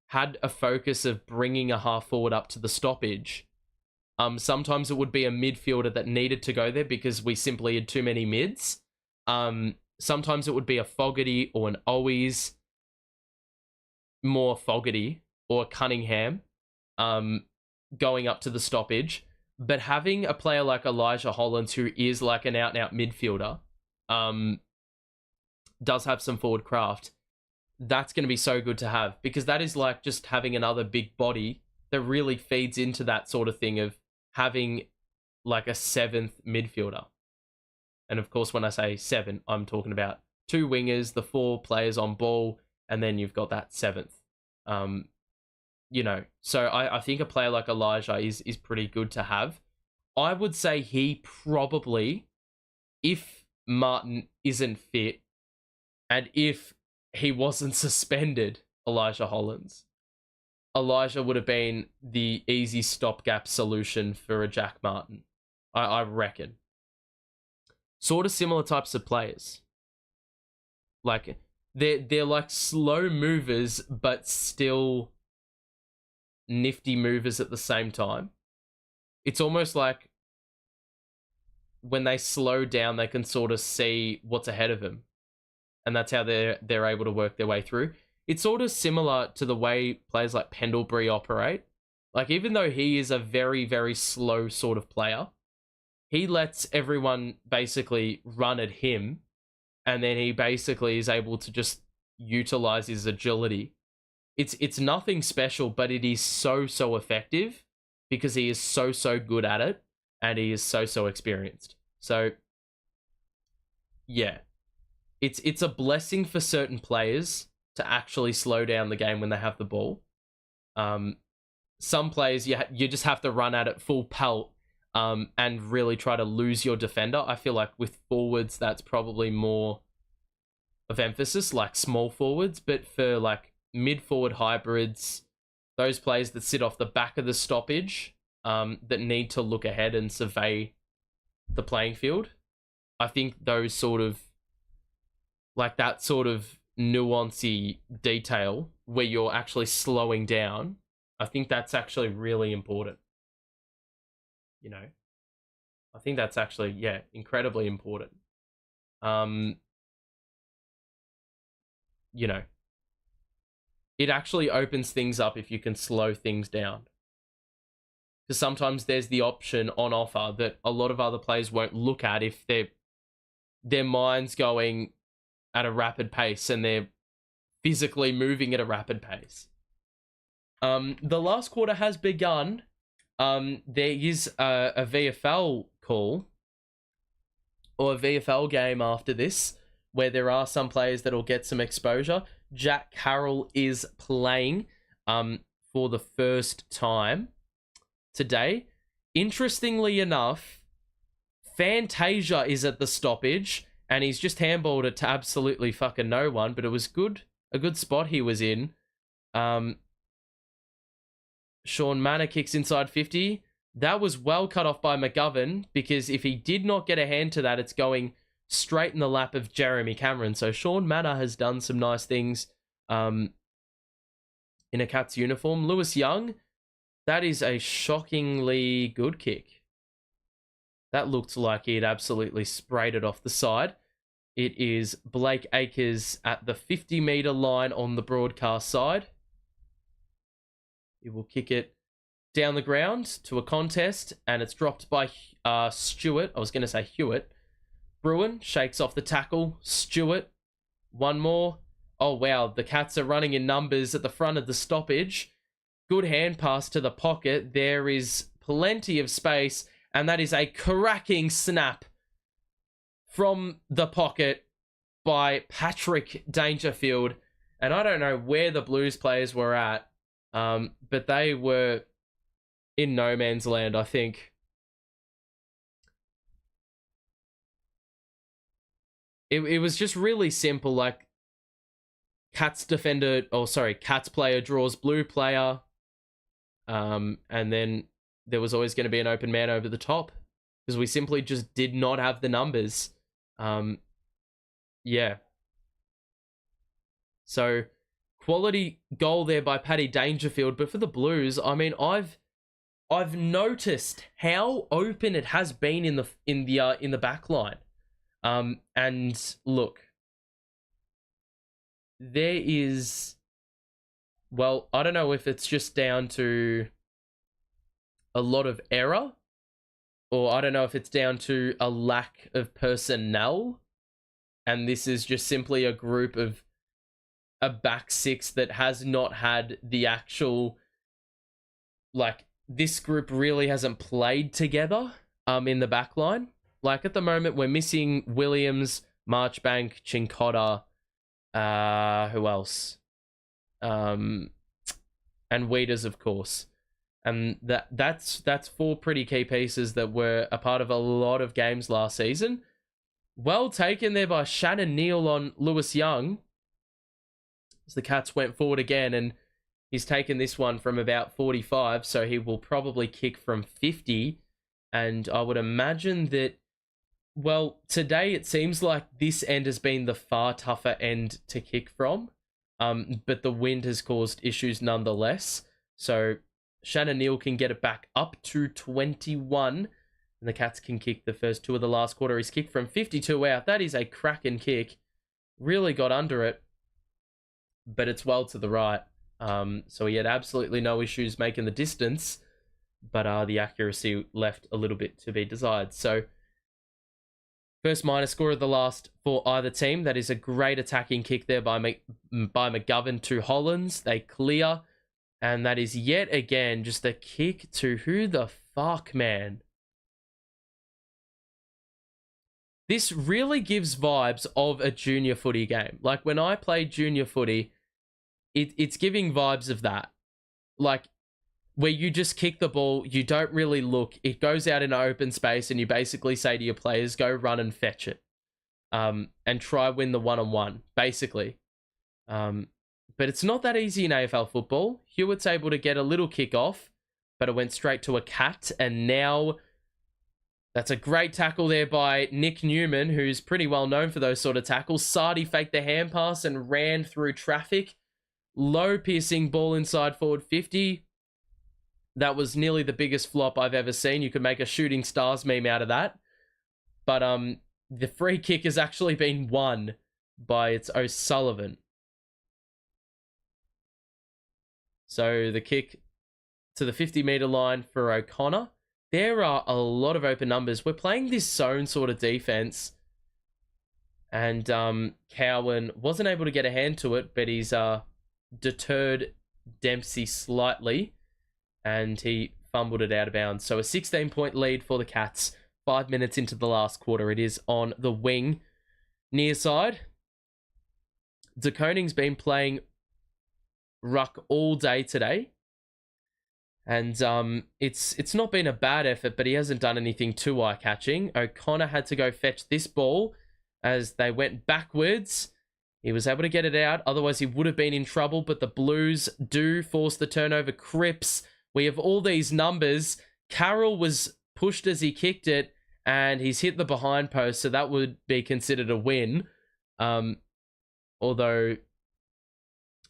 had a focus of bringing a half forward up to the stoppage. Sometimes it would be a midfielder that needed to go there because we simply had too many mids. Sometimes it would be a Fogarty or an Owies, more Fogarty or Cunningham, going up to the stoppage. But having a player like Elijah Hollins, who is like an out-and-out midfielder, does have some forward craft, that's going to be so good to have, because that is like just having another big body that really feeds into that sort of thing of having like a seventh midfielder. And of course, when I say seven, I'm talking about two wingers, the four players on ball, and then you've got that seventh. So I think a player like Elijah is pretty good to have. I would say he probably, if Martin isn't fit, and if he wasn't suspended, Elijah would have been the easy stopgap solution for a Jack Martin, I reckon. Sort of similar types of players. Like, they're like slow movers, but still nifty movers at the same time. It's almost like when they slow down, they can sort of see what's ahead of them. And that's how they're able to work their way through. It's sort of similar to the way players like Pendlebury operate. Like, even though he is a very, very slow sort of player, he lets everyone basically run at him, and then he basically is able to just utilize his agility. It's nothing special, but it is so effective because he is so good at it, and he is so experienced. So, yeah. It's a blessing for certain players to actually slow down the game when they have the ball. Some players, you just have to run at it full pelt and really try to lose your defender. I feel like with forwards, that's probably more of emphasis, like small forwards. But for like mid-forward hybrids, those players that sit off the back of the stoppage, that need to look ahead and survey the playing field, I think those sort of, like that sort of nuancy detail where you're actually slowing down, I think that's actually really important. I think that's actually, incredibly important. It actually opens things up if you can slow things down. Because sometimes there's the option on offer that a lot of other players won't look at if their mind's going at a rapid pace and they're physically moving at a rapid pace. The last quarter has begun. There is a VFL call or a VFL game after this where there are some players that will get some exposure. Jack Carroll is playing for the first time today. Interestingly enough, Fantasia is at the stoppage, and he's just handballed it to absolutely fucking no one, but it was a good spot he was in. Sean Manor kicks inside 50. That was well cut off by McGovern, because if he did not get a hand to that, it's going straight in the lap of Jeremy Cameron. So Sean Manor has done some nice things in a Cats uniform. Lewis Young, that is a shockingly good kick. That looked like he'd absolutely sprayed it off the side. It is Blake Acres at the 50-metre line on the broadcast side. He will kick it down the ground to a contest, and it's dropped by Stewart. I was going to say Hewitt. Bruin shakes off the tackle. Stewart, one more. Oh, wow. The Cats are running in numbers at the front of the stoppage. Good hand pass to the pocket. There is plenty of space, and that is a cracking snap from the pocket by Patrick Dangerfield. And I don't know where the Blues players were at, but they were in no man's land, I think. It was just really simple, like Cats player draws Blue player, and then there was always going to be an open man over the top because we simply just did not have the numbers. So quality goal there by Paddy Dangerfield, but for the Blues, I mean, I've noticed how open it has been in the back line. And look, there is, well, I don't know if it's just down to a lot of error, or I don't know if it's down to a lack of personnel and this is just simply a group of a back six that has not had the actual, like, this group really hasn't played together in the back line. Like, at the moment, we're missing Williams, Marchbank, Chincotta, who else? And Weeders, of course. And that's 4 pretty key pieces that were a part of a lot of games last season. Well taken there by Shannon Neal on Lewis Young, as the Cats went forward again, and he's taken this one from about 45, so he will probably kick from 50. And I would imagine that, well, today it seems like this end has been the far tougher end to kick from, but the wind has caused issues nonetheless. So Shannon Neal can get it back up to 21, and the Cats can kick the first 2 of the last quarter. He's kicked from 52 out. That is a cracking kick. Really got under it, but it's well to the right. So he had absolutely no issues making the distance, but the accuracy left a little bit to be desired. So first minor score of the last for either team. That is a great attacking kick there by McGovern to Hollands. They clear, and that is yet again just a kick to who the fuck, man. This really gives vibes of a junior footy game. Like, when I played junior footy, it's giving vibes of that. Like, where you just kick the ball, you don't really look, it goes out in an open space, and you basically say to your players, go run and fetch it. And try win the one-on-one, basically. But it's not that easy in AFL football. Hewitt's able to get a little kick off, but it went straight to a cat, and now that's a great tackle there by Nick Newman, who's pretty well known for those sort of tackles. Sardi faked the hand pass and ran through traffic. Low piercing ball inside forward 50. That was nearly the biggest flop I've ever seen. You could make a Shooting Stars meme out of that. But the free kick has actually been won by it's O'Sullivan. So the kick to the 50-meter line for O'Connor. There are a lot of open numbers. We're playing this zone sort of defense. And Cowan wasn't able to get a hand to it, but he's deterred Dempsey slightly, and he fumbled it out of bounds. So a 16-point lead for the Cats. 5 minutes into the last quarter. It is on the wing near side. De Koning's been playing ruck all day today, and it's not been a bad effort, but he hasn't done anything too eye-catching. O'Connor had to go fetch this ball as they went backwards. He was able to get it out, otherwise he would have been in trouble, but the Blues do force the turnover. Cripps, we have all these numbers. Carroll was pushed as he kicked it, and he's hit the behind post, so that would be considered a win. Although,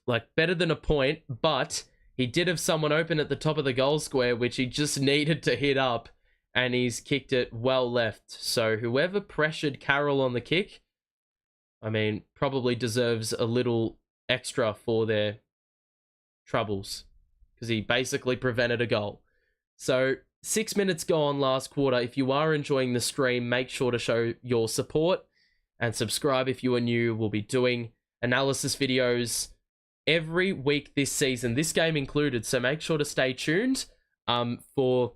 like, better than a point, but he did have someone open at the top of the goal square, which he just needed to hit up, and he's kicked it well left. So whoever pressured Carroll on the kick, I mean, probably deserves a little extra for their troubles, because he basically prevented a goal. So 6 minutes gone last quarter. If you are enjoying the stream, make sure to show your support and subscribe if you are new. We'll be doing analysis videos every week this season, this game included, so make sure to stay tuned for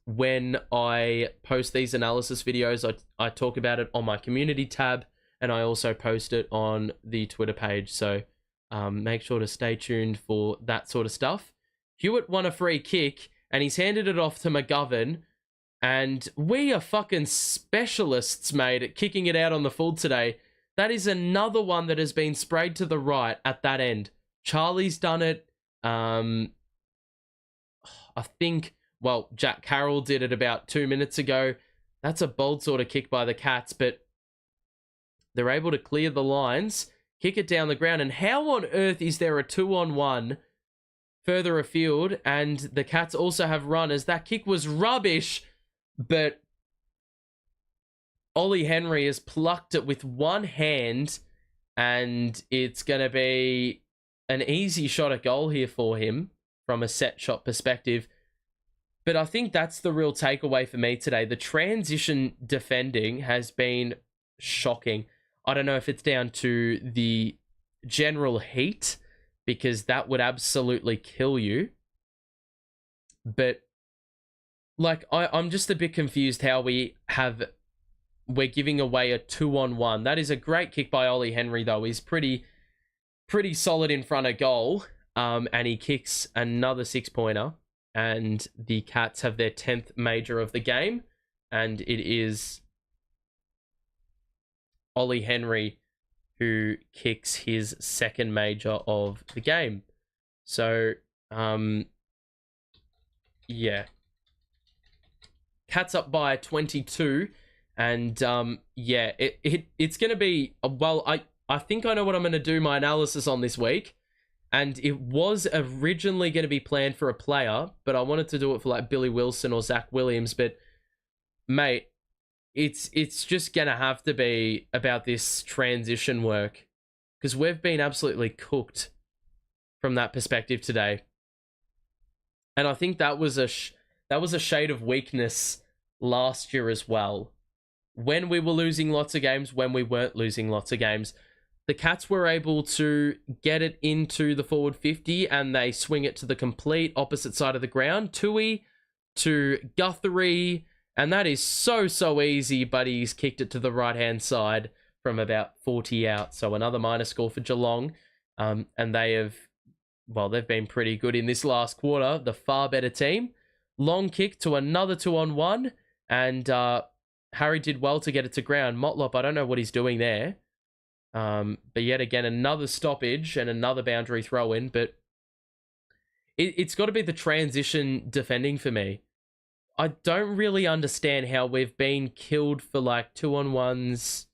when I post these analysis videos. I talk about it on my community tab, and I also post it on the Twitter page, so make sure to stay tuned for that sort of stuff. Hewitt won a free kick, and he's handed it off to McGovern, and we are fucking specialists, mate, at kicking it out on the full today. That is another one that has been sprayed to the right at that end. Charlie's done it. I think, well, Jack Carroll did it about 2 minutes ago. That's a bold sort of kick by the Cats, but they're able to clear the lines, kick it down the ground, and how on earth is there a 2-on-1 further afield? And the Cats also have runners. That kick was rubbish, but Ollie Henry has plucked it with one hand, and it's going to be an easy shot at goal here for him from a set shot perspective. But I think that's the real takeaway for me today. The transition defending has been shocking. I don't know if it's down to the general heat, because that would absolutely kill you. But like, I'm just a bit confused how we're giving away a 2-on-1. That is a great kick by Ollie Henry, though. He's pretty solid in front of goal. And he kicks another 6-pointer. And the Cats have their 10th major of the game. And it is Ollie Henry who kicks his second major of the game. So, yeah. Cats up by 22. And, yeah, it's going to be... Well, I think I know what I'm going to do my analysis on this week. And it was originally going to be planned for a player, but I wanted to do it for like Billy Wilson or Zach Williams. But, mate, it's just going to have to be about this transition work, because we've been absolutely cooked from that perspective today. And I think that was a shade of weakness last year as well. When we were losing lots of games, when we weren't losing lots of games, the Cats were able to get it into the forward 50 and they swing it to the complete opposite side of the ground. Tui to Guthrie, and that is so easy, but he's kicked it to the right-hand side from about 40 out. So another minus score for Geelong. And they've been pretty good in this last quarter, the far better team. Long kick to another 2-on-1, and Harry did well to get it to ground. Motlop, I don't know what he's doing there. But yet again, another stoppage and another boundary throw-in. But it's got to be the transition defending for me. I don't really understand how we've been killed for like 2-on-1s.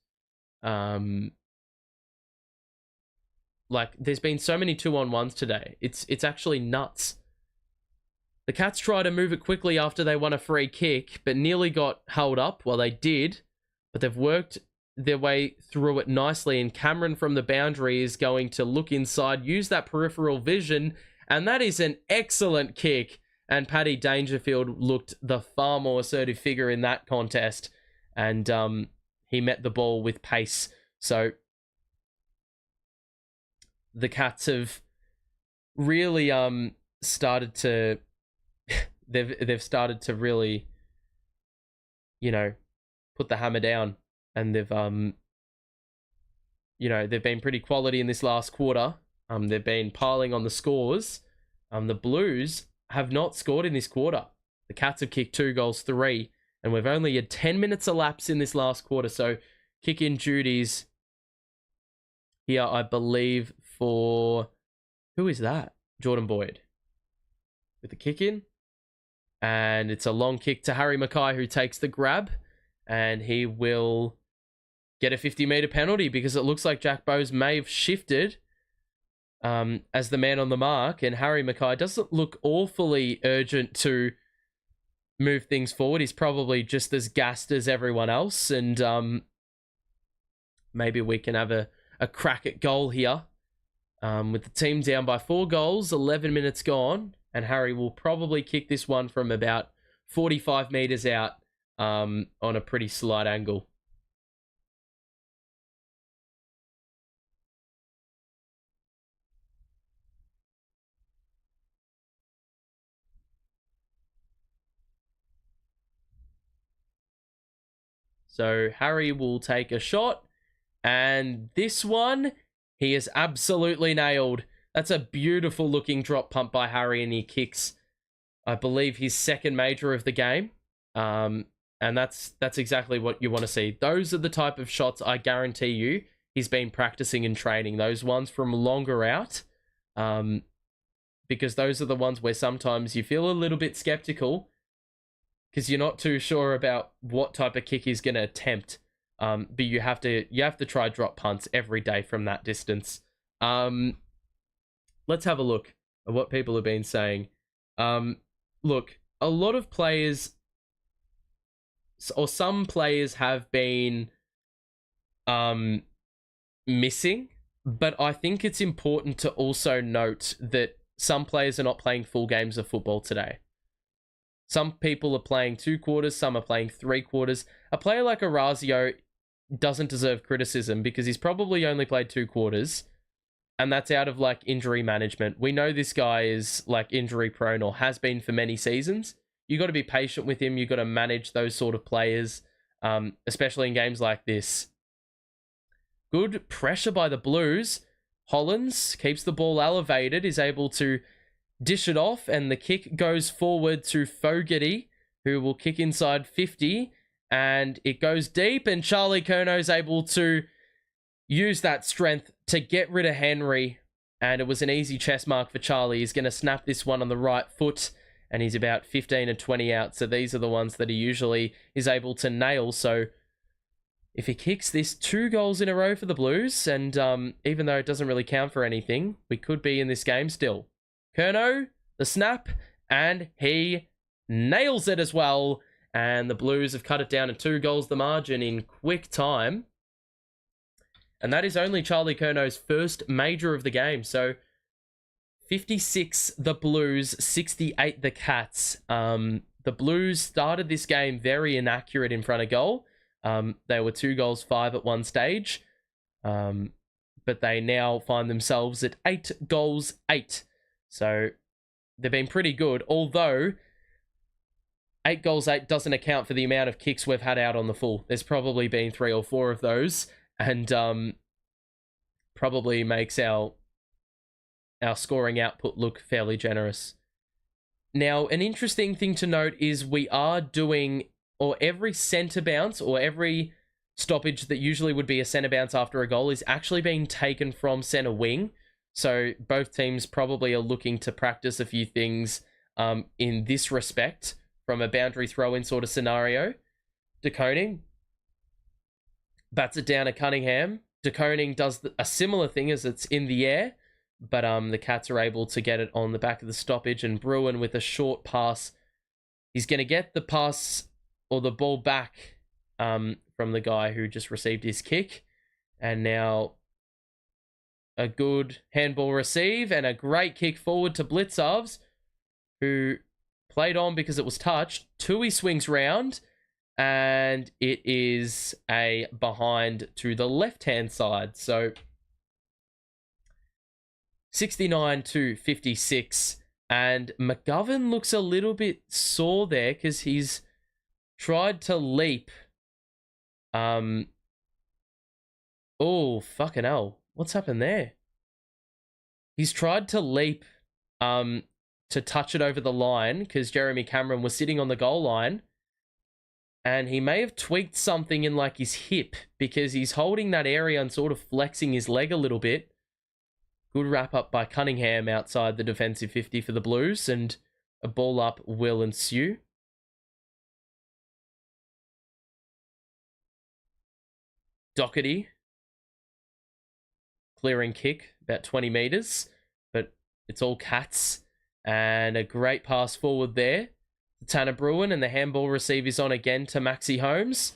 Like, there's been so many 2-on-1s today. It's actually nuts. The Cats try to move it quickly after they won a free kick, but nearly got held up. Well, they did, but they've worked their way through it nicely, and Cameron from the boundary is going to look inside, use that peripheral vision, and that is an excellent kick. And Paddy Dangerfield looked the far more assertive figure in that contest, and he met the ball with pace. So the Cats have really started to they've started to really, put the hammer down, and they've they've been pretty quality in this last quarter. They've been piling on the scores. The Blues have not scored in this quarter. The Cats have kicked 2 goals, 3, and we've only had 10 minutes elapsed in this last quarter. So kick-in duties here, I believe, for... Who is that? Jordan Boyd with the kick-in. And it's a long kick to Harry Mackay, who takes the grab, and he will get a 50-meter penalty, because it looks like Jack Bowes may have shifted as the man on the mark, and Harry Mackay doesn't look awfully urgent to move things forward. He's probably just as gassed as everyone else, and maybe we can have a crack at goal here. With the team down by 4 goals, 11 minutes gone, and Harry will probably kick this one from about 45 meters out on a pretty slight angle. So Harry will take a shot, and this one he is absolutely nailed. That's a beautiful looking drop pump by Harry, and he kicks, I believe, his second major of the game. And that's exactly what you want to see. Those are the type of shots I guarantee you he's been practicing in training. Those ones from longer out, because those are the ones where sometimes you feel a little bit skeptical, because you're not too sure about what type of kick he's going to attempt. But you have to try drop punts every day from that distance. Let's have a look at what people have been saying. Look, a lot of players, or some players, have been missing, but I think it's important to also note that some players are not playing full games of football today. Some people are playing 2 quarters, some are playing 3 quarters. A player like Orazio doesn't deserve criticism because he's probably only played 2 quarters, and that's out of like injury management. We know this guy is like injury prone or has been for many seasons. You got to be patient with him. You got to manage those sort of players, especially in games like this. Good pressure by the Blues. Hollands keeps the ball elevated, is able to dish it off, and the kick goes forward to Fogarty, who will kick inside 50, and it goes deep, and Charlie Curnow's able to use that strength to get rid of Henry, and it was an easy chest mark for Charlie. He's going to snap this one on the right foot, and he's about 15 and 20 out, so these are the ones that he usually is able to nail. So if he kicks this 2 goals in a row for the Blues, and even though it doesn't really count for anything, we could be in this game still. Curnow, the snap, and he nails it as well, and the Blues have cut it down to 2 goals the margin in quick time. And that is only Charlie Curnow's first major of the game. So 56 the Blues, 68 the Cats. The Blues started this game very inaccurate in front of goal. They were 2 goals 5 at one stage. But they now find themselves at 8 goals 8. So they've been pretty good. Although 8 goals 8 doesn't account for the amount of kicks we've had out on the full. There's probably been 3 or 4 of those. And probably makes our scoring output look fairly generous. Now, an interesting thing to note is we are doing, or every centre bounce, or every stoppage that usually would be a centre bounce after a goal is actually being taken from centre wing. So both teams probably are looking to practice a few things in this respect from a boundary throw-in sort of scenario. De Koning bats it down to Cunningham. De Koning does a similar thing as it's in the air, but the Cats are able to get it on the back of the stoppage, and Bruin with a short pass. He's going to get the pass or the ball back from the guy who just received his kick. And now a good handball receive and a great kick forward to Blitzovs, who played on because it was touched. Tui swings round, and it is a behind to the left-hand side. So 69 to 56. And McGovern looks a little bit sore there because he's tried to leap. Oh, fucking hell. What's happened there? He's tried to leap to touch it over the line because Jeremy Cameron was sitting on the goal line. And he may have tweaked something in like his hip because he's holding that area and sort of flexing his leg a little bit. Good wrap up by Cunningham outside the defensive 50 for the Blues, and a ball up will ensue. Doherty clearing kick about 20 meters, but it's all Cats, and a great pass forward there. Tanner Bruin, and the handball receive is on again to Maxi Holmes.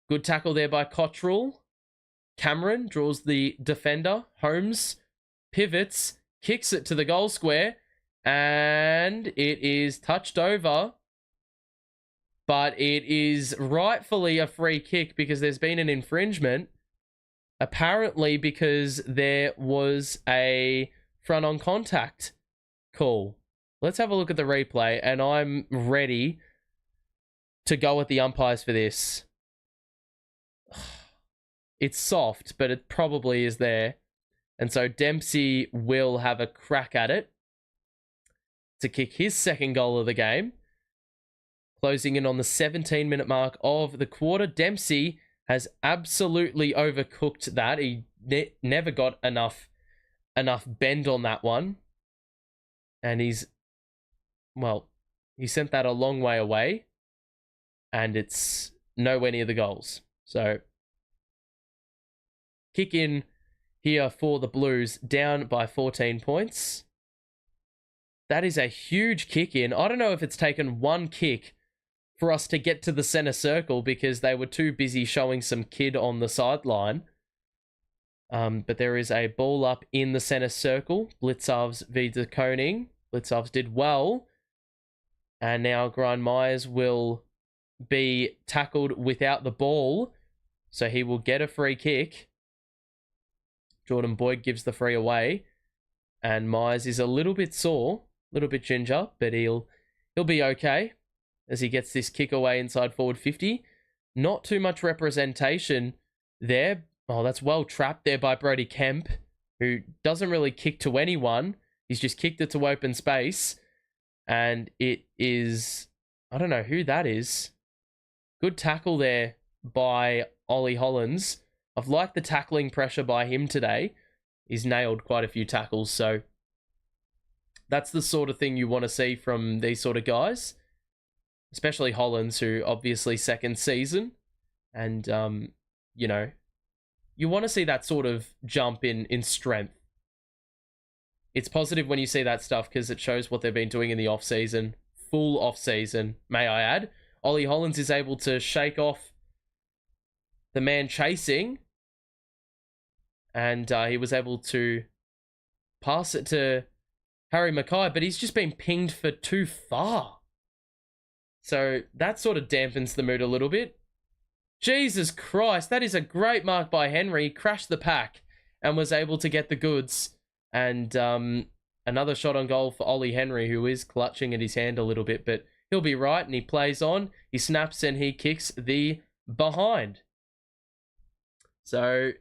Good tackle there by Cottrell. Cameron draws the defender. Holmes pivots, kicks it to the goal square, and it is touched over. But it is rightfully a free kick because there's been an infringement. Apparently because there was a front-on contact call. Let's have a look at the replay, and I'm ready to go with the umpires for this. It's soft, but it probably is there. And so Dempsey will have a crack at it to kick his second goal of the game. Closing in on the 17-minute mark of the quarter. Dempsey has absolutely overcooked that. He never got enough bend on that one. And he sent that a long way away, and it's nowhere near the goals. So, kick in here for the Blues, down by 14 points. That is a huge kick in. I don't know if it's taken one kick for us to get to the center circle because they were too busy showing some kid on the sideline. But there is a ball up in the center circle. Blitzovs v. De Koning. Blitzovs did well. And now Grind Myers will be tackled without the ball. So he will get a free kick. Jordan Boyd gives the free away. And Myers is a little bit sore, a little bit ginger, but he'll be okay as he gets this kick away inside forward 50. Not too much representation there. Oh, that's well trapped there by Brody Kemp, who doesn't really kick to anyone. He's just kicked it to open space. And it is, I don't know who that is. Good tackle there by Ollie Hollands. I've liked the tackling pressure by him today. He's nailed quite a few tackles, so that's the sort of thing you want to see from these sort of guys, especially Hollands, who obviously second season, and you know, you want to see that sort of jump in strength. It's positive when you see that stuff because it shows what they've been doing in the off season, full off season, may I add. Ollie Hollands is able to shake off the man chasing. And he was able to pass it to Harry Mackay, but he's just been pinged for too far. So that sort of dampens the mood a little bit. Jesus Christ, that is a great mark by Henry. He crashed the pack and was able to get the goods. And another shot on goal for Ollie Henry, who is clutching at his hand a little bit, but he'll be right, and he plays on. He snaps and he kicks the behind. So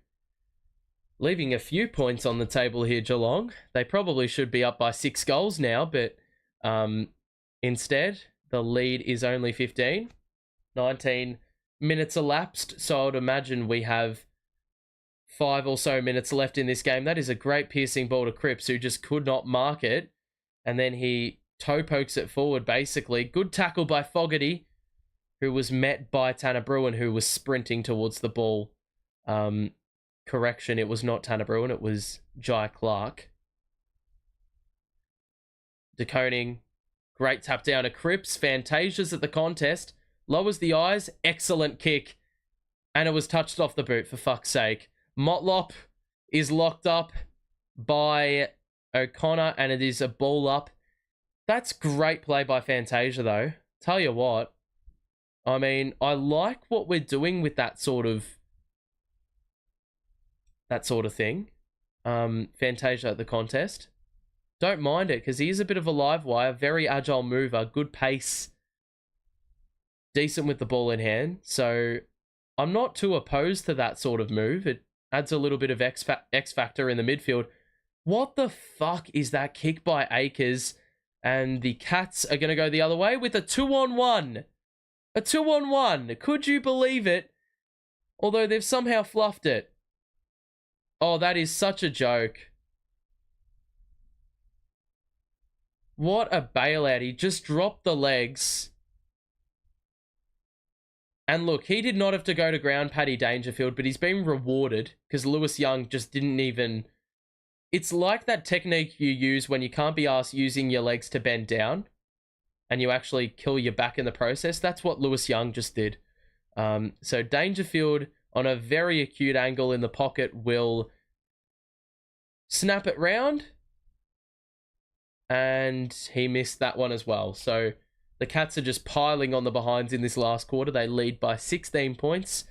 leaving a few points on the table here, Geelong. They probably should be up by 6 goals now, but instead, the lead is only 15. 19 minutes elapsed, so I would imagine we have 5 or so minutes left in this game. That is a great piercing ball to Cripps, who just could not mark it. And then he toe pokes it forward, basically. Good tackle by Fogarty, who was met by Tanner Bruin, who was sprinting towards the ball. Correction, it was not Tanner Bruin, it was Jai Clark. De Koning, great tap down to Cripps. Fantasia's at the contest, lowers the eyes, excellent kick. And it was touched off the boot, for fuck's sake. Motlop is locked up by O'Connor, and it is a ball up. That's great play by Fantasia, though. Tell you what, I mean, I like what we're doing with that sort of thing. Fantasia at the contest. Don't mind it, because he is a bit of a live wire, very agile mover, good pace, decent with the ball in hand. So I'm not too opposed to that sort of move. It adds a little bit of X factor in the midfield. What the fuck is that kick by Akers? And the Cats are going to go the other way with a 2-on-1. A 2-on-1. Could you believe it? Although they've somehow fluffed it. Oh, that is such a joke. What a bailout. He just dropped the legs. And look, he did not have to go to ground, Paddy Dangerfield, but he's been rewarded because Lewis Young just didn't even... It's like that technique you use when you can't be asked using your legs to bend down and you actually kill your back in the process. That's what Lewis Young just did. So Dangerfield, on a very acute angle in the pocket, will snap it round. And he missed that one as well. So the Cats are just piling on the behinds in this last quarter. They lead by 16 points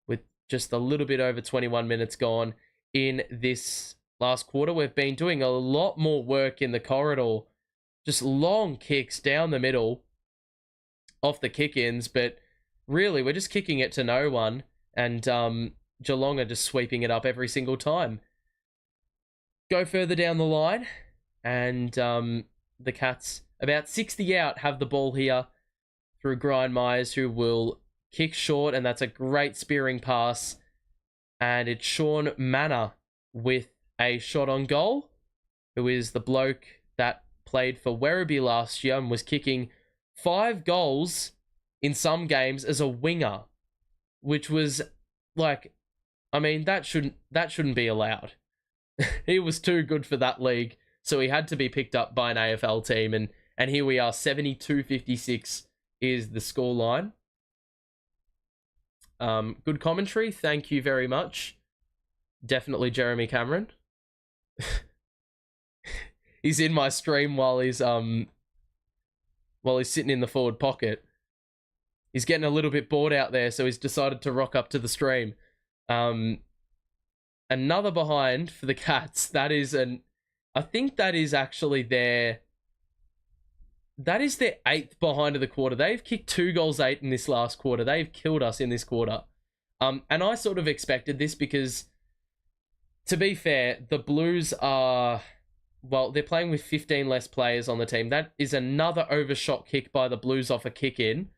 with just a little bit over 21 minutes gone in this last quarter. We've been doing a lot more work in the corridor. Just long kicks down the middle off the kick-ins. But really, we're just kicking it to no one. And Geelong are just sweeping it up every single time. Go further down the line. And the Cats, about 60 out, have the ball here through Brian Myers, who will kick short. And that's a great spearing pass. And it's Sean Manor with a shot on goal, who is the bloke that played for Werribee last year and was kicking 5 goals in some games as a winger, which was like, I mean, that shouldn't be allowed. He was too good for that league, so he had to be picked up by an AFL team, and here we are, 72-56 is the scoreline. Good commentary, thank you very much. Definitely Jeremy Cameron. He's in my stream while he's sitting in the forward pocket. He's getting a little bit bored out there, so he's decided to rock up to the stream. Another behind for the Cats. I think that is actually that is their 8th behind of the quarter. They've kicked 2 goals 8 in this last quarter. They've killed us in this quarter. And I sort of expected this because, to be fair, the Blues are, well, they're playing with 15 less players on the team. That is another overshot kick by the Blues off a kick-in.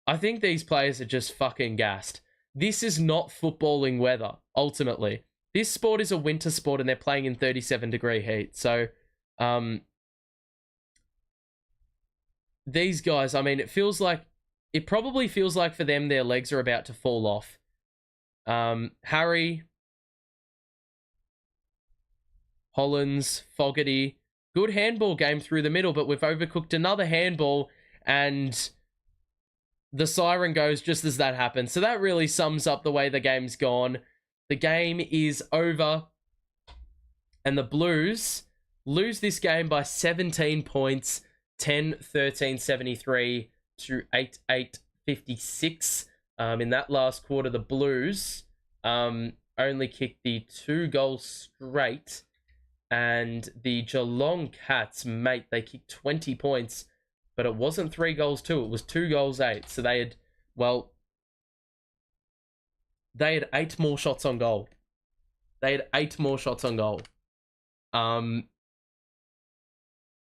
I think these players are just fucking gassed. This is not footballing weather, ultimately. This sport is a winter sport and they're playing in 37-degree heat. So, these guys, I mean, it probably feels like for them their legs are about to fall off. Harry, Hollands, Fogarty, good handball game through the middle, but we've overcooked another handball and the siren goes just as that happens. So that really sums up the way the game's gone. The game is over and the Blues lose this game by 17 points, 10-13-73 to 8-8-56. In that last quarter, the Blues only kicked the 2 goals straight. And the Geelong Cats, mate, they kicked 20 points. But it wasn't 3 goals 2. It was 2 goals 8. So they had 8 more shots on goal.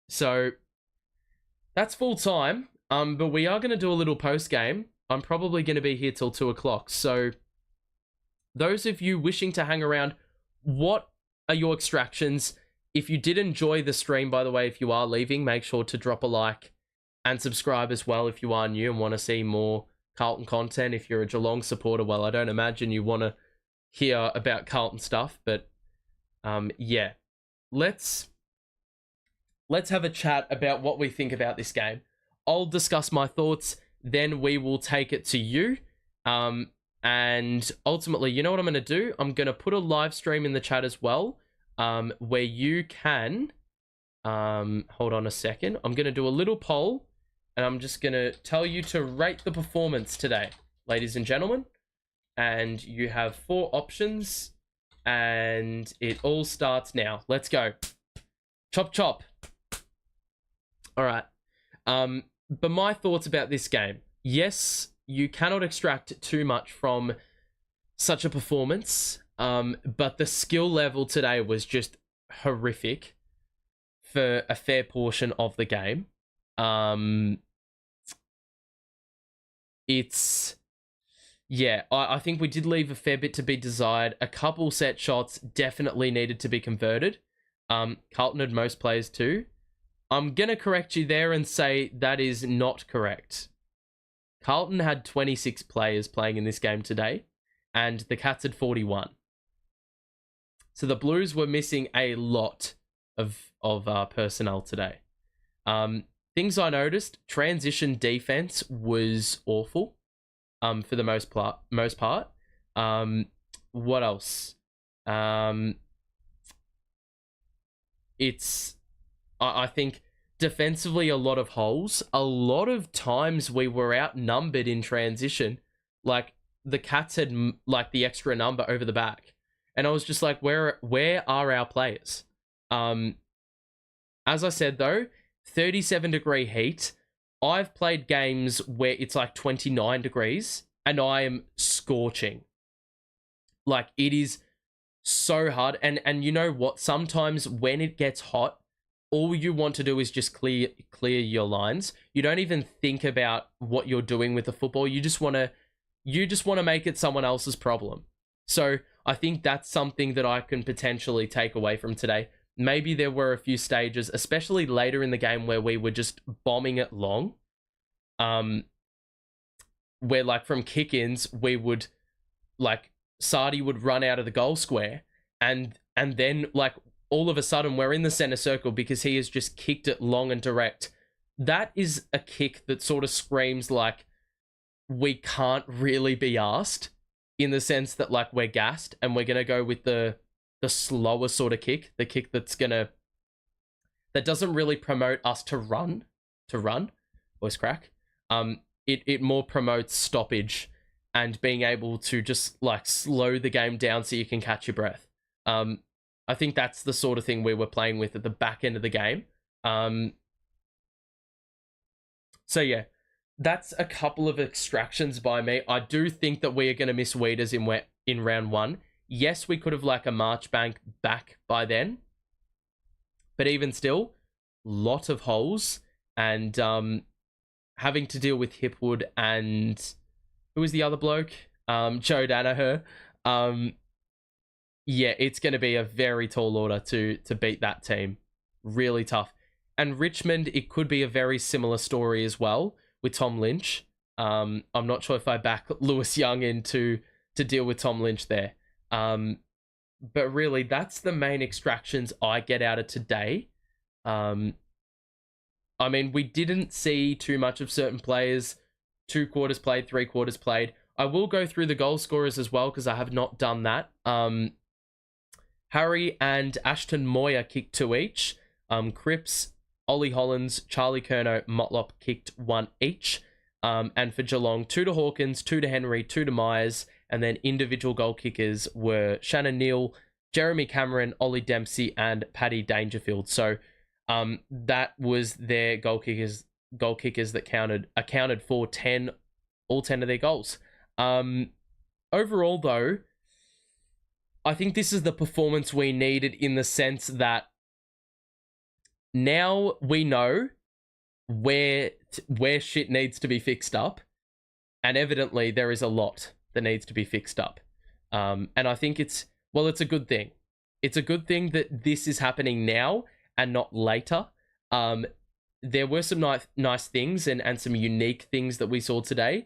So that's full time. But we are going to do a little post game. I'm probably going to be here till 2 o'clock. So those of you wishing to hang around, what are your extractions? If you did enjoy the stream, by the way, if you are leaving, make sure to drop a like and subscribe as well if you are new and want to see more Carlton content. If you're a Geelong supporter, well, I don't imagine you want to hear about Carlton stuff, but yeah. Let's have a chat about what we think about this game. I'll discuss my thoughts, then we will take it to you. And ultimately, you know what I'm going to do? I'm going to put a live stream in the chat as well, where you can, hold on a second. I'm going to do a little poll, and I'm just going to tell you to rate the performance today, ladies and gentlemen. And you have 4 options, and it all starts now. Let's go. Chop, chop. All right. But my thoughts about this game. Yes, you cannot extract too much from such a performance, but the skill level today was just horrific for a fair portion of the game. I think we did leave a fair bit to be desired. A couple set shots definitely needed to be converted. Carlton had most players too. I'm going to correct you there and say that is not correct. Carlton had 26 players playing in this game today, and the Cats had 41. So the Blues were missing a lot of personnel today. Things I noticed, transition defense was awful for the most part. What else? I think defensively a lot of holes. A lot of times we were outnumbered in transition. Like the Cats had like the extra number over the back. And I was just like, where are our players? As I said though, 37-degree heat. I've played games where it's like 29 degrees and I am scorching. Like it is so hard. And you know what? Sometimes when it gets hot, all you want to do is just clear your lines. You don't even think about what you're doing with the football. You just want to make it someone else's problem. So I think that's something that I can potentially take away from today. Maybe there were a few stages, especially later in the game, where we were just bombing it long. Where like from kick-ins, we would like Sardi would run out of the goal square and then like all of a sudden we're in the center circle because he has just kicked it long and direct. That is a kick that sort of screams like we can't really be asked, in the sense that like we're gassed and we're going to go with the slower sort of kick, the kick that doesn't really promote us to run, voice crack. It more promotes stoppage and being able to just like slow the game down so you can catch your breath. I think that's the sort of thing we were playing with at the back end of the game. So yeah, that's a couple of extractions by me. I do think that we are going to miss Weeders in round one. Yes, we could have like a Marchbank back by then, but even still, lot of holes, and having to deal with Hipwood and who was the other bloke? Joe Danaher. Yeah, it's going to be a very tall order to beat that team. Really tough. And Richmond, it could be a very similar story as well with Tom Lynch. I'm not sure if I back Lewis Young in to deal with Tom Lynch there. But really, that's the main extractions I get out of today. I mean, we didn't see too much of certain players. 2 quarters played, 3 quarters played. I will go through the goal scorers as well because I have not done that. Harry and Ashton Moyer kicked 2 each. Cripps, Ollie Hollands, Charlie Curnow, Motlop kicked 1 each. And for Geelong, 2 to Hawkins, 2 to Henry, 2 to Myers. And then individual goal kickers were Shannon Neal, Jeremy Cameron, Ollie Dempsey, and Paddy Dangerfield. So that was their goal kickers that accounted for all 10 of their goals. Overall, though, I think this is the performance we needed in the sense that now we know where shit needs to be fixed up, and evidently there is a lot that needs to be fixed up. And I think it's a good thing. It's a good thing that this is happening now and not later. There were some nice things and some unique things that we saw today.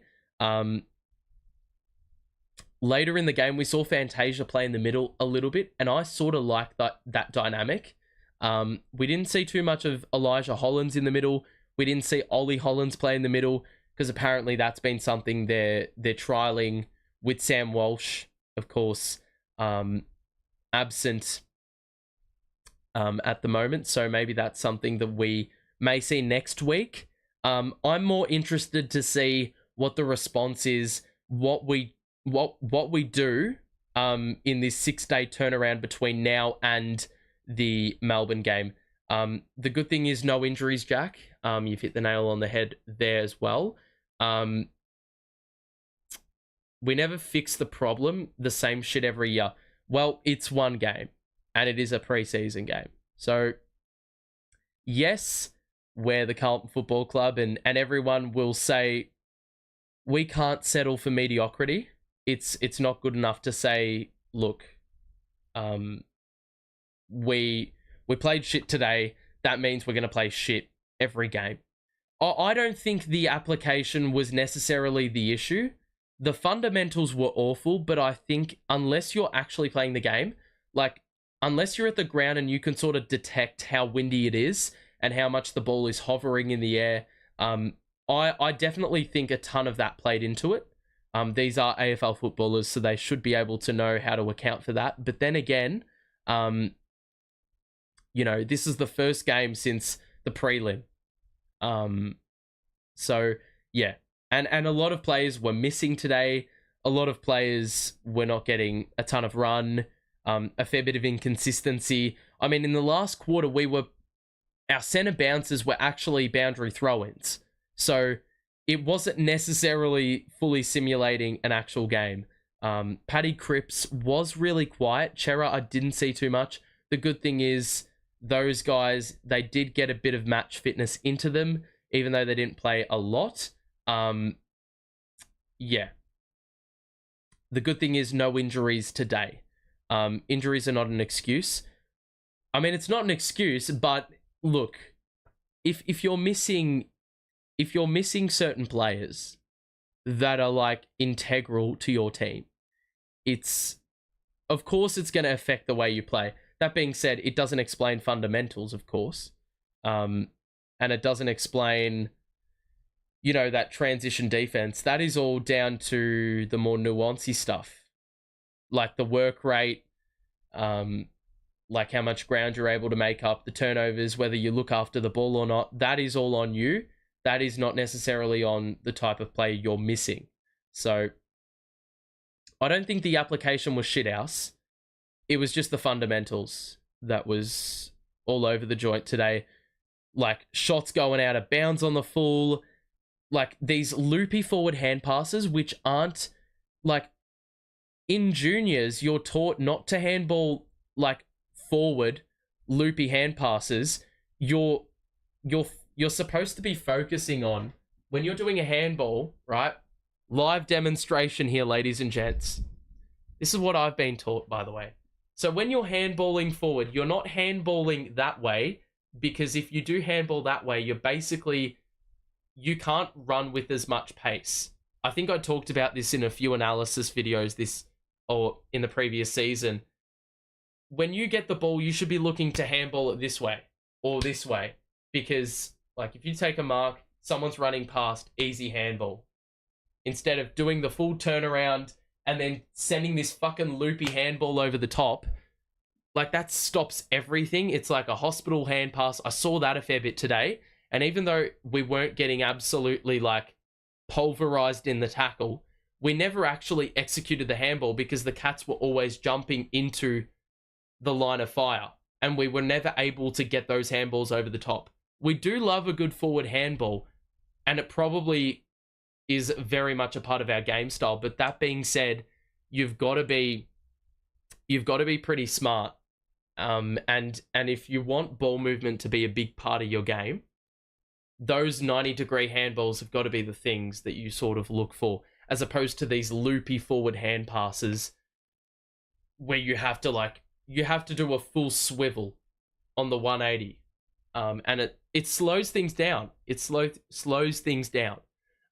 Later in the game, we saw Fantasia play in the middle a little bit, and I sort of like that dynamic. We didn't see too much of Elijah Hollands in the middle. We didn't see Ollie Hollands play in the middle because apparently that's been something they're trialing with Sam Walsh, of course, absent at the moment. So maybe that's something that we may see next week. I'm more interested to see what the response is, what we do in this 6-day turnaround between now and the Melbourne game. The good thing is no injuries, Jack. You've hit the nail on the head there as well. We never fix the problem, the same shit every year. Well, it's one game, and it is a preseason game. So, yes, we're the Carlton Football Club, and everyone will say we can't settle for mediocrity. It's not good enough to say, look, we played shit today. That means we're going to play shit every game. I don't think the application was necessarily the issue. The fundamentals were awful, but I think unless you're actually playing the game, like unless you're at the ground and you can sort of detect how windy it is and how much the ball is hovering in the air, I definitely think a ton of that played into it. These are AFL footballers, so they should be able to know how to account for that. But then again, this is the first game since the prelim. So yeah, and a lot of players were missing today. A lot of players were not getting a ton of run. A fair bit of inconsistency. I mean, in the last quarter, our centre bouncers were actually boundary throw-ins. So it wasn't necessarily fully simulating an actual game. Paddy Cripps was really quiet. Chera, I didn't see too much. The good thing is those guys, they did get a bit of match fitness into them, even though they didn't play a lot. Yeah. The good thing is no injuries today. Injuries are not an excuse. I mean, it's not an excuse, but look, if you're missing certain players that are like integral to your team, of course it's going to affect the way you play. That being said, it doesn't explain fundamentals, of course. And it doesn't explain, that transition defense. That is all down to the more nuancey stuff. Like the work rate, like how much ground you're able to make up, the turnovers, whether you look after the ball or not. That is all on you. That is not necessarily on the type of play you're missing. So, I don't think the application was shithouse. It was just the fundamentals that was all over the joint today. Like, shots going out of bounds on the full, like these loopy forward hand passes, which aren't, like, in juniors, you're taught not to handball, like, forward loopy hand passes. You're supposed to be focusing on, when you're doing a handball, right? Live demonstration here, ladies and gents. This is what I've been taught, by the way. So when you're handballing forward, you're not handballing that way, because if you do handball that way, you can't run with as much pace. I think I talked about this in a few analysis videos or in the previous season. When you get the ball, you should be looking to handball it this way or this way, because, like, if you take a mark, someone's running past, easy handball. Instead of doing the full turnaround and then sending this fucking loopy handball over the top, like, that stops everything. It's like a hospital hand pass. I saw that a fair bit today. And even though we weren't getting absolutely, like, pulverized in the tackle, we never actually executed the handball because the Cats were always jumping into the line of fire, and we were never able to get those handballs over the top. We do love a good forward handball, and it probably is very much a part of our game style. But that being said, you've got to be pretty smart. And if you want ball movement to be a big part of your game, those 90-degree handballs have got to be the things that you sort of look for, as opposed to these loopy forward hand passes where you have to do a full swivel on the 180. And it slows things down. It slows things down.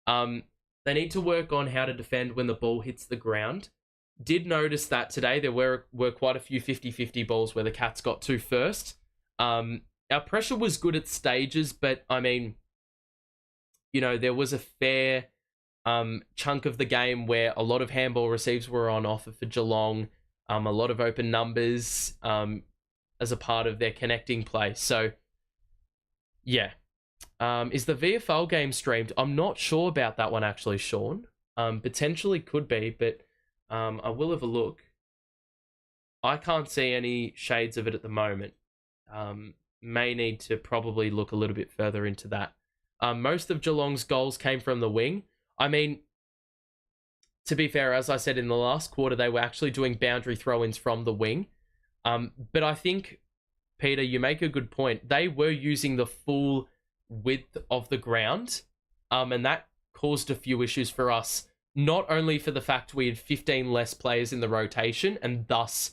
They need to work on how to defend when the ball hits the ground. Did notice that today there were quite a few 50-50 balls where the Cats got to first. Our pressure was good at stages, but I mean, you know, there was a fair chunk of the game where a lot of handball receives were on offer for Geelong, a lot of open numbers as a part of their connecting play. So, yeah. Is the VFL game streamed? I'm not sure about that one, actually, Sean. Potentially could be, but I will have a look. I can't see any shades of it at the moment. May need to probably look a little bit further into that. Most of Geelong's goals came from the wing. I mean, to be fair, as I said in the last quarter, they were actually doing boundary throw-ins from the wing. But I think, Peter, you make a good point. They were using the full width of the ground, and that caused a few issues for us, not only for the fact we had 15 less players in the rotation, and thus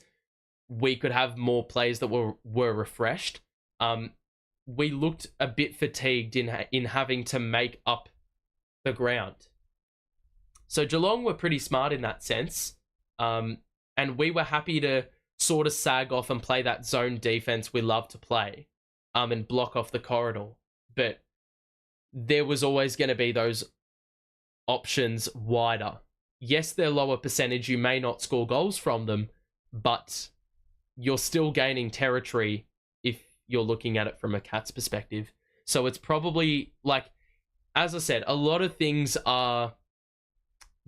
we could have more players that were refreshed. We looked a bit fatigued in having to make up the ground. So Geelong were pretty smart in that sense, and we were happy to sort of sag off and play that zone defense we love to play, and block off the corridor. But there was always going to be those options wider. Yes, they're lower percentage. You may not score goals from them, but you're still gaining territory if you're looking at it from a Cats perspective. So it's probably, like, as I said, a lot of things are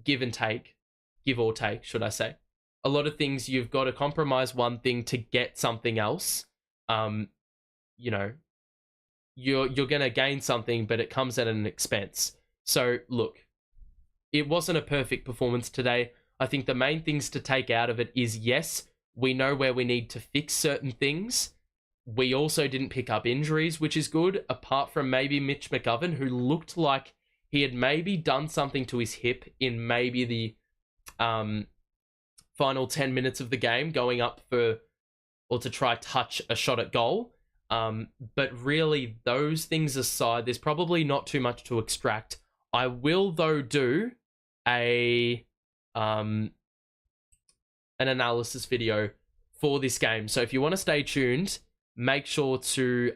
give or take, should I say. A lot of things you've got to compromise one thing to get something else. You know, you're going to gain something, but it comes at an expense. So look, it wasn't a perfect performance today. I think the main things to take out of it is, yes, we know where we need to fix certain things. We also didn't pick up injuries, which is good, apart from maybe Mitch McGovern, who looked like he had maybe done something to his hip in maybe the final 10 minutes of the game, going up to try touch a shot at goal. But really, those things aside, there's probably not too much to extract. I will, though, do an analysis video for this game. So if you want to stay tuned, make sure to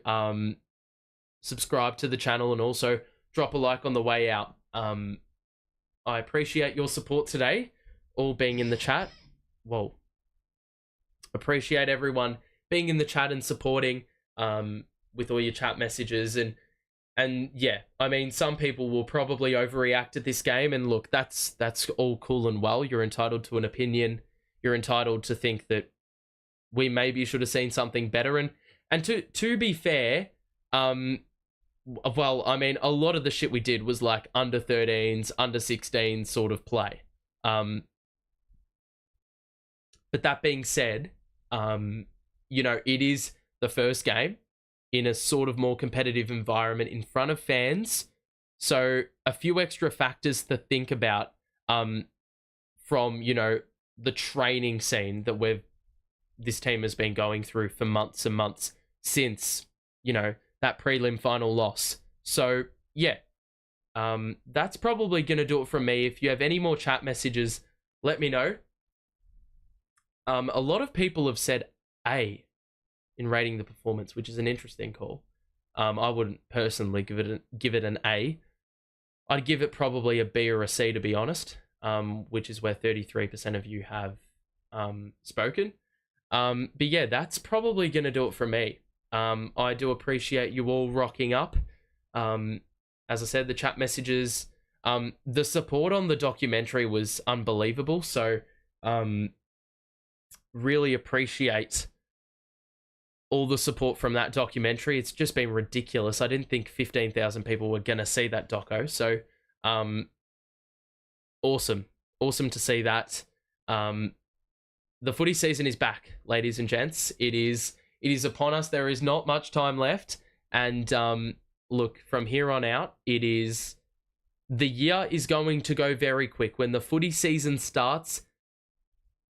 subscribe to the channel and also drop a like on the way out. I appreciate your support today, all being in the chat. Well, appreciate everyone being in the chat and supporting with all your chat messages And yeah, I mean, some people will probably overreact at this game. And look, that's all cool and well. You're entitled to an opinion. You're entitled to think that we maybe should have seen something better. And to be fair, well, I mean, a lot of the shit we did was like under 13s, under 16s sort of play. But that being said, you know, it is the first game in a sort of more competitive environment in front of fans. So a few extra factors to think about from, you know, the training scene that this team has been going through for months and months since, you know, that prelim final loss. So yeah, that's probably going to do it from me. If you have any more chat messages, let me know. A lot of people have said A in rating the performance, which is an interesting call. I wouldn't personally give it an A. I'd give it probably a B or a C, to be honest, which is where 33% of you have spoken. But yeah, that's probably going to do it for me. I do appreciate you all rocking up. As I said, the chat messages, the support on the documentary was unbelievable. So really appreciate all the support from that documentary. It's just been ridiculous. I didn't think 15,000 people were going to see that doco. So awesome to see that. The footy season is back, ladies and gents. It is upon us. There is not much time left. And look, from here on out, the year is going to go very quick. When the footy season starts,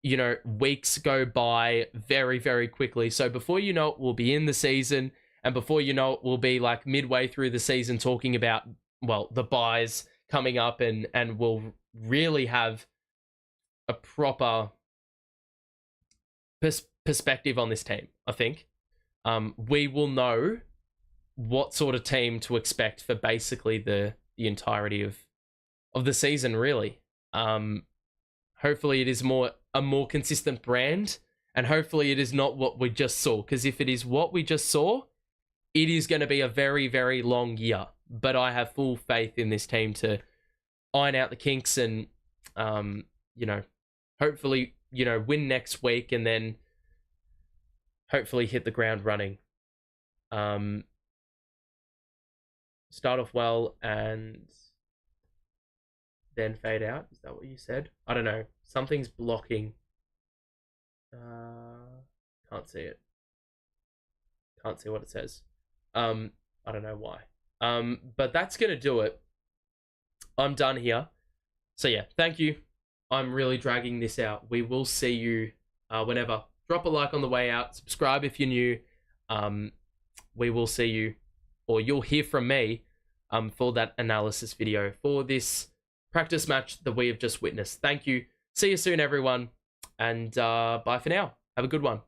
you know, weeks go by very, very quickly. So before you know it, we'll be in the season. And before you know it, we'll be like midway through the season talking about, well, the buys coming up, and we'll really have a proper perspective on this team, I think. We will know what sort of team to expect for basically the entirety of the season, really. Hopefully it is a more consistent brand, and hopefully it is not what we just saw, because if it is what we just saw, it is going to be a very, very long year. But I have full faith in this team to iron out the kinks and, you know, hopefully, you know, win next week and then hopefully hit the ground running. Start off well and then fade out. Is that what you said? I don't know. Something's blocking. Can't see it. Can't see what it says. I don't know why. But that's going to do it. I'm done here. So yeah, thank you. I'm really dragging this out. We will see you whenever. Drop a like on the way out. Subscribe if you're new. We will see you, or you'll hear from me for that analysis video for this practice match that we have just witnessed. Thank you. See you soon, everyone. And bye for now. Have a good one.